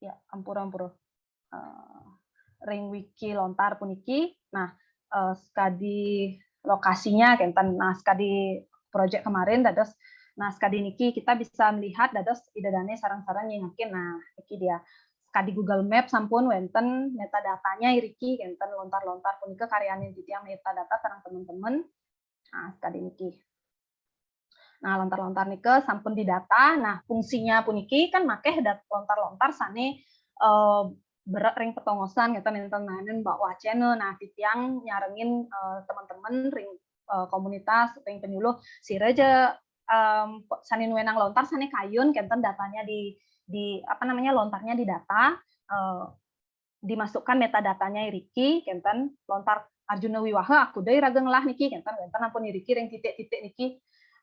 ya ampura ring wiki lontar puniki. Nah sekadi lokasinya kenten nah sekadi proyek kemarin dados nah sekadi niki kita bisa melihat dados idedane sarang-sarang nyengakin. Nah iki dia sekadi Google Map sampun wenten metadatanya iriki kenten lontar-lontar punika karyane titiang metadata sarang teman-teman. Nah sekadi niki. Nah, lontar-lontar nike sampun didata. Nah, fungsinya puniki kan makeh lontar-lontar sane berat ring petongosan kita nenten bawa channel. Nah, titiang nyarengin teman-teman ring komunitas ring penyuluh sireja sane nuenang lontar sane kayun kenten datanya di apa namanya lontarnya didata dimasukkan metadatanya iriki kenten lontar Arjuna Wiwaha aku deui rageng lah niki kenten ampun iriki ring titik-titik niki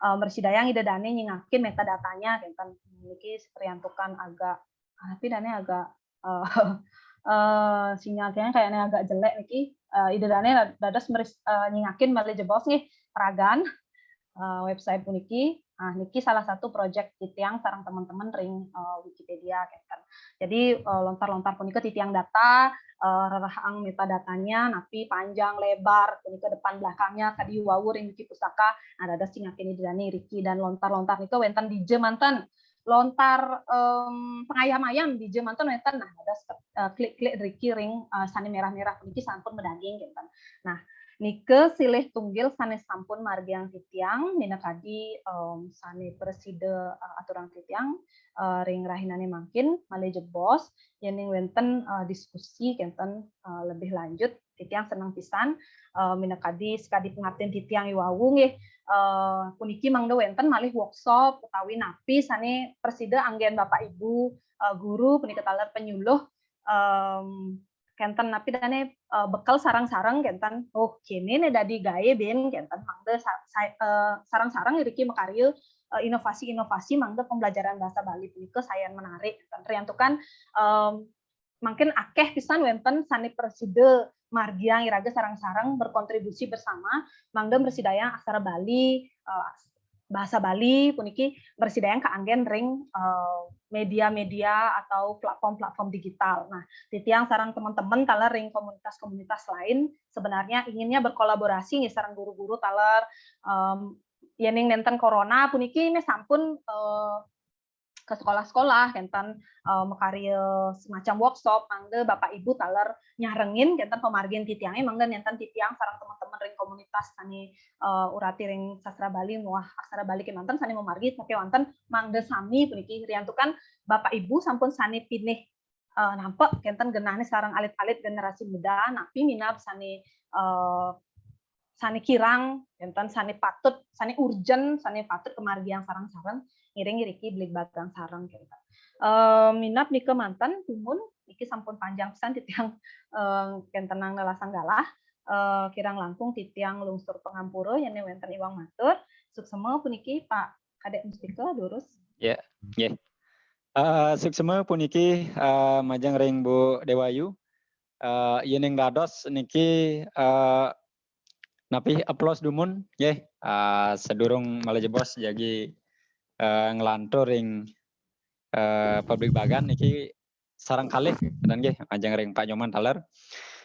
mersidayang idedane nyingakin metadatanya kenten niki priantukan agak tapi dane agak sinyalnya kayaknya agak jelek niki idedane dados nyingakin balik jebos nih peragan website puniki. Nah, niki salah satu proyek titiang sarang teman-teman ring Wikipedia kenten. Jadi lontar-lontar punika titiang data rerahang metadatanya napi panjang lebar punika depan belakangnya kadi wawu ring wiki pustaka ada singakin idedane riki dan lontar-lontar niku wenten di manten lontar pengayam-ayam di manten wenten nah ada klik-klik riki ring sane merah-merah puniki sampun medaging kenten. Nah nike silih tunggil sane sampun margiang titiang minakadi sane preside aturan titiang ring rahinane mangkin malih jebos yening wenten diskusi kenten lebih lanjut titiang senang pisan minakadi sekadi pengertian titiang iwawu nggih puniki mangda wenten malih workshop utawi napi sane preside anggen Bapak Ibu guru punika taler penyuluh kenten napi dane bekal sarang-sarang kenten kene ne dadi gawe ben kenten mangda sarang-sarang iriki makarya inovasi-inovasi mangga pembelajaran bahasa Bali punika sayan menarik kenten riantukan mungkin akeh pisan wenten sane preside margiang iraga sarang-sarang berkontribusi bersama mangga bersidayang aksara Bali bahasa Bali puniki bersidayang keanggen ring media-media atau platform-platform digital. Nah, titiang sarang teman-teman taler ring komunitas-komunitas lain sebenarnya inginnya berkolaborasi nih sarang guru-guru taler yening nenten corona puniki ini sampun ke sekolah-sekolah kenten makarya semacam workshop mangga Bapak Ibu taler nyarengin kenten pemargian titiangnya mangga nenten titiang sarang teman-teman ring komunitas sani urati ring sastra Bali muah aksara Bali kemanten sani memargi tapi wonten mangga sami puniki riantukan Bapak Ibu sampun sani pilih nampak kenten genahne sarang alit-alit generasi muda napi minab sani sani kirang kenten sani patut sani urgen sani patut kemargian sarang-sarang ngiring iriki belik bagang sarang kenten minap nike mantan tumun iki sampun panjang pisan titiang kentenang lelasang galah kirang langkung titiang lungsur pengampura yen wenten iwang matur suksema puniki Pak Kadek Mustika lurus ya nggih suksema puniki majang ring Bu Dewayu yening dados niki napi aplaus dumun nggih sedurung malajebos jagi ngelantur ring publik bagan niki sarang kalih dan nggih ajeng ring Pak Nyoman taler.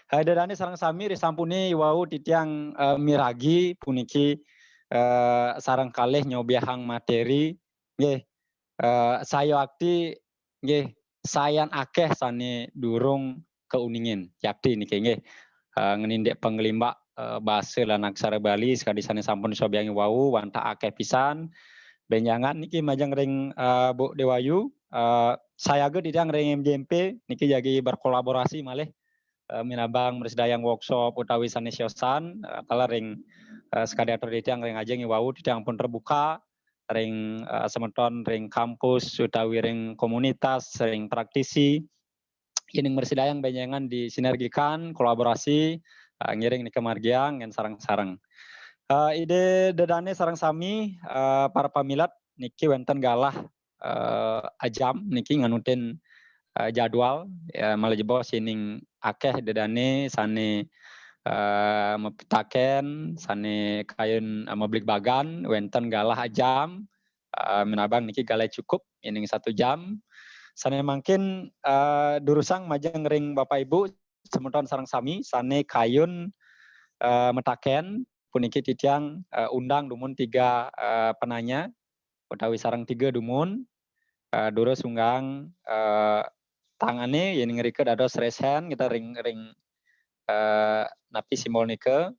Hadirane sarang sami risampuni wau titiang miragi puniki sarang kalih nyobiahang materi nggih saya akti nggih sayan akeh sane durung keuningin yakti niki nggih ngenindek penglimbak bahasa lan aksara Bali sekali sane sampun sobiangi wau wanta akeh pisan. Benjangan niki majang ring Bu Dewayu saya ge didang ring MJMP niki jagi berkolaborasi malih minabang bersedayang workshop utawi sanes yosan kala ring sekadi atur ditiang ring ajeng wau ditiang pun terbuka ring semeton ring kampus utawi ring komunitas ring praktisi ini mersidayang benjengan disinergikan kolaborasi ngiring ni kemargiang ngen sarang-sarang ide dedane sarang sami para pamilat niki wenten galah ajam niki nganutin jadwal malah jebol sining akeh dedane sane mepitaken sane kayun meblik bagan wenten galah ajam menabang niki galai cukup ini 1 jam sane mungkin durusang majeng ring Bapak Ibu semeton sareng sami sane kayun metaken puniki titiang undang dumun 3 penanya utawi sareng 3 dumun durus unggang tangane yen ngerike dados raise hand kita ring napi simbol nike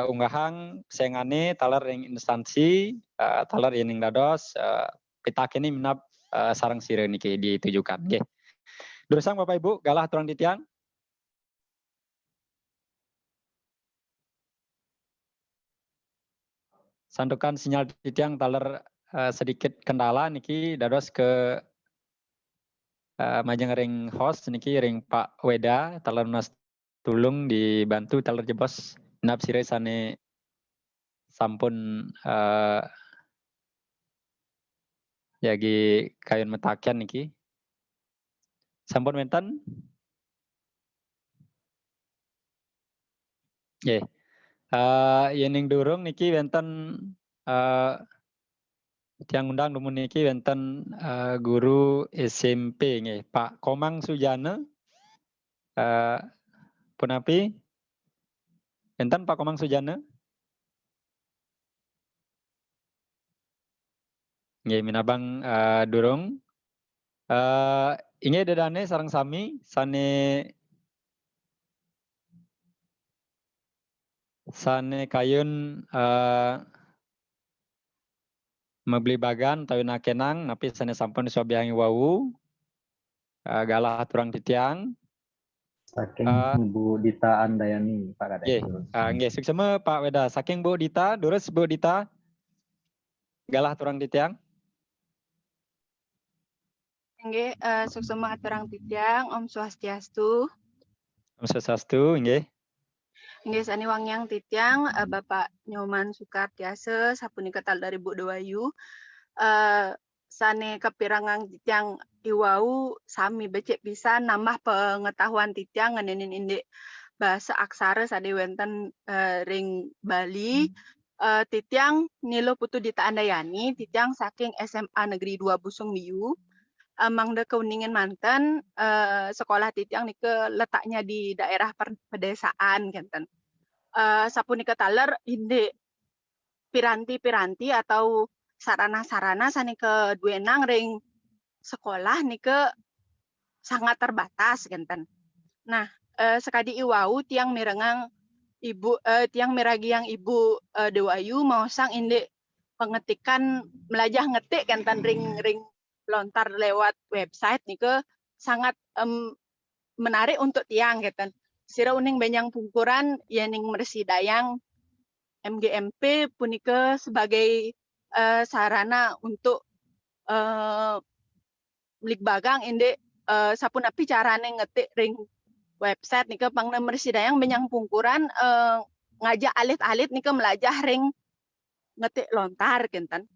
unggahang sengane talar ring instansi talar yening dados pitakene minap sarang sire niki ditujukan nggih. Durusang Bapak Ibu galah turang titiang. Sandukan sinyal titiang talar sedikit kendala niki dados ke majeng ring host niki ring Pak Weda talar nas tulung dibantu talar jebos nap sire sane sampun jagi kayun metakian niki sampun wenten nggih yening durung niki wenten tiang undang dumun niki wenten guru SMP nggih Pak Komang Sujana punapi wenten Pak Komang Sujana nggih minabang durung inge dedane sareng sami sane kayun mebeli bagan tawin akenang napi sane sampun sobiangi wau galah turang titiang saking Bu Dita Andayani Pak Kadek. Nggih suksema Pak Weda saking Bu Dita durus Bu Dita galah turang titiang. Nggih, suksema aturang titiang, Om Swastiastu. Om Swastiastu, nggih. Nggih, sani wangyang titiang, Bapak Nyoman Sukartiase, sapunika tal dari Bu Dewayu. Sane kepirangang titiang iwau sami becek bisa nambah pengetahuan titiang ngenenin indek bahasa aksara sade wenten ring Bali. Titiang Nilo Putu Dita Andayani, titiang saking SMA Negeri 2 Busung Miu. Mangda Keuningin Manten, sekolah titiang nike letaknya di daerah pedesaan genten. Sapunika taler inde piranti-piranti atau sarana-sarana sanike duenang ring sekolah nike sangat terbatas genten. Nah, sekadi iwau tiang mirengang ibu tiang miragiang ibu Dewayu mau sang inde pengetikan melajah ngetik genten ring lontar lewat website nike sangat menarik untuk tiang gitu. Sira uning benjang pungkuran yening mersidayang MGMP punike sebagai sarana untuk blik bagang inde sapunapi carane ngetik ring website nike pangna mersidayang benjang pungkuran ngajak alit-alit nike melajah ring ngetik lontar genten.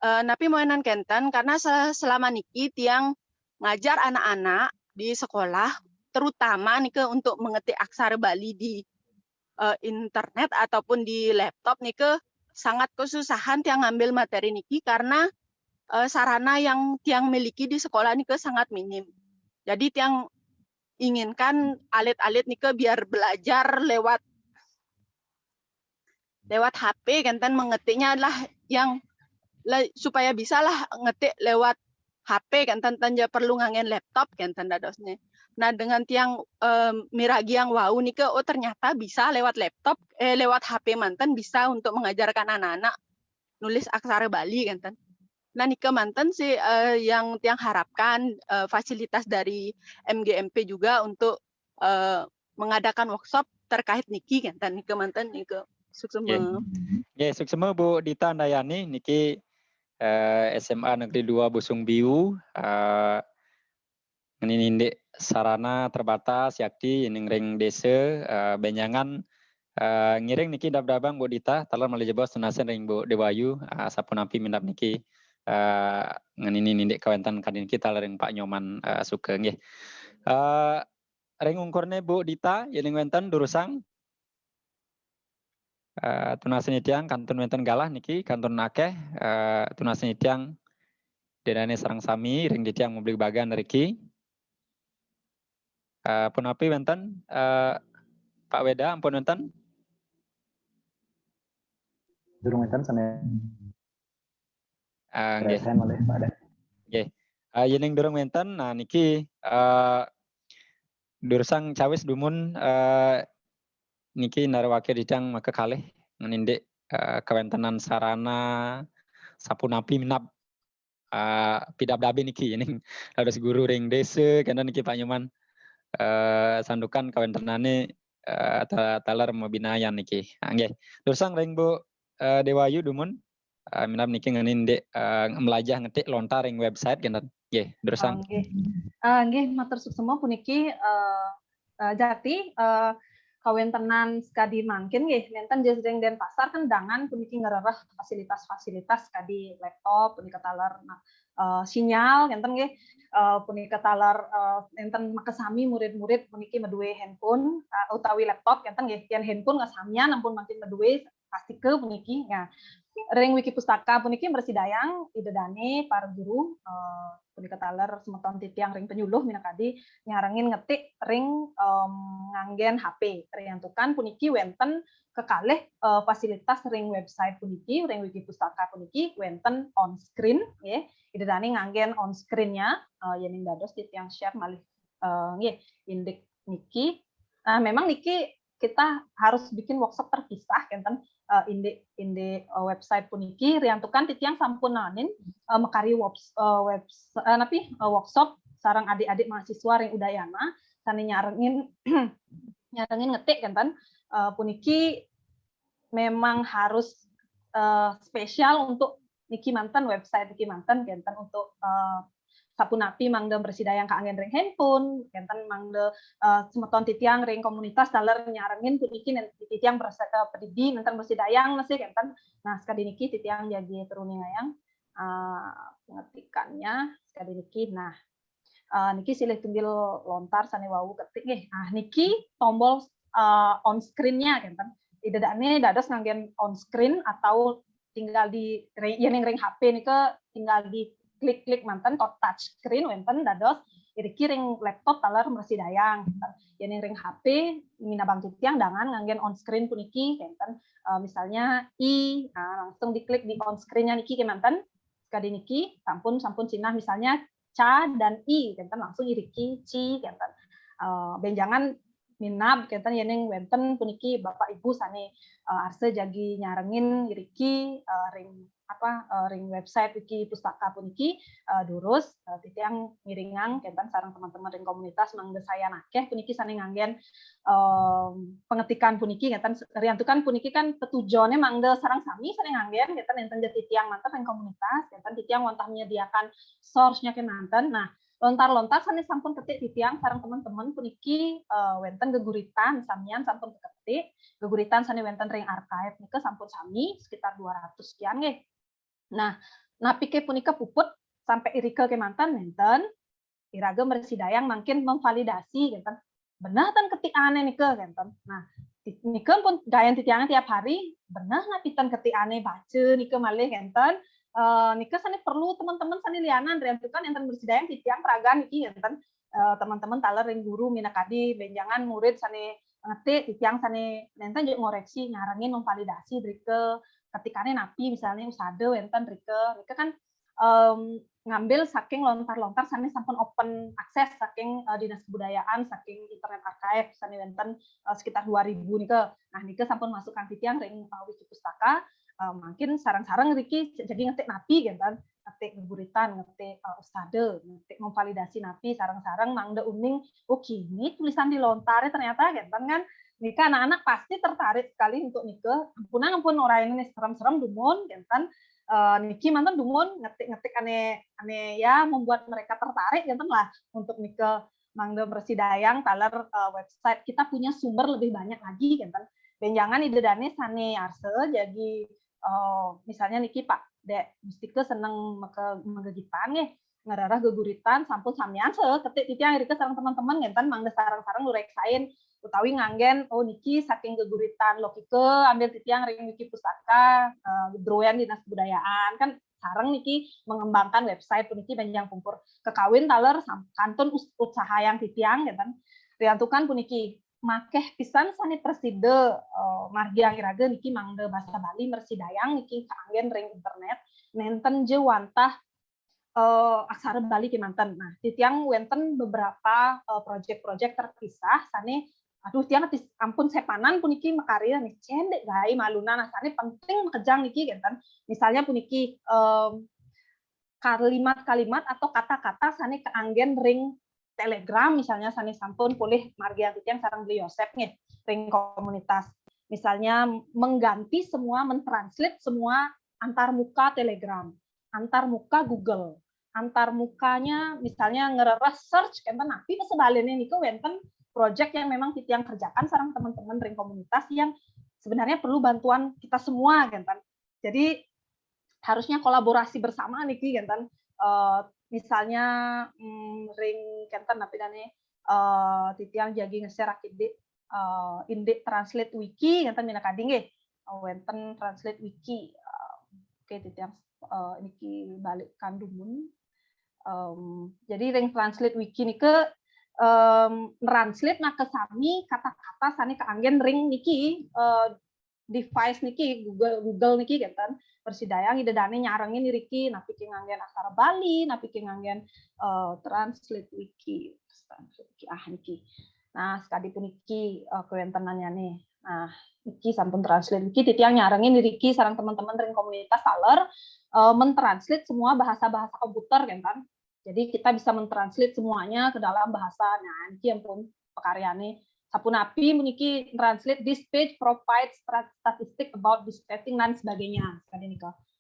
Napi moenan kenten karena selama niki tiang ngajar anak-anak di sekolah terutama nike untuk mengetik aksara Bali di internet ataupun di laptop nike sangat kesusahan tiang ngambil materi niki karena sarana yang tiang miliki di sekolah nike sangat minim. Jadi tiang inginkan alit-alit nike biar belajar lewat HP kenten mengetiknya adalah yang supaya bisa lah ngetik lewat HP kan tanja perlu ngangen laptop kan tanda dosnya. Nah dengan tiang miragiang wau nike oh ternyata bisa lewat laptop lewat HP mantan bisa untuk mengajarkan anak-anak nulis aksara Bali kan tan. Nah nike mantan sih yang tiang harapkan fasilitas dari MGMP juga untuk mengadakan workshop terkait niki kan tan nike mantan nike sukses Nggih, suksema Bu Dita Andayani niki SMA Negeri 2 Busung Biu nginindek sarana terbatas yakti ning ring desa benyangan ngiring niki dab-dabang Bu Dita talar malih jebos tunasen ring Bu Dewayu sapunampi mindap niki nginindek kawentan kadin kita ring Pak Nyoman suka nggih. Ring ungkurne Bu Dita yening wenten durusang tunasen itiang kantun wenten galah niki kantun akeh tunasen itiang denane sarang sami ring ditiang membeli bagan riki punapi wenten Pak Weda ampun wenten Durung wenten sana nggih resen oleh Pak Ada. nggih yening durung wenten nah niki dursang cawis dumun niki narawake ditiang maka kalih nginindek kawentenan sarana sapunapi minap pidab-dabi niki yening harus guru ring desa kena niki Pak Nyoman sandukan kawentenane talar mabinayan niki. Nggih. Dursang ring Bu Dewayu dumun minap niki nginindek melajah ngetik lontar ring website kena. Nggih, dursang. Nggih. Nggih matur suksema puniki jati kawentenan skadi mangkin nggih nenten jeung Denpasar kan dangan puniki ngerereh fasilitas-fasilitas skadi laptop punika talar sinyal enten nggih punika talar enten makasami murid-murid puniki meduwe handphone utawi laptop enten nggih yen handphone ngasamian ampun makin meduwe pastike puniki ya ring wiki pustaka puniki bersidayang idedane para guru punika taler semeton titiang ring penyuluh minakadi nyarengin ngetik ring nganggen HP riantukan puniki wenten kekalih fasilitas ring website puniki ring wiki pustaka puniki wenten on screen nggih idedane nganggen on screen-nya yening dados titiang share malih nggih indek niki memang niki kita harus bikin workshop terpisah enten inde website puniki riantukan titiang sampunanin mekari workshop sarang adik-adik mahasiswa ring udayana sani nyarengin ngetik kan puniki memang harus spesial untuk niki mantan website niki mantan kenten untuk sapunapi mangde bersidayang ka angin ring handphone kenten mangde semeton titiang ring komunitas daler nyarengin puniki titiang pedidi nenten bersidayang nasi kenten nah sekali niki titiang jadi teruni ngayang pengetikannya sekali niki nah niki silih tumbil lontar sane wau ketik nggih nah niki tombol on screen-nya kenten idedane dados nganggen on screen atau tinggal di yen ring HP nika tinggal di klik-klik mantan touch screen wenten dados iriki ring laptop talar bersidayang yen ring HP minabang titiang dangan nganggen on screen puniki kenten misalnya langsung diklik di on screen-nya niki kemanten sekali niki sampun cinah misalnya ca dan i kenten langsung iriki ci kenten benjangan minab kenten yening wenten puniki Bapak Ibu sane arse jagi nyarengin iriki ring website wiki pustaka puniki durus titiang ngiringang kenten sareng teman-teman ring komunitas mangdesayan akeh puniki sane nganggen pengetikan puniki kenten riantukan puniki kan petujone mangde sareng sami sane nganggen kenten enten titiang manten ring komunitas kenten titiang wantah menyediakan source-nya kemanten nah lontar-lontar sane sampun ketik titiang sareng teman-teman puniki wenten geguritan samian sampun ketik geguritan sane wenten ring archive nika sampun sami sekitar 200 sekian nggih. Nah, napike punika puput sampai irike kemanten nenten iraga bersidayang makin memvalidasi kenten. Benar tan ketik aneh nike kenten. Nah, nike pun gayan titiangan tiap hari benar napitan ketik aneh baca nike malih kenten. Nike sane perlu teman-teman sane lianan riantukan enten bersidayang titiang peragaan niki kenten. Teman-teman taler ring guru minakadi benjangan murid sane ngetik titiang sane nenten juga ngoreksi nyarengin memvalidasi drike ketikane napi misalnya usade wenten rike kan ngambil saking lontar-lontar sane sampun open akses saking dinas kebudayaan saking internet archive sane wenten sekitar 2000 nike nah nike sampun masukkan titiang ring wiki pustaka mungkin sarang-sarang riki jadi ngetik napi kan ngetik geguritan ngetik ustade ngetik memvalidasi napi sarang-sarang mangde uning oh kini tulisan di lontare ternyata kan Nika anak-anak pasti tertarik sekali untuk Nika. Ampun orang ini serem-serem dumun, jantan Niki mantan dumun ngetik aneh ya membuat mereka tertarik jantan lah untuk Nika mangde Mersidayang taler website kita punya sumber lebih banyak lagi jantan. Dan jangan ide dane sane arse jadi misalnya Niki Pak Dek Mustika seneng mengegitan nih ngararah geguritan sampun samian ketik titiang irike sareng teman-teman jantan mangde sarang-sarang lu reksain utawi nganggen Niki saking geguritan lokike ambil titiang ring Niki pustaka droyan dinas kebudayaan kan sareng Niki mengembangkan website puniki banjang pumpur kekawin taler kantun usaha yang titiang jantan riantukan puniki makeh pisan sani preside margi angirage Niki mangde bahasa Bali Mersidayang Niki kaanggen ring internet nenten je wantah aksara Bali kemanten. Nah, titiang wenten beberapa proyek-proyek terpisah sane aduh tiang ampun sepanan puniki makarya nih cendek gai maluna nah sane penting kejang niki kan. Misalnya puniki kalimat-kalimat atau kata-kata sane keanggen ring Telegram misalnya sane sampun boleh margi titiang sareng beli Yosep nih ring komunitas. Misalnya mengganti semua mentranslate semua antar muka Telegram, antar muka Google. Antar mukanya misalnya ngeres search enten napi sebaliknya niku wenten project yang memang titiang kerjakan sareng teman-teman ring komunitas yang sebenarnya perlu bantuan kita semua kan. Jadi harusnya kolaborasi bersama niki kan. Misalnya ring kenten napi dane titiang jagi nge-share inde translate wiki kan mina kading nggih. Wenten translate wiki. Oke titiang niki balik kandumun. Jadi ring translate wiki niki translate nah ke sami kata-kata sani keanggen ring niki device niki Google niki kan Mersidayang ide dane nyarengin riki napi nganggen aksara Bali napi nganggen translate wiki niki. Nah sekali puniki kewentenannya nih. Nah niki sampun translate wiki titiang nyarengin riki sareng teman-teman ring komunitas taler mentranslate semua bahasa-bahasa komputer kan. Jadi kita bisa mentranslate semuanya ke dalam bahasa. Nah, ini ampun pekaryane sapunapi meniki translate this page provides statistic about this setting dan sebagainya.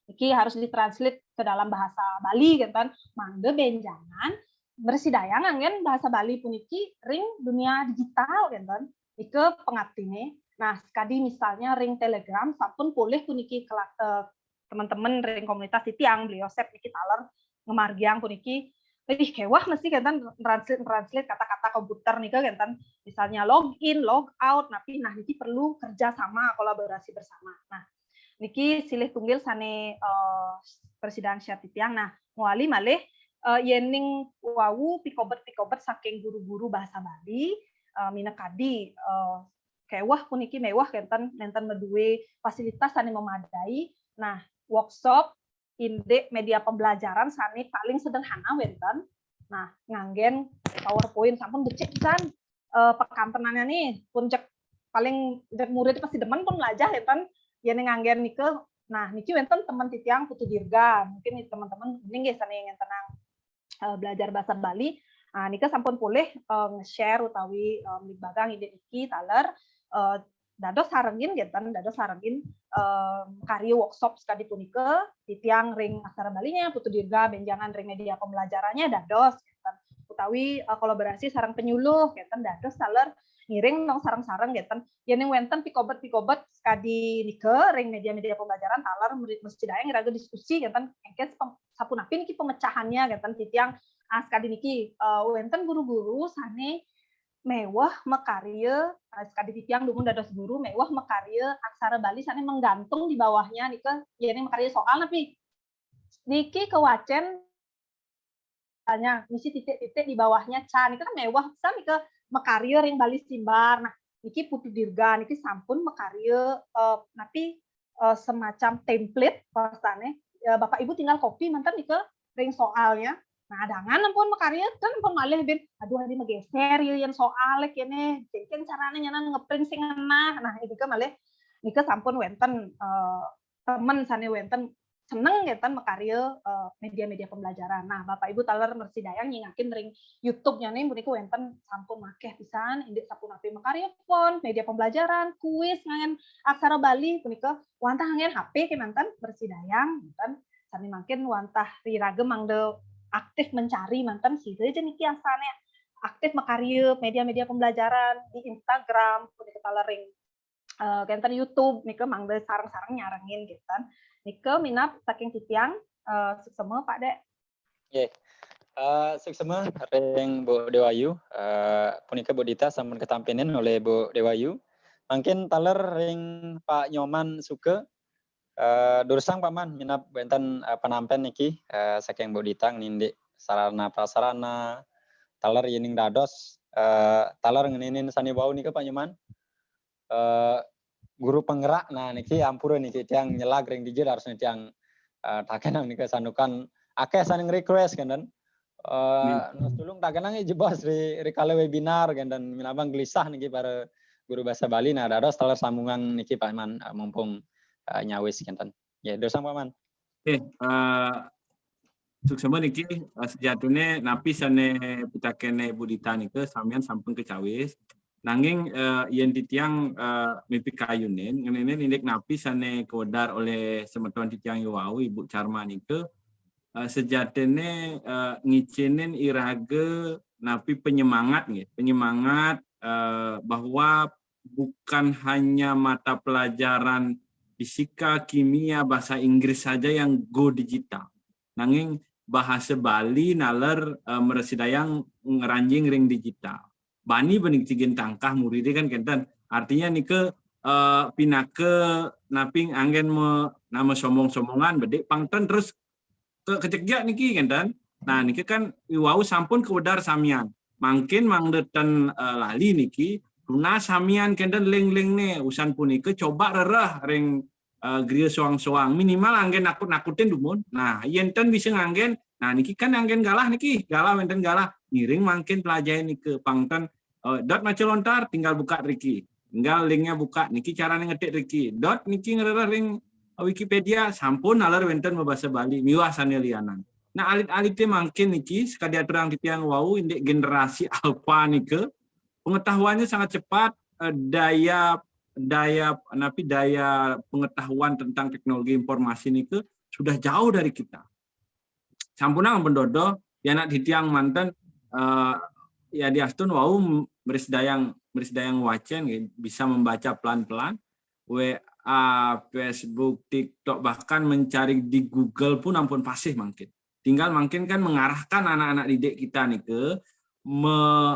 Niki harus ditranslate ke dalam bahasa Bali kan. Mangde benjangan Mersidayang angin bahasa Bali puniki ring dunia digital kan. Ike pengatine. Nah, sekali misalnya ring Telegram sampun boleh puniki teman-teman ring komunitas titiang beli Yosep niki taler ngemargiang puniki kewah mesti kan translate kata-kata komputer nih kan misalnya login log out tapi nah niki perlu kerja sama kolaborasi bersama. Nah niki silih tunggil sane persidangan syar titiang nah muali malih yening wawu pikobet saking guru-guru bahasa Bali mina kadi kewah puniki mewah nenten meduwe fasilitas sane memadai. Nah workshop inde media pembelajaran sani paling sederhana wenten. Nah, nganggen PowerPoint sampun becek kan pekantenannya nih pun cek paling murid pasti demen pun belajar wenten yen nganggen nike. Nah, niki wenten teman titiang putu dirga. Mungkin teman-teman mending nggih sani yang tenang belajar bahasa Bali. Nah, nike sampun boleh nge-share utawi bagang ide iki taler dados sarengin karya workshop sekali punika titiang ring aksara Balinya putu dirga benjangan ring media pembelajarannya dados utawi kolaborasi sareng penyuluh dados taler ngiring nang sareng-sareng yen wenten pikobet sekadi nike ring media-media pembelajaran taler murid Mersidayang iraga diskusi engke sapunapi niki pemecahannya titiang sekadi niki wenten guru-guru sane mewah mekarya sekali titiang dumun dados guru mewah mekarya aksara Bali sane menggantung di bawahnya nika yene mekarya soal tapi niki kewacen hanya misi titik-titik di bawahnya ca nika kan mewah bisa nika mekarya ring Bali Simbar. Nah niki putu dirga niki sampun mekarya tapi semacam template pastane Bapak Ibu tinggal copy mantan nika ring soalnya. Nah, adangan ampun makarya kan ampun malih bin aduh hari menggeser yang soal kene jengken carane nyanan ngeprint sing enak. Nah, itu ke malih nika sampun wenten temen sane wenten seneng ngeten makarya media-media pembelajaran. Nah, Bapak Ibu taler mersidayang nyingakin ring YouTube-nya nih punika wonten sampun makeh pisan indik sapunapi makarya font, media pembelajaran, kuis ngangen aksara Bali punika wantah ngangen HP ke manten mersidayang manten sami makin wantah rirage mangde aktif mencari manten situ aja niki asane aktif makarya media-media pembelajaran di Instagram punika taler ring kenten YouTube nika mangde sareng-sareng nyarengin gitu kan. Nika minap saking titiang suksema Pak Dek. Nggih. Suksema ring Bu Dewayu, punika Bu Dita sampun ketampinen oleh Bu Dewayu. Mungkin taler ring Pak Nyoman Suke dursang paman minap benten penampen niki saking Bu Dita nindik sarana prasarana taler yening dados taler ngeninin sani wau nika Pak Nyoman. Guru penggerak nah niki ampura niki tiang nyelag ring dijil harus tiang takenang nika sanukan akeh saning request kan dan nos tulung takenang jebos ri kala webinar kan dan minabang gelisah niki para guru bahasa Bali nah dados taler sambungan niki Pak Man mumpung nyawis kan dan ya dosang Pak Man. Suksema niki sejatune napi sane pitakene budita nika samian sampun kecawis. Nanging yen titiang mimpi kayunen ngene indek napi sane kodar oleh semeton titiang Iwau Ibu Charma nike sejatene ngicinin irage napi penyemangat nggih penyemangat bahwa bukan hanya mata pelajaran fisika, kimia, bahasa Inggris saja yang go digital. Nanging bahasa Bali naler meresidayang ngeranjing ring digital. Bani bening cigen tangkah murid kan kenten artinya nike pinake naping anggen nama somong-somongan bedek pangten terus kecegak niki kenten nah niki kan Iwau sampun kewedar samian mangkin mangdeten lali niki tuna samian kenten ling-ling nih usan punike coba rerah ring griya soang-soang minimal anggen nakut-nakutin dumun nah yenten bisa nganggen nah niki kan anggen galah niki galah wenten galah ngiring mangkin pelajaran niki pangten dot maca lontar tinggal buka Riki tinggal linknya buka niki caranya ngetik Riki dot niki ngerereh ring Wikipedia sampun nalar wenten bahasa Bali miwah sane lianan nah alit-alitnya mangkin niki sekali aturang titiang wau indek generasi alpha nike pengetahuannya sangat cepat daya pengetahuan tentang teknologi informasi nike sudah jauh dari kita sampunang pendodo ya nak titiang manten ya di astun wau berisdayang wacen bisa membaca pelan-pelan WA, Facebook, TikTok bahkan mencari di Google pun ampun fasih mungkin. Tinggal mungkin kan mengarahkan anak-anak didik kita nih ke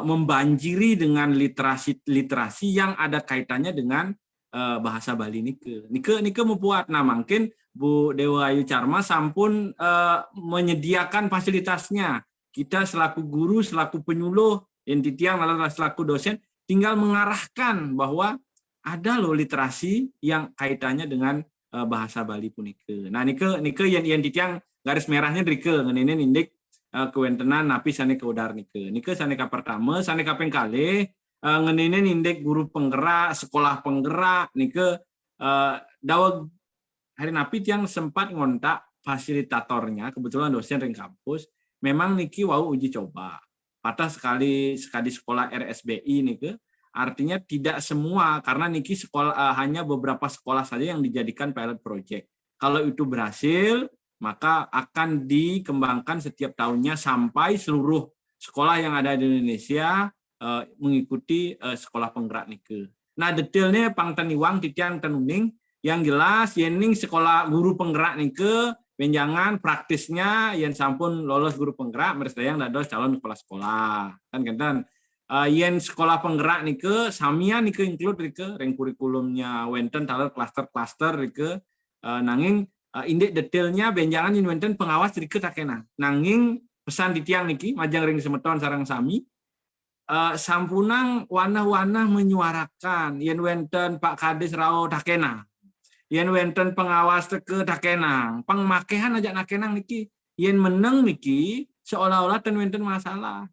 membanjiri dengan literasi yang ada kaitannya dengan bahasa Bali nike membuat nah mungkin Bu Dewayu Charma sampun menyediakan fasilitasnya. Kita selaku guru, selaku penyuluh, yang titiang adalah selaku dosen, tinggal mengarahkan bahwa ada loh literasi yang kaitannya dengan bahasa Bali punike. Nah nike yang titiang garis merahnya drike ngenene indik kewentenan napi sane keudar nike. Nike sane ka pertama, sane kaping kalih ngenene indik guru penggerak, sekolah penggerak nike daweg hari napi yang sempat ngontak fasilitatornya, kebetulan dosen ring kampus. Memang niki wau uji coba. Patah sekali sekolah RSBI niki artinya tidak semua karena niki sekolah hanya beberapa sekolah saja yang dijadikan pilot project. Kalau itu berhasil, maka akan dikembangkan setiap tahunnya sampai seluruh sekolah yang ada di Indonesia mengikuti sekolah penggerak niki. Nah, detailnya pangten iwang titiang tenuning yang jelas yening sekolah guru penggerak niki benjangan praktisnya yang sampun lolos guru penggerak meresdayang dados calon kepala sekolah kan kenten yen sekolah penggerak nike samian nike include nike ring kurikulumnya wenten taler klaster nike nanging indek detailnya benjangan yen wenten pengawas nike takena nanging pesan ditiang niki majang ring semeton sareng sami sampunang wanah-wanah menyuarakan yen wenten Pak Kades rao takena yen wenten pengawas teke takenang, pengmakehan aja nakenang niki, yen meneng niki seolah-olah ten wenten masalah.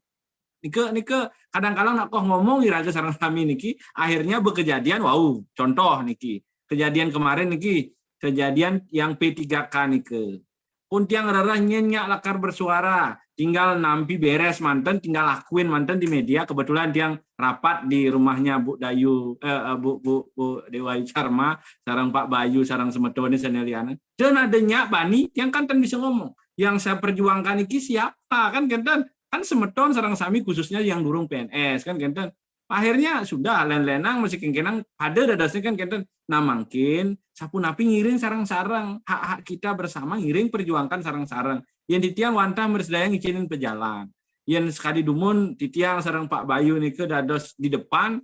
Nike kadang-kadang nak ngomong iraga sareng kami niki, akhirnya berkejadian wow, contoh niki. Kejadian kemarin niki kejadian yang P3K nike. Pun tiang rarah nyenyak lakar bersuara, tinggal nampi beres manten, tinggal lakuin manten di media. Kebetulan tiang rapat di rumahnya Bu Dayu, Bu Dewa Charma, sarang Pak Bayu, sarang semetone seneliana. Dan adanya bani, tiang kan bisa ngomong. Yang saya perjuangkan iki siapa kan kenten kan semeton sarang sami khususnya yang durung PNS kan kenten. Akhirnya sudah len-lenang masih kengkenang ada dadasnya kan kenten. Nah mungkin sapu napi ngiring sarang-sarang hak-hak kita bersama ngiring perjuangkan sarang-sarang. Yang titiang wantah mersedaya ngicinin pejalan. Yang sekali dumun titiang sarang Pak Bayu nih ke dados di depan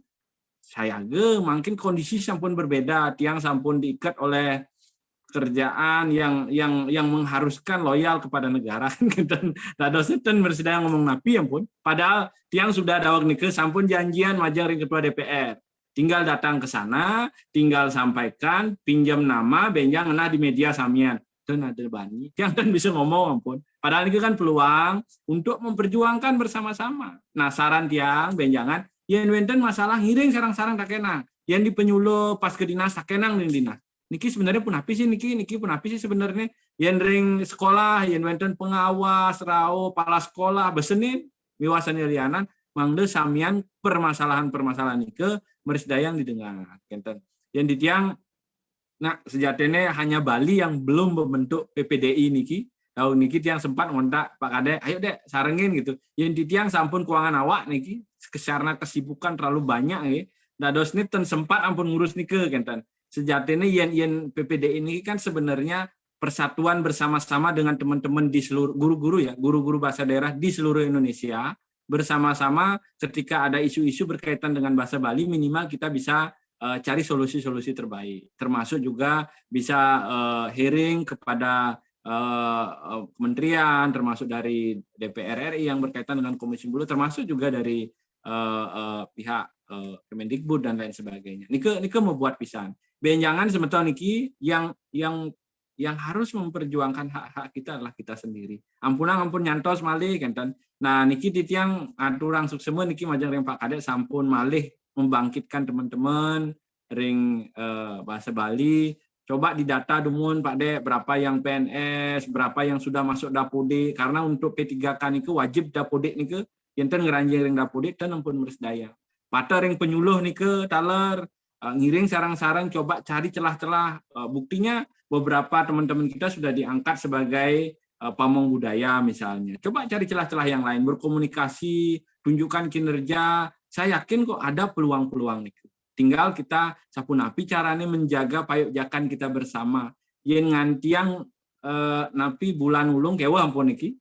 saya mungkin kondisi sampun berbeda. Tiang sampun diikat oleh kerjaan yang mengharuskan loyal kepada negara dan dadosnya ten bersedaya ngomong napi ampun padahal tiang sudah dawak nike sampun janjian majang ketua DPR tinggal datang ke sana tinggal sampaikan pinjam nama benjang ngena di media samian dan ada bani tiang kan bisa ngomong ampun padahal itu kan peluang untuk memperjuangkan bersama-sama. Nah saran tiang benjangan yang wenten masalah ngiring sarang-sarang takenang yang di penyuluh pas ke dinas takenang di dinas niki sebenarnya pun api sih niki pun api sih sebenarnya yang ring sekolah yang wenten pengawas rao kepala sekolah besenin miwasan lianan mangde samian permasalahan nike mersedayang didengar kenten yang ditiang nah sejatinya hanya Bali yang belum membentuk PPDI niki tahu niki tiang sempat ngontak Pak Kade ayo dek sarengin gitu yang ditiang sampun keuangan awak niki karena kesibukan terlalu banyak ya dados ini ten sempat ampun ngurus nike kenten sejatinya yen PPD ini kan sebenarnya persatuan bersama-sama dengan teman-teman di seluruh guru-guru bahasa daerah di seluruh Indonesia bersama-sama ketika ada isu-isu berkaitan dengan bahasa Bali minimal kita bisa cari solusi-solusi terbaik termasuk juga bisa hearing kepada kementerian termasuk dari DPR RI yang berkaitan dengan Komisi 10 termasuk juga dari pihak Kemendikbud dan lain sebagainya. Nike mau buat pisan. Benjangan semeton niki yang harus memperjuangkan hak-hak kita adalah kita sendiri. Ampun nyantos malih kenten. Nah niki titiang aturang suksema niki majang ring Pak Kadek sampun malih membangkitkan teman-teman ring bahasa Bali. Coba didata dumun Pak Dek berapa yang PNS, berapa yang sudah masuk Dapode karena untuk P3K niku wajib Dapode niku enten ngeranjing ring Dapode dan ampun mersedaya. Pada ring penyuluh nike taler ngiring sarang-sarang coba cari celah-celah buktinya beberapa teman-teman kita sudah diangkat sebagai pamong budaya misalnya. Coba cari celah-celah yang lain berkomunikasi, tunjukkan kinerja. Saya yakin kok ada peluang-peluang itu. Tinggal kita sapu napi caranya menjaga payuk jakan kita bersama. Yen ngantiang napi bulan ulung kewa ampun niki.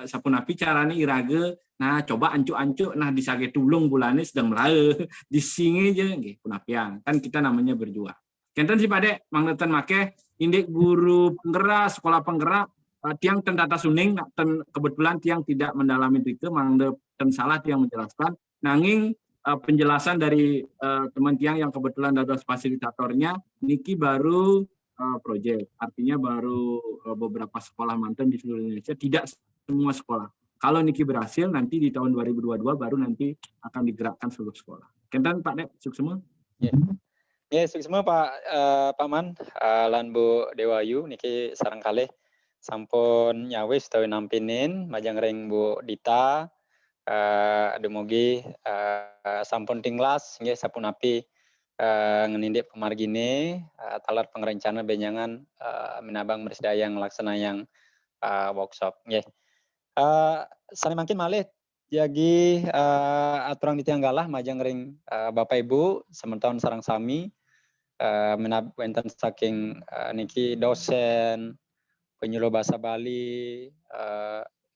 Sapu napi caranya irage nah coba ancuk-ancuk nah disage tulung bulannya sedang melae disinge aja nggih punapian kan kita namanya berjuang. Kenten si Pade mangdeten make indek guru penggerak sekolah penggerak tiang ten tata suning ten kebetulan tiang tidak mendalami itu mangdeten salah tiang menjelaskan nanging penjelasan dari teman tiang yang kebetulan dados fasilitatornya niki baru proyek artinya baru beberapa sekolah mantan di seluruh Indonesia tidak semua sekolah. Kalau niki berhasil nanti di tahun 2022 baru nanti akan digerakkan seluruh sekolah. Kenten Pak Dek, sukses semua. Ya, sukses semua Pak Man, lan Bu Dewayu niki sarang kalih sampun nyawis tahu nampinin majang ring Bu Dita demogi sampun tinglas nggih sampun api ngenindik pemargine talar pengerencana benjangan menabang mersedaya ngelaksana yang workshop nggih. Sani makin malih jagi aturan ditianggalah majang ring Bapak Ibu sementon sarang sami menab wenten saking niki dosen penyuluh bahasa Bali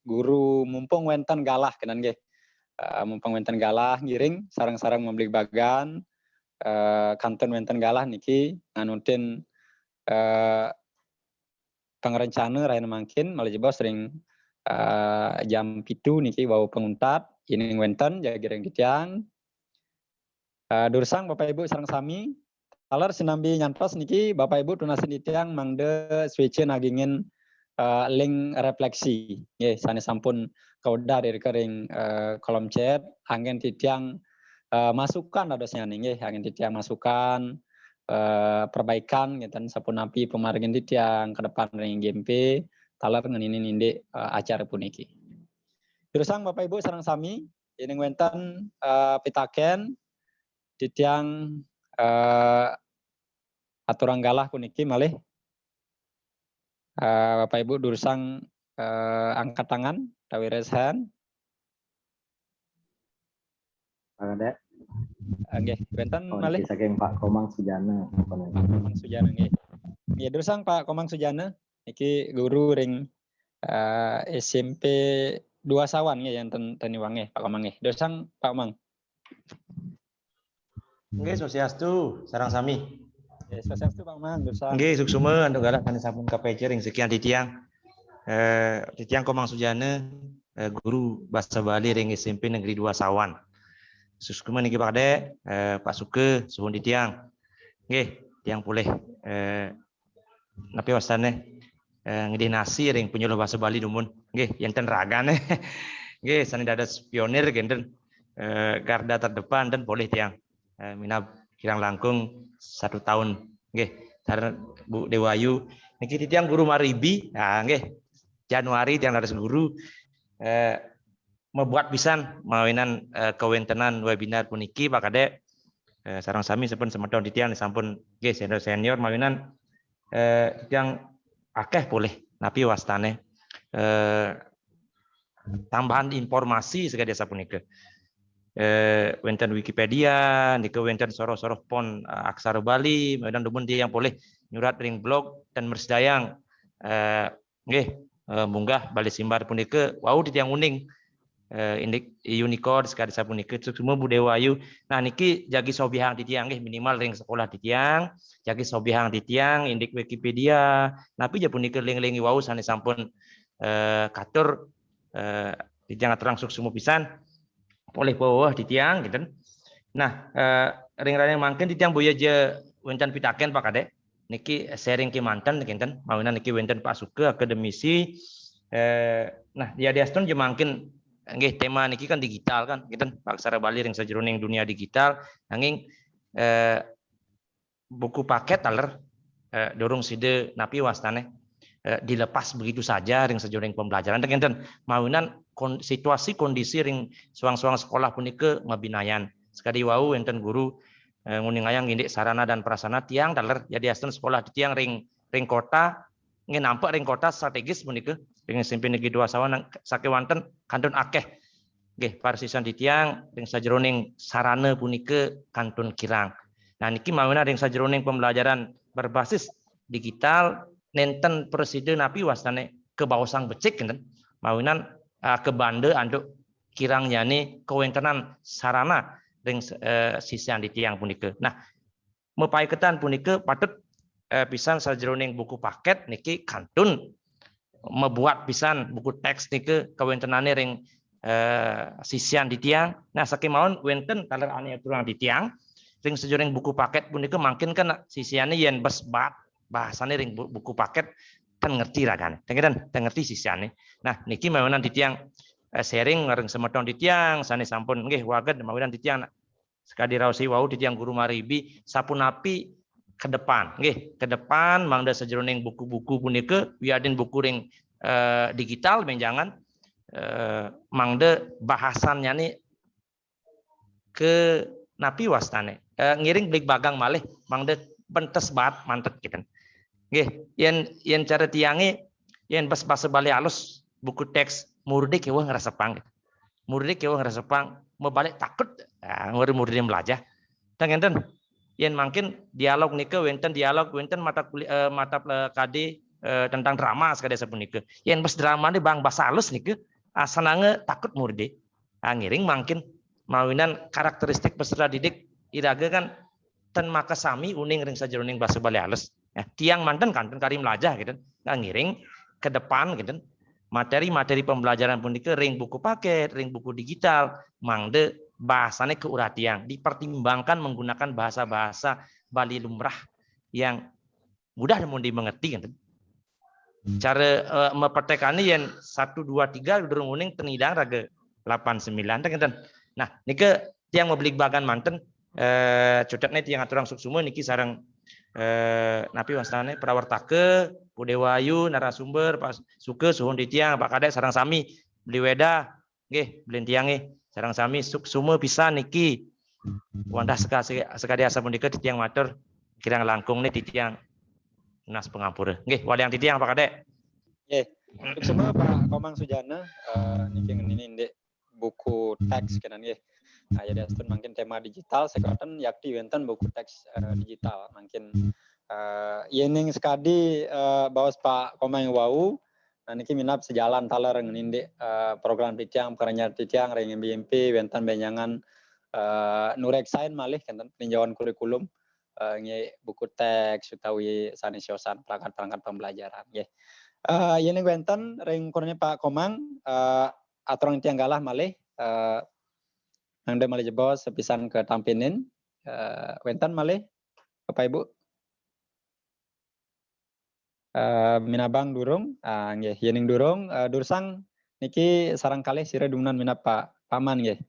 guru mumpung wenten galah kenan nggih mumpung wenten galah ngiring sarang-sarang membeli bagan kanton wenten galah niki nganutin pengerencana raina mangkin malah jebos sering jam pitu niki wau penguntat ini wenten jagi ring ditiang dursang Bapak Ibu sareng sami talar sinambi nyantos niki Bapak Ibu tunasin ditiang mangde switch nagingin link refleksi nggih sane sampun kauda dari kering kolom chat angin titiang masukan adosnya nggih angin titiang masukan perbaikan ngeten sapunapi pemargin titiang ke depan ring GMP talar ngeninin inde acara puniki. Pirusang Bapak Ibu sareng sami ini wenten pitaken titiang aturan galah puniki malih Bapak Ibu durusang angkat tangan tawi raise hand. Ada. Nggih, wenten malih saking Pak Komang Sujana. Pak Komang Sujana nggih. Nggih, durusang Pak Komang Sujana iki guru ring SMP 2 Sawan nggih enten teniwang nggih Pak Komang nggih. Durusang Pak Komang. Nggih, sosiastu sareng sami. Nggih, sosiastu Pak Komang, durusang. Nggih, suksume anduk galah kani sampun KPC ring sekian titiang. Titiang Komang Sujana guru bahasa Bali ring SMP Negeri 2 Sawan. Suskuman niki Pak Dek, Pak Suke, suhun titiang. Nggih, tiang boleh napi wasane ngedih nasi ring penyuluh bahasa Bali dumun. Nggih, enten ragane. Nggih, sani dados pionir genten garda terdepan dan boleh tiang mina kirang langkung 1 tahun. Nggih, sareng Bu Dewayu niki titiang guru Maribi. Nah, nggih. Januari tiang dados guru membuat pisan mawinan kewentenan webinar puniki Pak Kadek sareng sami sampun semedon titiang sampun nggih senior mawinan yang akeh boleh napi wastane tambahan informasi segala desa punika wenten Wikipedia niki wenten soroh-soroh pon aksara Bali mawinan dumun yang boleh nyurat ring blog dan mersedayang nggih munggah Bali Simbar punika wau titiang uning indik Unicode sekali sapunika semua Budewayu. Nah niki jagi sobihang titiang nggih minimal ring sekolah titiang, jagi sobihang titiang indik Wikipedia. Napi ja punika ling-lingi wau sane sampun katur titiang aturang suksumu pisan. Boleh bawah titiang gitu. Nah ring-ring mangken titiang boya je wenten pitaken Pak Kadek. Niki sharing ki manten kinten mawinan niki wenten Pak Suke akademisi. Nah dia diastun je mangken nggih tema niki kan digital kan gitu aksara Bali ring sajroning dunia digital nanging buku paket taler dorong side napi wastane dilepas begitu saja ring sajroning pembelajaran teken mawinan situasi kondisi ring suang-suang sekolah punika mabinayan sekali wau enten guru nguningayang indik sarana dan prasarana tiang taler jadi asten sekolah di tiang ring kota nggih nampak ring kota strategis punika ring SMP Negeri 2 Sawan sakewanten kantun akeh nggih parsisan di tiang ring sajroning sarana punika kantun kirang. Nah niki mawinan ring sajroning pembelajaran berbasis digital nenten presiden napi wastane ke Bawasang Becik enten mawinan ke Bande anduk kirang yani kewentenan sarana ring sisian di tiang punika. Nah mepaiketan punika patut pisan sajroning buku paket niki kantun membuat pisan buku teks niki kawentenane ring sisian di tiang. Nah sakemawon wenten taler ane aturan di tiang ring sajroning buku paket punika mangkin kan sisiane yen besbat bahasane ring buku paket kan ngerti ragane. Tengen ngerti sisiane. Nah niki mawinan di tiang sharing ring semedon di tiang sane sampun nggih waget mawinan di tiang sekadi rausi wau di tiang guru Maribi sapunapi ke depan nggih ke depan mangda sajroning buku-buku punika wiadin buku ring digital menjangan mangda bahasannya nih ke napi wastane ngiring blik bagang malih mangda pentes bat mantep gitu nggih yen cara tiange yen bas bahasa Bali halus buku teks murdik eueuh ngrasepang murdik eueuh ngrasepang mebalik takut ngeureum murid belajar tang enten yen mungkin dialog nika wenten dialog wenten mata kuliah mata KD tentang drama sekali sapunika yen bas drama nih bang bahasa halus nika asanange takut murid ngiring mungkin mawinan karakteristik peserta didik iraga kan ten maka sami uning ring sajroning bahasa Bali halus ya tiang manten kanten karim lajah gitu ngiring ke depan gitu materi-materi pembelajaran punika ring buku paket ring buku digital mangde bahasanya ke urat tiang dipertimbangkan menggunakan bahasa-bahasa Bali lumrah yang mudah namun dimengerti kan cara mempraktekani yang 1 2 3 durung uning tenidang raga 8 9 kan nah nike tiang mau beli bagan manten cocoknya tiang aturang suksuma niki sarang napi wasnane prawartake Budewayu narasumber Pak Suke suhun ditiang Pak Kadek sarang sami beli weda nggih beli tiang nggih sarang sami sume pisan niki wandah sekali asa punika titiang matur kirang langkung nih titiang nas pengapura nggih waliang titiang Pak Kadek nggih semua Pak Komang Sujana niki ngene ndek buku teks kenan nggih. Jadi astun mungkin tema digital sekarang yakti wenten buku teks digital mungkin yening sekadi bawas Pak Komang wau nah niki minap sejalan talar ngene program titiang pekerjaan titiang ring BMP wenten benyangan nurek sain malih kenten peninjauan kurikulum nge buku teks utawi sanesiosan perangkat-perangkat pembelajaran nggih. Yening wenten ring kurangnya Pak Komang aturan tiang galah malih Anda malih jebos sepisan ke tampinin wenten malih Bapak Ibu minabang durung nggih yening durung dursang niki sarang kalih sira dumunan minap Pak Paman nggih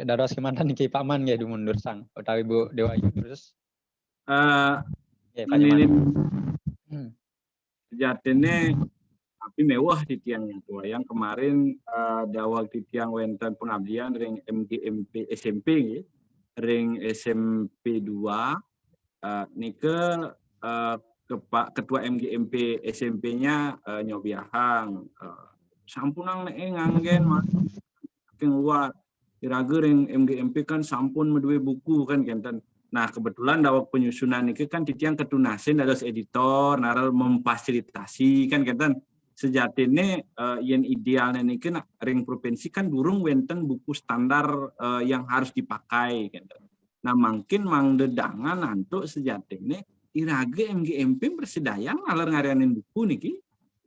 dados kemantan niki Paman nggih dumun dursang utawi Bu Dewayu terus nggih sejatine tapi mewah di tiang yang tua yang kemarin dawal di tiang wenten pengabdian ring MGMP SMP ring SMP 2 nike ketua MGMP SMP-nya nyobiahang sampunang nganggen keluar kira-kira ring MGMP kan sampun medue buku kan kenten. Nah kebetulan dawak penyusunan ini kan titiang ketunasin dados editor naral memfasilitasi kan kenten. Sejatine yang idealnya ini kan ring provinsi kan durung wenten buku standar yang harus dipakai gitu. Nah mungkin mangdedangan nantuk sejatine irage MGMP bersedaya ngalar ngarianin buku niki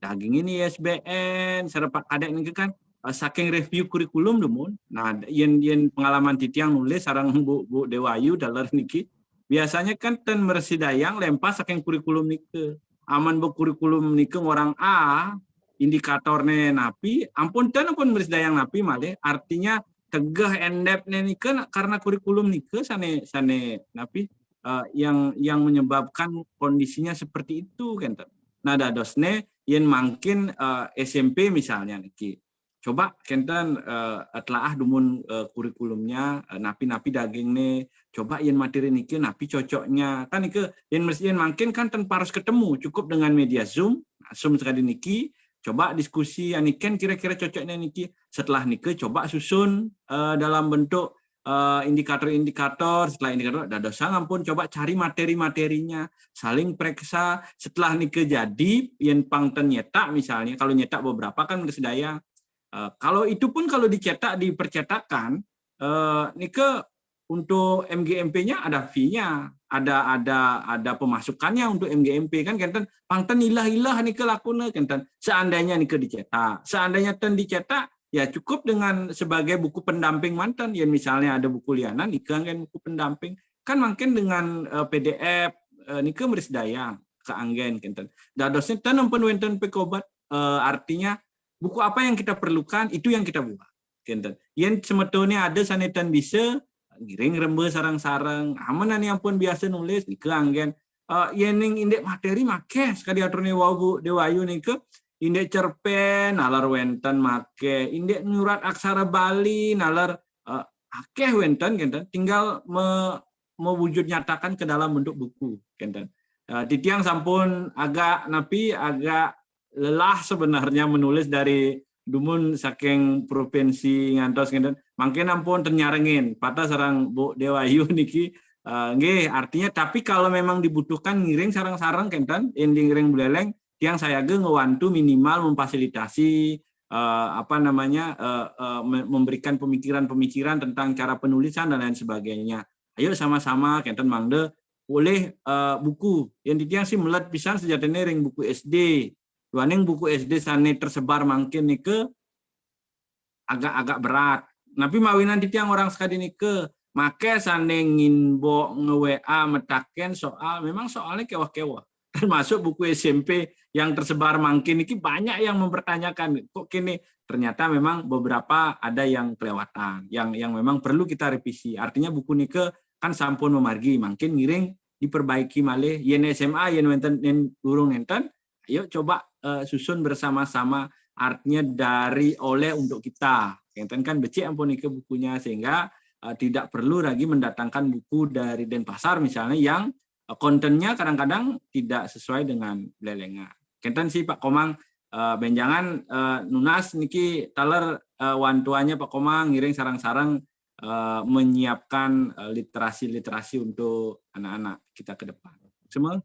daging ini ISBN serapa ada ini kan saking review kurikulum demun. Nah yen pengalaman titiang nulis sarang Bu Dewayu dalar niki biasanya kan ten bersedayang lempar saking kurikulum niki aman bu kurikulum niki orang A indikatornya napi ampun bersedayang napi malih artinya tegah endepnya niki karena kurikulum niki sane napi yang menyebabkan kondisinya seperti itu kan. Nah dadosne yen mungkin SMP misalnya niki coba kenten telaah dumun kurikulumnya napi-napi daging nih coba yen materi niki napi cocoknya kan niki yen mungkin kan tanpa harus ketemu cukup dengan media Zoom sekali niki coba diskusi aniken kira-kira cocoknya niki setelah niki coba susun dalam bentuk indikator-indikator setelah indikator dadosang ampun coba cari materi-materinya saling periksa setelah niki jadi yen pangten nyetak misalnya kalau nyetak beberapa kan bersedaya kalau itu pun kalau dicetak di percetakan nike untuk MGMP-nya ada fee-nya, ada pemasukannya untuk MGMP kan kenten pangten ilah nike lakune kenten seandainya nike dicetak. Seandainya ten dicetak ya cukup dengan sebagai buku pendamping mantan yang misalnya ada buku lianan nike kan buku pendamping kan mungkin dengan PDF nike bersedaya keanggen kenten. Dadosnya ten ampun wenten pekobat artinya buku apa yang kita perlukan itu yang kita buat. Kenten. Yang semetone ada sanetan bisa ngiring rembe sarang-sarang amanan yang pun biasa nulis di keanggen yening indek materi make sekali aturne wau Bu Dewayu nike indek cerpen nalar wenten make indek nyurat aksara Bali nalar akeh wenten kenten tinggal mewujud nyatakan ke dalam bentuk buku kenten. Titiang sampun agak lelah sebenarnya menulis dari dumun saking provinsi ngantos ngenten mangke ampun ternyarengin patah sarang Bu Dewayu niki nggih artinya tapi kalau memang dibutuhkan ngiring sarang-sarang kenten ending ngiring beleleng tiang saya ngewantu minimal memfasilitasi memberikan pemikiran-pemikiran tentang cara penulisan dan lain sebagainya. Ayo sama-sama kenten mangde boleh buku yang ditiang sih melet pisan sejatine ring buku SD. Duaning buku SD sane tersebar mungkin nike agak berat. Tapi mawinan titiang orang sekali nike make sane nginbo nge-WA metaken soal memang soalnya kewah-kewah. Termasuk buku SMP yang tersebar mungkin niki banyak yang mempertanyakan kok kini ternyata memang beberapa ada yang kelewatan yang memang perlu kita revisi. Artinya buku nike kan sampun memargi mungkin ngiring diperbaiki malih yen SMA yen wonten yen durung enten, ayo coba susun bersama-sama artnya dari oleh untuk kita. Enten kan becik ampun ke bukunya sehingga tidak perlu lagi mendatangkan buku dari Denpasar misalnya yang kontennya kadang-kadang tidak sesuai dengan Blelenga. Kenten sih Pak Komang benjangan nunas niki taler wantuanya Pak Komang ngiring sarang-sarang menyiapkan literasi-literasi untuk anak-anak kita ke depan. Semua?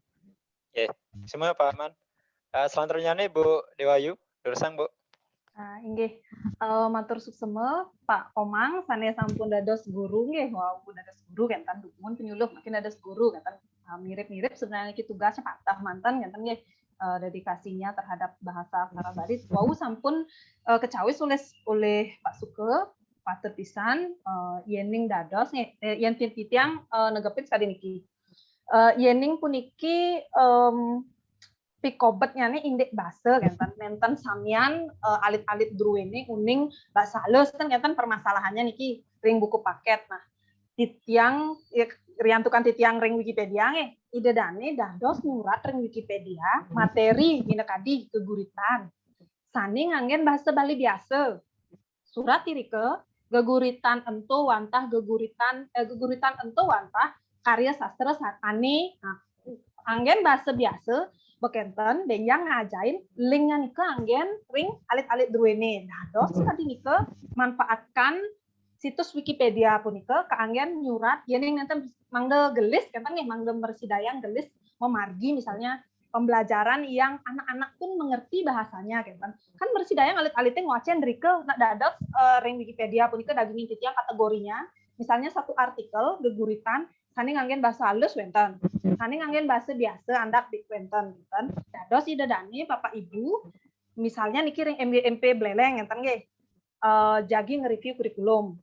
Ya, semua Pak Man. Selanjutnya nih Bu Dewayu, Dursang Bu. Inggih, matur suksema Pak Komang sane sampun dados guru nggih, wau dados guru kenten dumun penyuluh makin dados guru kenten mirip-mirip sebenarnya iki tugasnya patah mantan kenten nggih dedikasinya terhadap bahasa aksara Bali wau sampun kecawis oleh Pak Suke patur pisan yening dados yen titiang negepit sekali niki. Yening puniki pikobetnya nih indek base kan menten samian alit-alit druene uning bahasa halus kan kan permasalahannya niki ring buku paket. Nah titiang riantukan titiang ring Wikipedia ide dane dados nyurat ring Wikipedia materi gina kadi keguritan sani nganggen bahasa Bali biasa surat tirike geguritan ento wantah geguritan ento wantah karya sastra satane. Nah anggen bahasa biasa bekenten benjang ngajain linknya nika anggen ring alit-alit druene dados tadi nika manfaatkan situs Wikipedia punika keanggen nyurat yening nanti mangde gelis kenten nggih mangde mersidayang gelis memargi misalnya pembelajaran yang anak-anak pun mengerti bahasanya kenten kan mersidayang alit-alitnya ngwacen rike nak dados ring Wikipedia punika daging titiang kategorinya misalnya satu artikel geguritan sani nganggen bahasa halus wenten sani nganggen bahasa biasa andak di wenten kan dados ide dani Bapak Ibu misalnya niki ring MGMP Bleleng enten nggih jagi nge-review kurikulum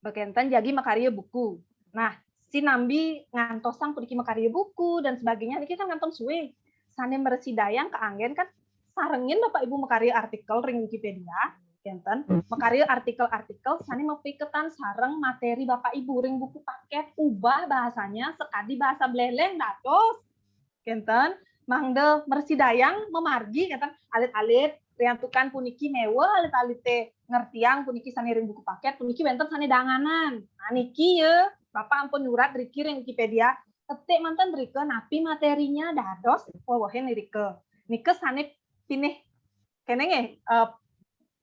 bekenten jagi makarya buku. Nah si nambi ngantosang puniki makarya buku dan sebagainya niki kan ngantong suwe sani mersidayang keanggen kan sarengin Bapak Ibu makarya artikel ring Wikipedia kenten makarya artikel-artikel sani mapiketan sareng materi Bapak Ibu ring buku paket ubah bahasanya sekadi bahasa Bleleng dados kenten mangde mersidayang memargi kenten alit-alit riantukan puniki mewah alit-alite ngertiang puniki sani ring buku paket puniki wenten sani danganan. Nah niki ya Bapak ampun nyurat riki ring Wikipedia ketik mantan rike napi materinya dados wawahen rike nike sani pinih kene nggih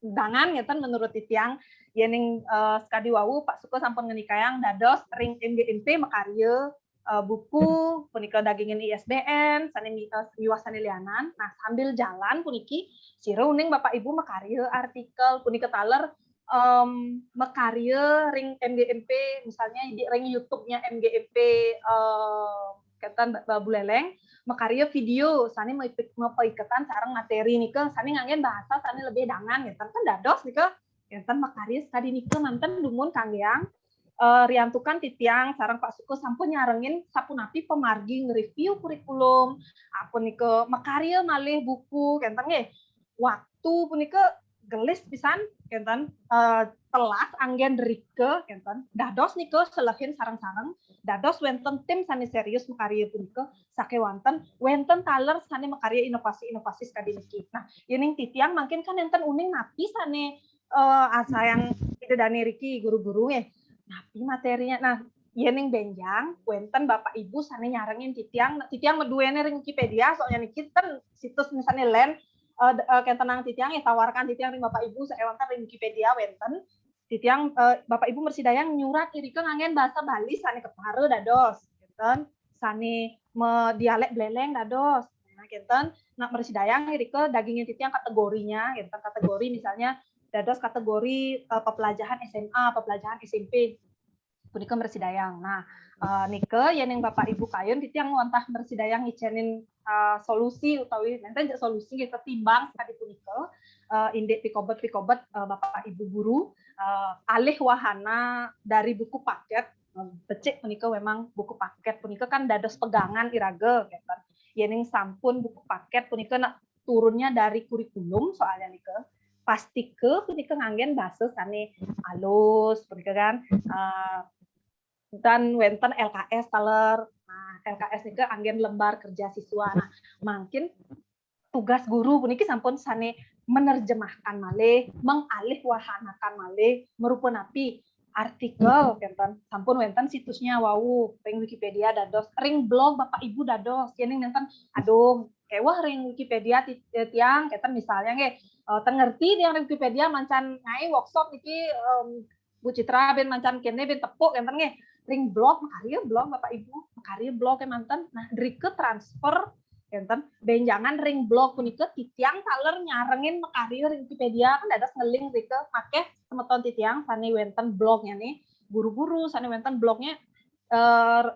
dangan ngeten menurut titiang yening sekadi wau Pak Suko sampun ngenikayang dados ring MGMP makarya buku punika dagingin ISBN sani wiwasan lianan. Nah sambil jalan puniki sira uning Bapak Ibu makarya artikel punika taler makarya ring MGMP misalnya di ring YouTube-nya MGMP ketan Buleleng makarya video sani mepaiketan sareng materi nika sani nganggen bahasa sani lebih dangan ngeten kan dados nika ngeten makarya sekadi nika manten dumun kanggeang riantukan titiang sareng Pak Suko sampun nyarengin sapunapi pemargi nge-review kurikulum apun nika makarya malih buku kenten nggih waktu punika gelis pisan kenten telas anggen rike kenten dados nika selehin sareng-sareng dados wenten tim sani serius makarya punika sakewanten wenten taler sani makarya inovasi-inovasi sekadi niki. Nah yening titiang mungkin kan enten uning napi sani asayang ide dani riki guru-guru nggih napi materinya. Nah yening benjang wenten Bapak Ibu sani nyarengin titiang meduene ring Wikipedia soalnya niki kan situs misalnya land kentenang titiang tawarkan titiang ring Bapak Ibu saewanten ring Wikipedia wenten titiang Bapak Ibu mersidayang nyurat irike nganggen bahasa Bali sani kepare dados kenten sani dialek Bleleng dados nah kenten nak mersidayang irike dagingin titiang kategorinya kenten kategori misalnya dados kategori pepelajaran SMA pepelajaran SMP punika mersidayang. Nah nike yening Bapak Ibu kayun titiang wantah mersidayang ngicenin solusi utawi nanti solusi kita timbang sekali punika indek pikobet Bapak Ibu guru alih wahana dari buku paket becik punika memang buku paket punika kan dados pegangan irage keten yening sampun buku paket punika nak turunnya dari kurikulum soalnya nike pastike punika nganggen bahasa sani alus punika kan dan wenten LKS taler Nah, LKS niki anggen lembar kerja siswa. Nah, mungkin tugas guru puniki sampun sane menerjemahkan malih, mengalihwahanakan malih merupapi artikel kenten sampun wenten situsnya wau ring Wikipedia dados ring blog Bapak Ibu dados yen nenten aduh kewah ring Wikipedia tiang kenten misalnya nggih ten ngerti tiang ring Wikipedia mancan ngai workshop niki Bu Citra ben mancan kene ben tepuk kenten nggih ring blog makarya blog Bapak Ibu makarya blog manten nah drike transfer enten benjangan ring blog punika titiang taler nyarengin makarya ring Wikipedia kan dados ngeling rike make semeton titiang sane wenten blognya nih guru-guru sane wenten blognya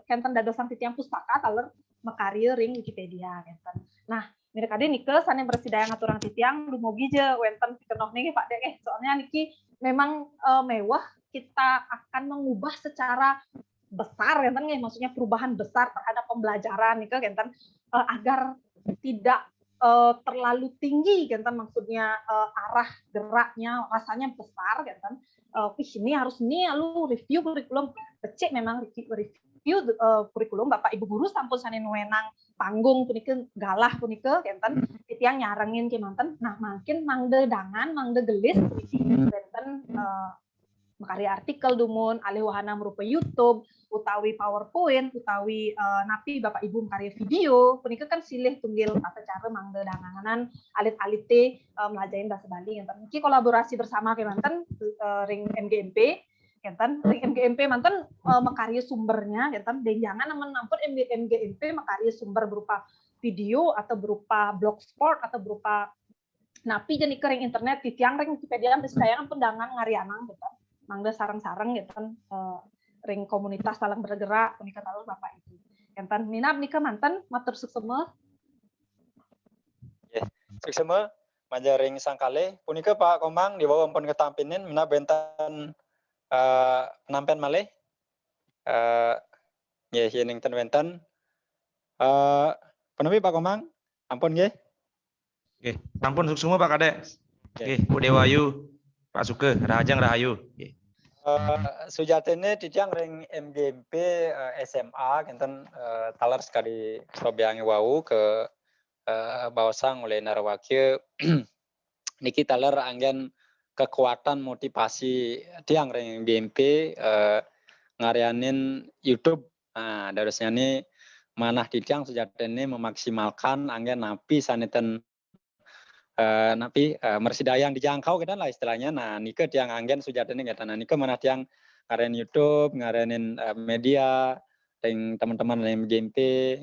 kenten dadosan titiang pustaka taler makarya ring Wikipedia kenten. Nah, mirip kade nike sane bersidaya ngaturang titiang dumugi je wenten pikenoh nih Pak Dek soalnya niki memang mewah kita akan mengubah secara besar kenten nggih maksudnya perubahan besar terhadap pembelajaran nih kenten agar tidak terlalu tinggi kenten maksudnya arah geraknya rasanya besar kenten ini harus nih lalu review kurikulum becek memang review kurikulum Bapak Ibu guru sampun sane nuwenang panggung punika galah punika kenten titiang nyarengin ki manten nah makin mangde dangan mangde gelis kenten makarya artikel dumun alih wahana merupa YouTube utawi PowerPoint utawi napi Bapak Ibu makarya video punika kan silih tunggil tata cara mangde danganan alit-alit melajarin bahasa Bali enten iki kolaborasi bersama kemanten ring MGMP enten ring MGMP manten makarya sumbernya enten jangan nampun MGMP makarya sumber berupa video atau berupa blogspot atau berupa napi jadi kering internet titiang ring Wikipedia bersedayangan pendangan ngarianang gitu mangga sarang-sarang gitu kan ring komunitas dalam bergerak punika tahu Bapak Ibu. Enten minap nika manten matur suksema. Nggih, suksema manja ring sangkale punika Pak Komang di bawah ampun ketampinin minap benten penampian malih. Nggih yen ten wenten penepi Pak Komang ampun nggih. Nggih, sampun suksema Pak Kades. Nggih, Bu Dewayu, Pak Suke, Rahajang Rahayu. Sujatene titiang ring MGMP SMA kenten talar sekali sobiangi wau ke bawasang oleh narawakil niki talar anggen kekuatan motivasi tiang ring MGMP ngarianin YouTube. Nah, darusnya ini manah titiang sujatene memaksimalkan anggen napi saneten napi mersidaya yang dijangkau kan lah istilahnya. Nah, nike tiang anggen sujatene ngeten. Nah, nike mana tiang ngaren YouTube, ngarenin media, ting teman-teman yang MGMP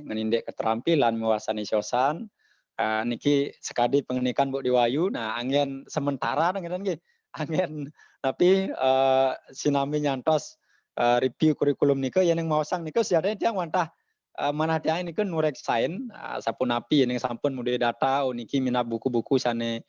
ngenindek keterampilan mewasani siosan. Niki sekadi pengenikan Bu Dewayu. Nah, anggen sementara ngeten nggih. Anggen tapi sinami nyantos review kurikulum nike yang mawasang nike sejatene tiang wantah mana tiang ini kan nurek sain sapun api yang sampun mudah data niki mina buku-buku sane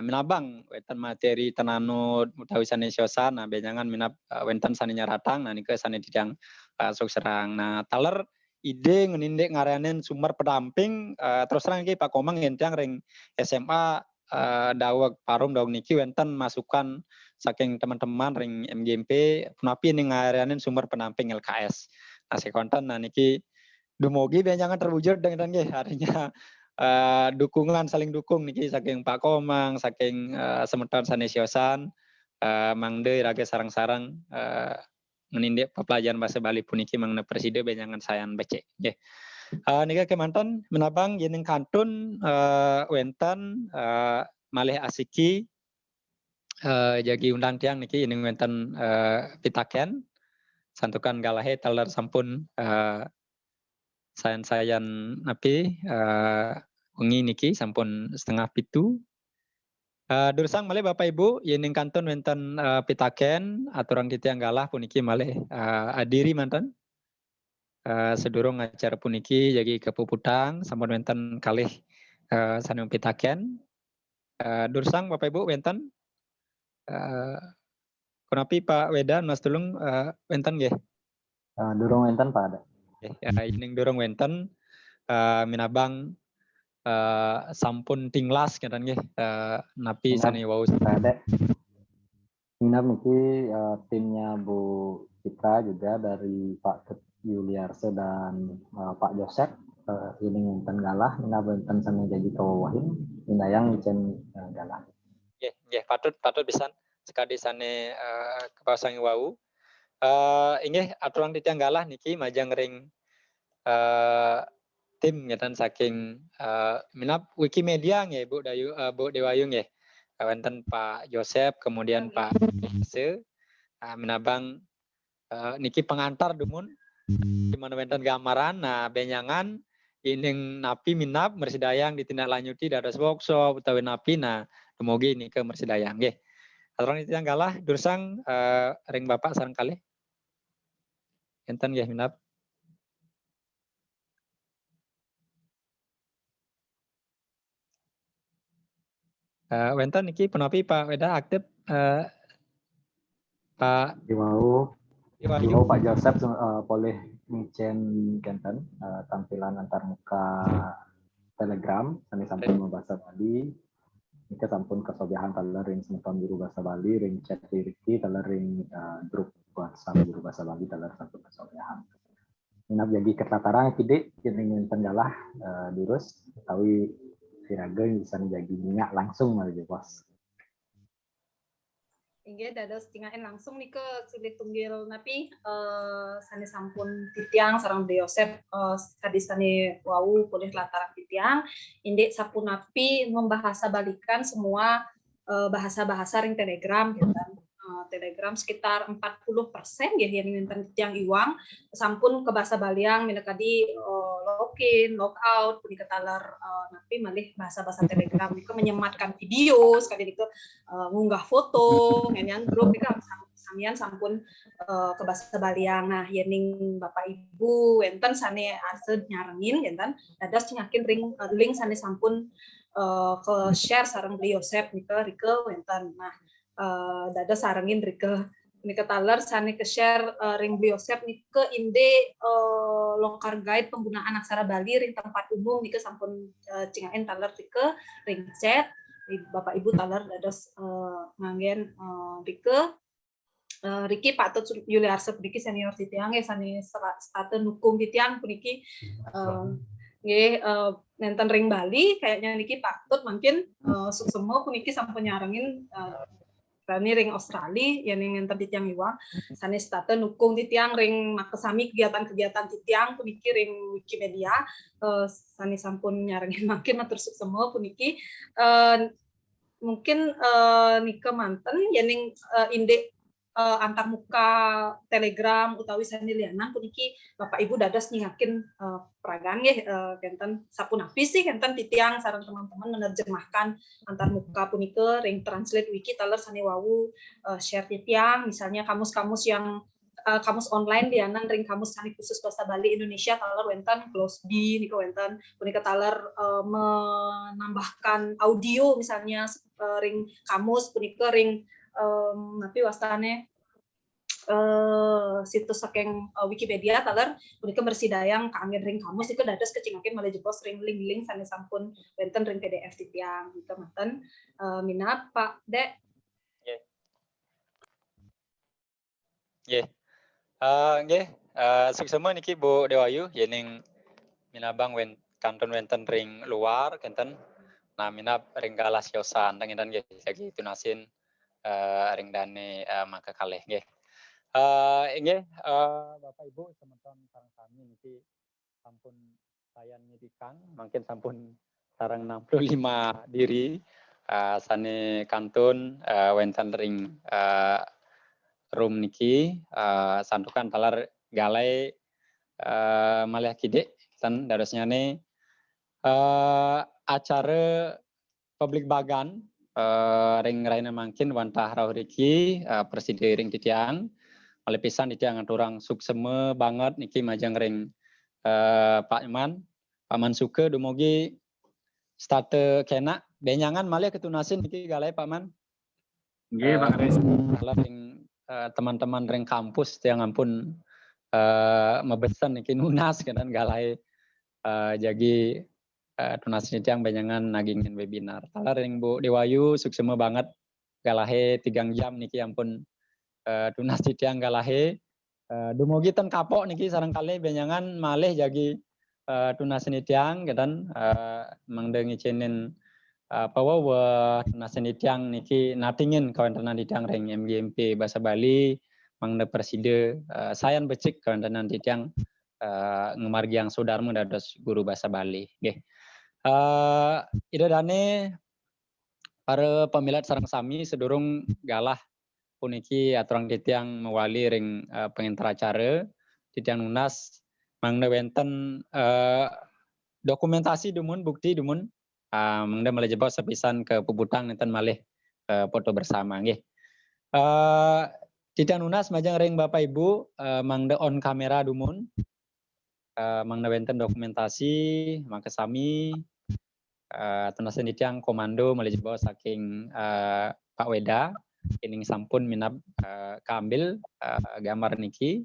minabang wenten materi tenanut mutawi sane siosan nah benjangan mina wenten sane nyaratang nah niki sane tidang sok serang nah taler ide ngenindek ngaranen sumber pendamping terus terang iki Pak Komang entiang ring SMA daweg parum daweg niki wenten masukan saking teman-teman ring MGMP punapi ning ngaranen sumber pendamping LKS nah sekonten nah niki dumugi benjangan terwujud dengan nggih artinya dukungan saling dukung niki saking Pak Komang saking semeton sanesiosan mangde rage sarang-sarang ngenindek pelajaran bahasa Bali puniki mangna preside benjangan sayan becek nggih. Nika kemanten menabang yeneng kantun wenten malih asiki jagi undang tiang niki yeneng wenten pitaken santukan galahe taler sampun sayan api wengi niki sampun setengah pitu. Dursang malih Bapak Ibu yening kantun wenten pitaken aturang titiang galah puniki malih adiri manten. Sedurung acara puniki jagi kepuputang sampun wenten kalih sanung pitaken. Dursang Bapak Ibu wenten kunapi Pak Wedan Mas Tulung wenten nggih. Durung wenten Pak ada. Ining durung wenten minabang sampun tinglas ngeten nggih napi sani wau ada. Minab niki timnya Bu Citra juga dari Pak Yuliarse dan Pak Joseph ini wonten galah mina wonten sami jadi kawawahin minayang icen galah. Nggih, patut pisan sekadi sane kepasang wau. Inggih aturan titiang galah niki majang ring tim ngeten saking minap Wikimedia nggih Bu Dayu Bu Dewayu nggih. Wonten Pak Joseph kemudian Pak Se minabang niki pengantar dumun di mana wonten gambaran benyangan ining napi minap mersidayang ditindaklanjuti dados workshop utawi napi dumugi nike mersidayang nggih. Aturan titiang galah dursang ring Bapak sareng kalih. Enten nggih minap. Wenten niki penapi Pak Weda aktif Pak Diwau Pak Joseph boleh micen kenten tampilan antarmuka Telegram sani sampun bahasa Bali. Nika sampun kesobihan taler ring semeton guru bahasa Bali ring chat Riki taler ring grup WhatsApp guru bahasa Bali taler sampun kesobihan. Minap jadi ketataran kide jeneng tenggalah durus utawi siraga bisa menjadi minyak langsung malah bos. Inggih dados tingaen langsung nih ke silit tunggil napi sane sampun titiang sareng Yosep tadi sane wau boleh lataran titiang indek sapun napi membahasa balikan semua bahasa-bahasa ring Telegram gitu kan. Telegram sekitar 40% ya yang minten titiang iwang sampun ke bahasa Baliang minekadi login, logout, punika taler napi malih bahasa-bahasa Telegram niku menyematkan video sekali niku ngunggah foto ngenyan grup niku samian sampun ke bahasa Baliang. Nah yening Bapak Ibu wenten sane ase nyarengin enten dados nyakin link sane sampun ke share sareng beliau Yosep niku rike wenten. Nah dados sarengin rike nika taler sane ke share ring Yosep nika inde lokar guide penggunaan aksara Bali ring tempat umum nika sampun cingaen taler rike ring chat Bapak Ibu taler dados nganggen rike Riki patut Yuliarse puniki senior titiang sane state nukung titiang puniki nggih nenten ring Bali kayaknya niki patut mungkin semua puniki sampun nyarengin Rani ring Australia yang nenten titiang iwang sane state nukung titiang ring makesami kegiatan-kegiatan titiang puniki ring Wikimedia sane sampun nyarengin makin matur semua puniki mungkin nika manten yening indek antarmuka Telegram utawi sane lianan puniki Bapak Ibu dados nyingakin peragaan nggih kenten sapunapi sih kenten titiang sareng teman-teman menerjemahkan antarmuka punika ring translate wiki taler sane wau share titiang misalnya kamus-kamus yang kamus online lianan ring kamus sane khusus bahasa Bali Indonesia taler wenten Glosby niku wenten punika taler menambahkan audio misalnya ring kamus punika ring napi wastane situs saking Wikipedia taler punika mersidayang kaanggen ring kamus iku dados kecingaken malah jebos ring link-link sane sampun wenten ring PDF titiang gitu manten minat Pak Dek. Nggih. Nggih, suksema niki Bu Dewayu yening minabang kanton wenten ring luar kenten nah minap ring galas yosan tengen nggih sagi tunasin ring dane maka kalih nggih. Nggih Bapak Ibu teman-teman sareng kami niki sampun sayan nyidikang mungkin sampun sareng 65 diri sane kantun wenten ring room niki santukan talar galai malih kide tan darosnya ne acara publik bagan ring raina mangkin wantah rauh riki presiden ring titiang oleh pisan titiang aturang sukseme banget niki majang ring Pak Iman Paman Suke dumugi state kena benyangan malih ketunasin niki galai Pak Man. Nggih Pak Kades. Teman-teman ring kampus yang ampun mebesan niki nunas kan galai jagi tunasin yang benyangan nagingin webinar. Talar ring Bu Dewayu suksema banget galahe 3 jam niki ampun tunas yang galahe Dumugi ten kapok niki sarangkali benyangan malih jagi tunasen tiang kedan mangde ngicinin pawawa tunasen tiang niki natingin kawantanan tiang ring MGMP bahasa Bali mangde preside sayan becik kawantanan tiang ngemargi yang saudarmu dados guru bahasa Bali nggih. Ida dane para pemilat sareng sami sedurung galah puniki aturang titiang mewali ring pengintar acara titiang nunas mangda wenten dokumentasi dumun bukti dumun mangda melejebos sepisan ke pebutang nenten malih foto bersama nggih. Titiang nunas majang ring Bapak Ibu mangda on kamera dumun mangda wenten dokumentasi mangke sami tunasen titiang komando melejebos saking Pak Weda ini sampun minap keambil gambar niki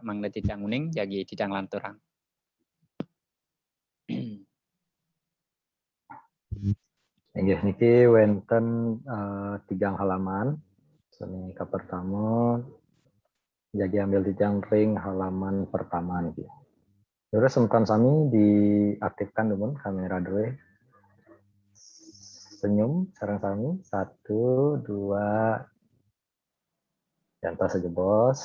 mangda titiang uning jagi titiang lanturang. Inggih niki wenten 3 halaman. Seni ka pertama jagi ambil titiang ring halaman pertama niki. Terus semeton sami diaktifkan dumun kamera dua. Senyum sareng sami 1 2 jantos saja bos.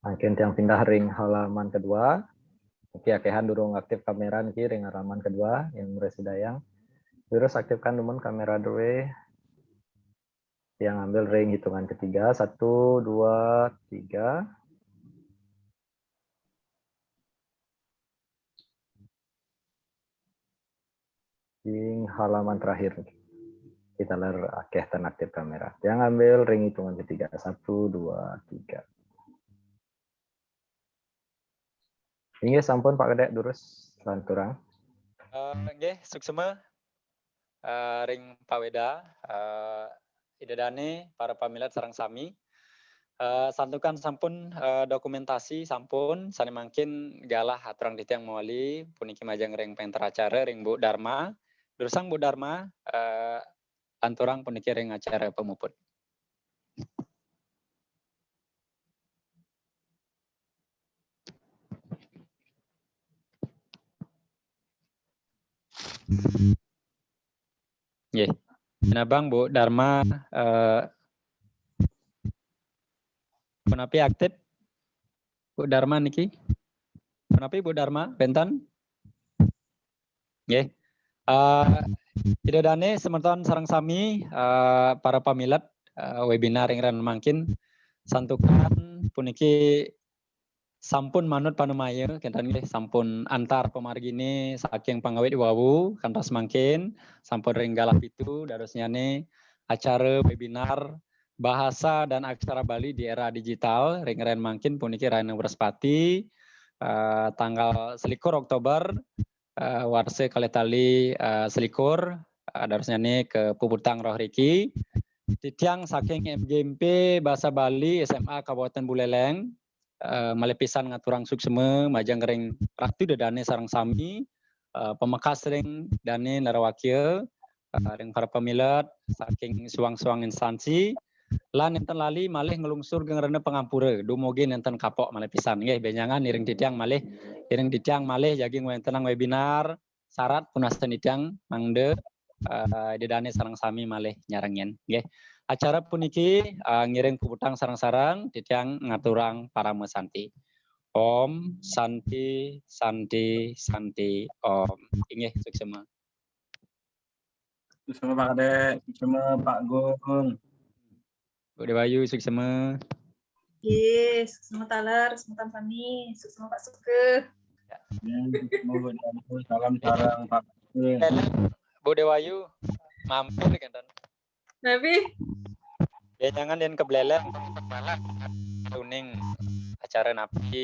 Makin yang pindah ring halaman kedua. Oke, akehan durung aktif kamera niki ring halaman kedua yang residayang. Terus aktifkan dumun kamera dua. Yang ambil ring hitungan ketiga 1 2 3. Ring halaman terakhir kita ler akeh ten aktif kamera. Yang ambil ring hitungan ketiga 1 2 3. Ini sampun Pak Kedek durus lanturang. Nggih, suksema ring Pak Weda idadane para pamilat sareng sami santukan sampun dokumentasi sampun sane mangkin galah aturang titiang mawali puniki majang ring penter acara ring Bu Dharma dursang Bu Dharma lanturang puniki ring acara pemuput. Nggih. Nabang Bu Dharma punapi aktif Bu Dharma niki. Punapi Bu Dharma benten. Nggih. Idadane semeton sareng sami para pamilat webinar ring mangkin santukan puniki sampun manut panumaya kentan nggih sampun antar pemargine saking pangawit wawu kantos mangkin sampun ring galah pitu dados nyane acara webinar bahasa dan aksara Bali di era digital ring ren mangkin puniki Raina Wrespati tanggal 21 Oktober warse kaletali 21 dados nyane ke puputang roh riki titiang saking MGMP bahasa Bali SMA Kabupaten Buleleng malepisan ngaturang suksema majang ring raktu dadane sareng sami pemekas ring dane narawakil ring para pemilat saking suang-suang instansi lan enten lali malih ngelungsur gengrene pengampura dumugi nenten kapok malepisan nggih benyangan iring titiang malih jaging wentenang webinar syarat punasten titiang mangde didane sareng sami malih nyarengen nggih. Acara puniki ngiring puputang sarang-sarang titiang ngaturang para mesanti. Om Santi Santi Santi Om. Inggih suksema. Suksema Pak Kadek, suksema Pak Gung. Bu Dewayu suksema. Yes, suksema Taler, suksema Sami, suksema Pak Suke. Salam sarang Pak. Bu Dewayu mampir kan. Tapi ya jangan dan kebeleleng kuning acara napi